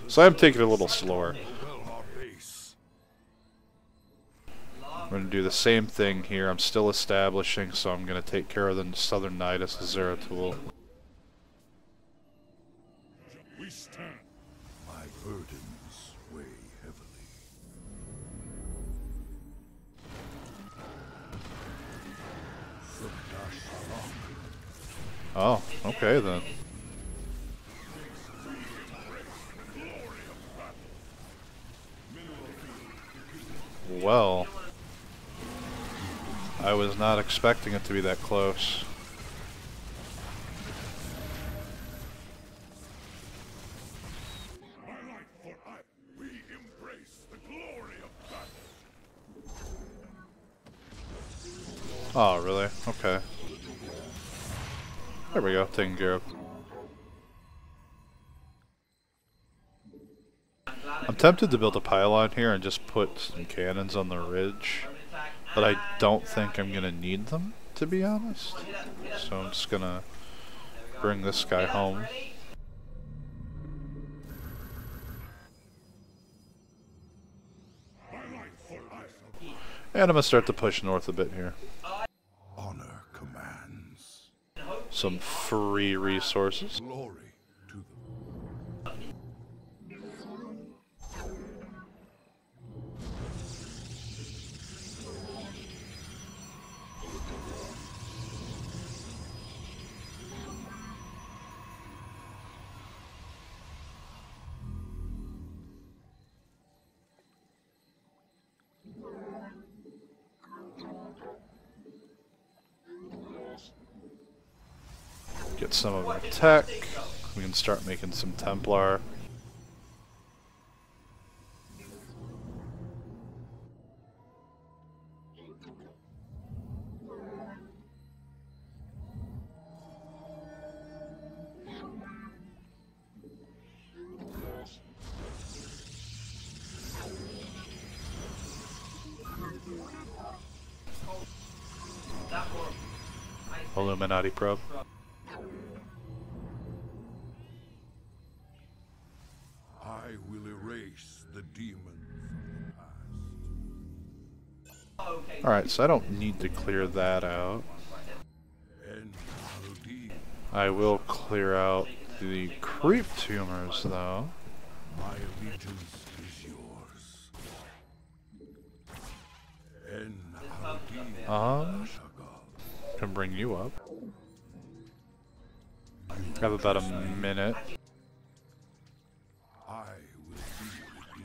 So I'm taking it a little slower. I'm going to do the same thing here. I'm still establishing, so I'm going to take care of the Southern Nidus, the Zeratul. We stand. My burdens weigh heavily. Oh, okay then. Well, I was not expecting it to be that close. Oh, really? Okay. There we go, taken care of. I'm tempted to build a pylon here and just put some cannons on the ridge, but I don't think I'm gonna need them, to be honest. So I'm just gonna bring this guy home. And I'm gonna start to push north a bit here. Honor commands. Some free resources. Glory to the... Get some of our tech. We can start making some Templar. Illuminati probe. I will erase the demon from the past. Alright, so I don't need to clear that out. I will clear out the creep tumors though. My allegiance is yours. Can bring you up. Have about a minute. I will be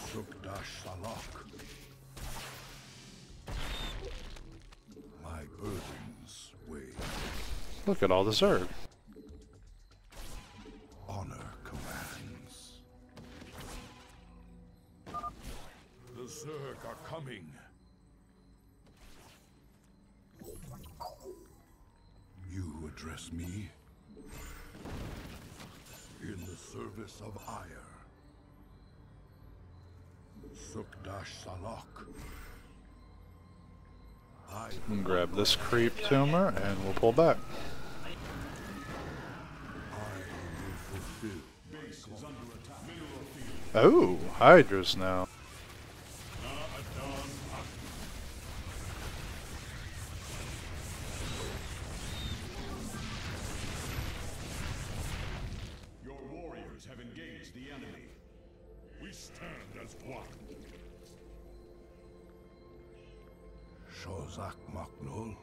Sukdash Salak. My burdens weigh. Look at all the Zerg. Honor commands. The Zerg are coming. You address me in the service of ire. Sukdash Salak. I can grab this creep tumor and we'll pull back. Oh, Hydras now. Your warriors have engaged the enemy. We stand as one. Shozak Maknul.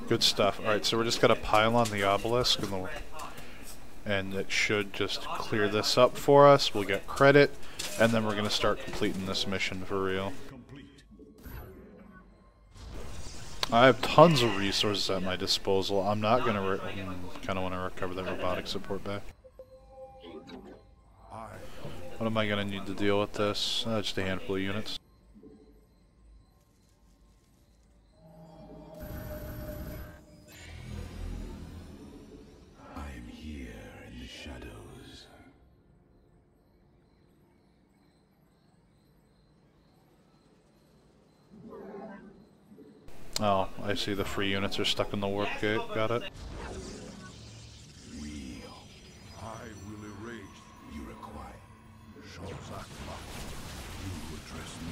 Good stuff. Alright, so we're just gonna pile on the obelisk and it should just clear this up for us. We'll get credit, and then we're gonna start completing this mission for real. I have tons of resources at my disposal. I'm not gonna kind of want to recover that robotic support back. What am I gonna need to deal with this? Just a handful of units. Oh, I see the free units are stuck in the warp gate. Got it. I will erase. You require. Shozak Maknul. You address me.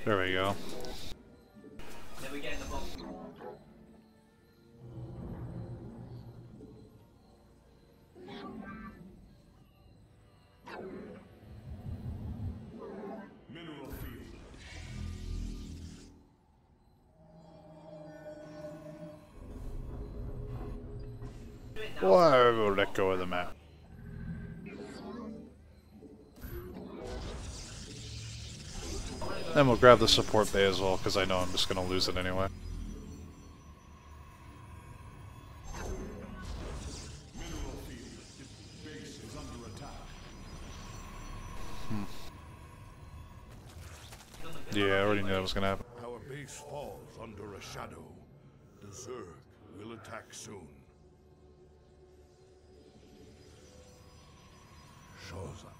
There we go. Then we get in the box. Mineral field. Why will let go of the map? Then we'll grab the support bay as well, because I know I'm just going to lose it anyway. Mineral field. Base is under attack. Yeah, I already knew that was going to happen. Our base falls under a shadow. The Zerg will attack soon. Shoza.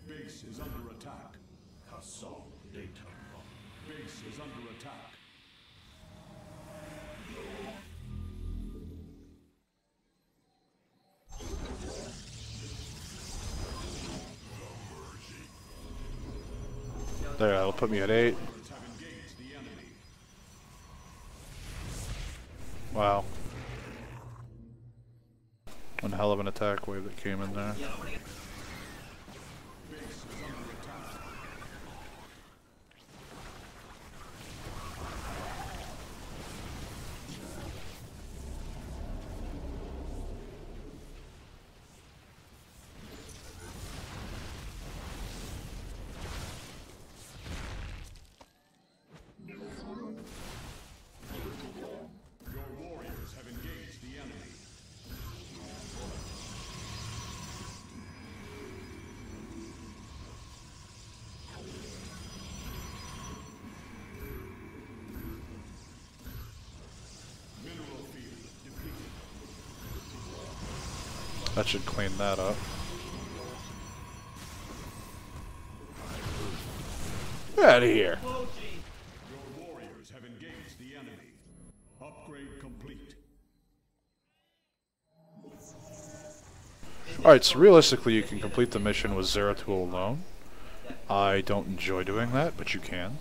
Base is under attack. Base is under attack. There, that'll put me at 8. Wow. One hell of an attack wave that came in there. That should clean that up. Get out of here. Your warriors have engaged the enemy. Upgrade complete. Alright, so realistically you can complete the mission with Xayj alone. I don't enjoy doing that, but you can.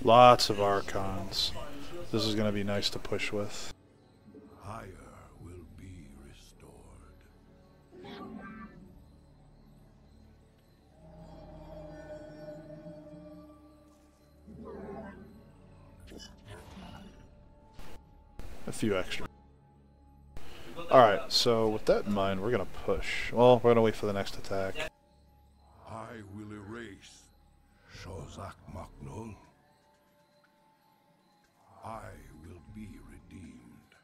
Lots of Archons. This is going to be nice to push with. Higher will be restored. A few extra. Alright, so with that in mind, we're going to push. Well, we're going to wait for the next attack. I will erase Shozak Maknul. I will be redeemed.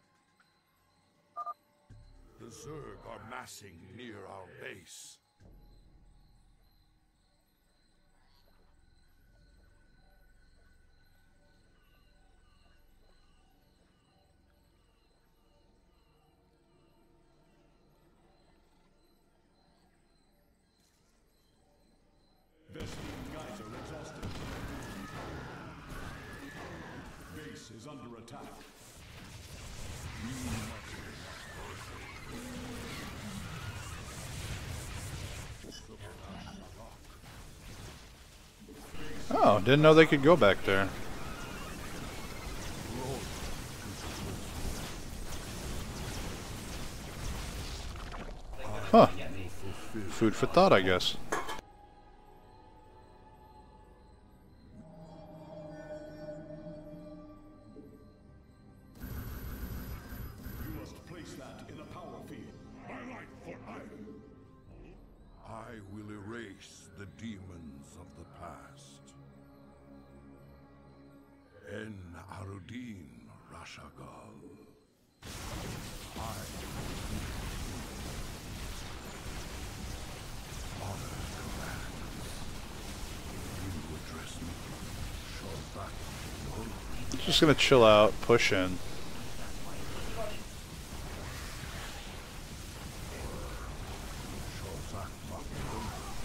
The Zerg are massing near our base. Base is under attack. Oh, didn't know they could go back there. Huh. Food for thought, I guess. You must place that in a power field. My life for iron. I will erase the demons of the past. En Arudin Rashagal. Honor commands. You address me. Just gonna chill out, push in.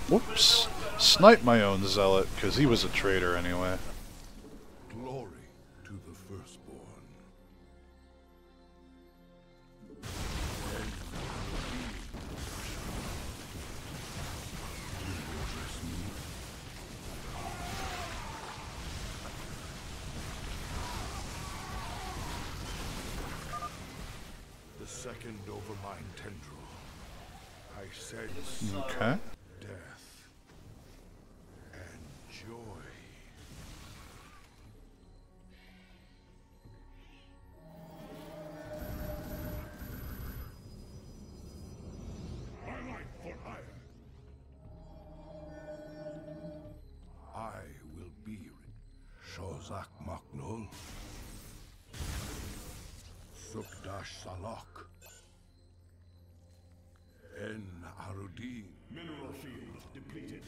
Whoops. Snipe my own zealot, because he was a traitor anyway. Glory to the firstborn. The second overmind tendril. I sense Okay. death and joy. Highlight for hire. I will be Shozak Maknul. Sukdash Salok. En Arudin. Mineral field depleted.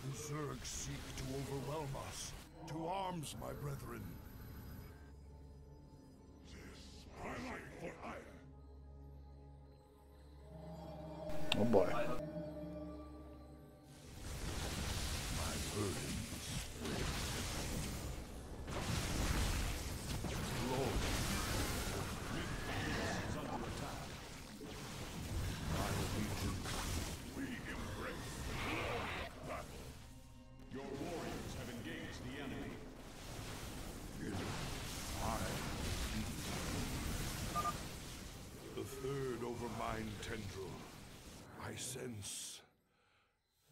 The Zerg seek to overwhelm us. To arms, my brethren. Highlight for hire. Oh boy. My burdens. Lord. Is under attack. My allegiance. We embrace battle. Your warriors have engaged the enemy. The third overmind tendril. I sense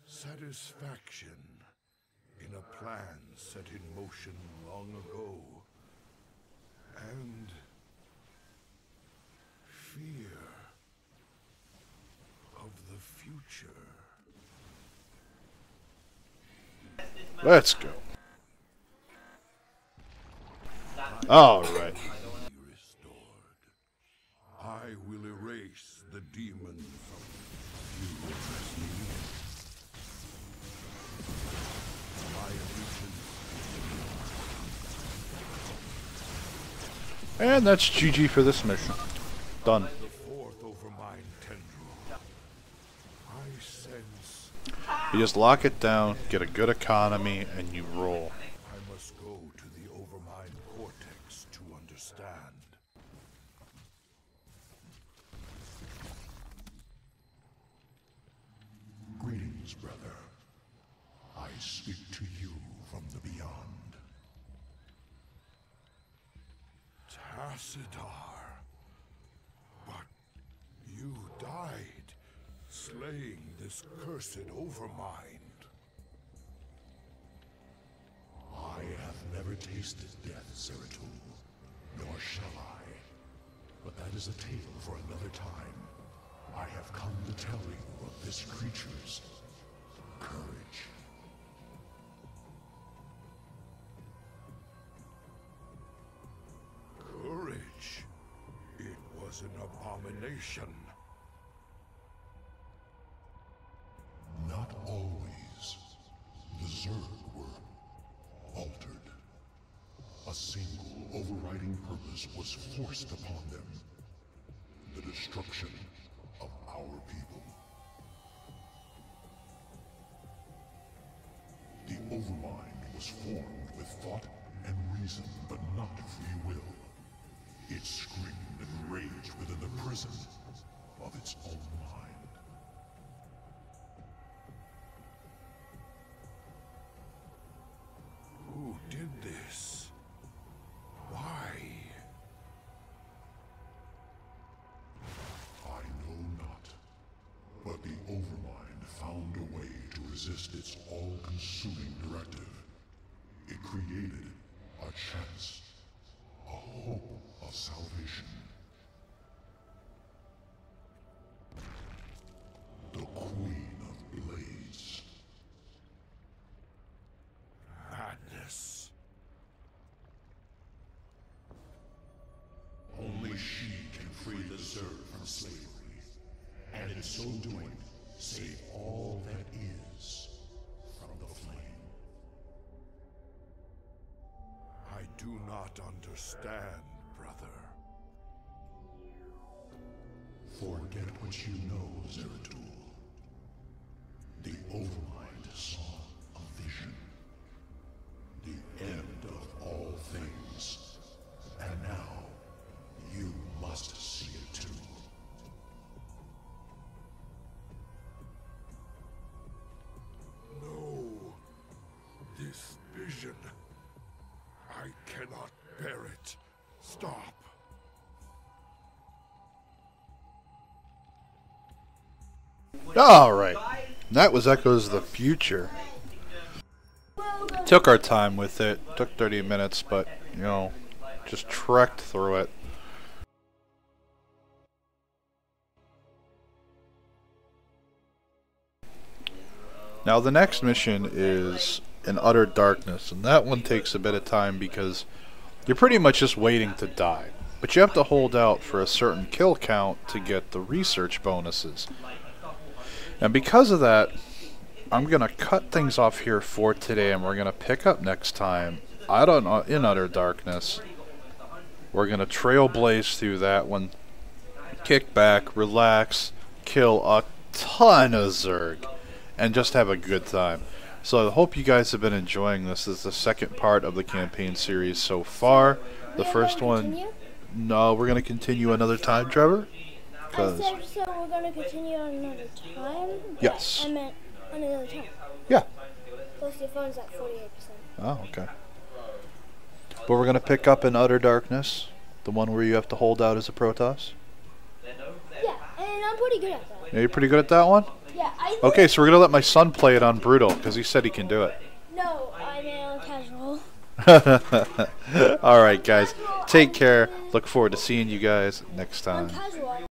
satisfaction in a plan set in motion long ago. And fear of the future. Let's go. Alright. Restored. I will erase the demons of you address me. My allegiance. And that's GG for this mission. Done. The fourth overmind tendril. I sense. You just lock it down, get a good economy, and you roll. I must go to the overmind cortex to understand. Greetings, brother. I speak to you from the beyond. Tassadar. But you died, slaying this cursed overmind. I have never tasted death, Zeratul, nor shall I. But that is a tale for another time. I have come to tell you of this creature's courage. Courage. It was an abomination. Not always. The Zerg were altered. A single overriding purpose was forced upon them. The destruction of our people. The Overmind was formed with thought and reason, but not free will. It screamed and raged within the prison of its own mind. Who did this? Why? I know not. But the Overmind found a way to resist its all-consuming directive. It created a chance, a hope of salvation. The Queen of Blaze. Madness. in so doing, save all that is from the flame. I do not understand, brother. Forget what you know, Zeratul. The Overmind saw a vision. The end of all things. And now, you must see it too. No. This vision. I cannot bear it. Stop. Alright. That was Echoes of the Future. Took our time with it. Took 30 minutes, but, you know, just trekked through it. Now the next mission is in Utter Darkness, and that one takes a bit of time because you're pretty much just waiting to die. But you have to hold out for a certain kill count to get the research bonuses. And because of that, I'm going to cut things off here for today, and we're going to pick up next time in Utter Darkness. We're going to trailblaze through that one, kick back, relax, kill a ton of Zerg, and just have a good time. So I hope you guys have been enjoying this. This is the second part of the campaign series so far. The first one... No, we're going to continue another time, Trevor. I said, so we're going to continue on another time? Yes. I meant on another time. Yeah. Plus your phone's at 48%. Oh, okay. But we're going to pick up in Utter Darkness, the one where you have to hold out as a Protoss. Yeah, and I'm pretty good at that. Yeah, you're pretty good at that one? Yeah, I Okay, so we're going to let my son play it on Brutal, because he said he can do it. No, I mean on casual. Alright, guys. Take care. Look forward to seeing you guys next time. On casual.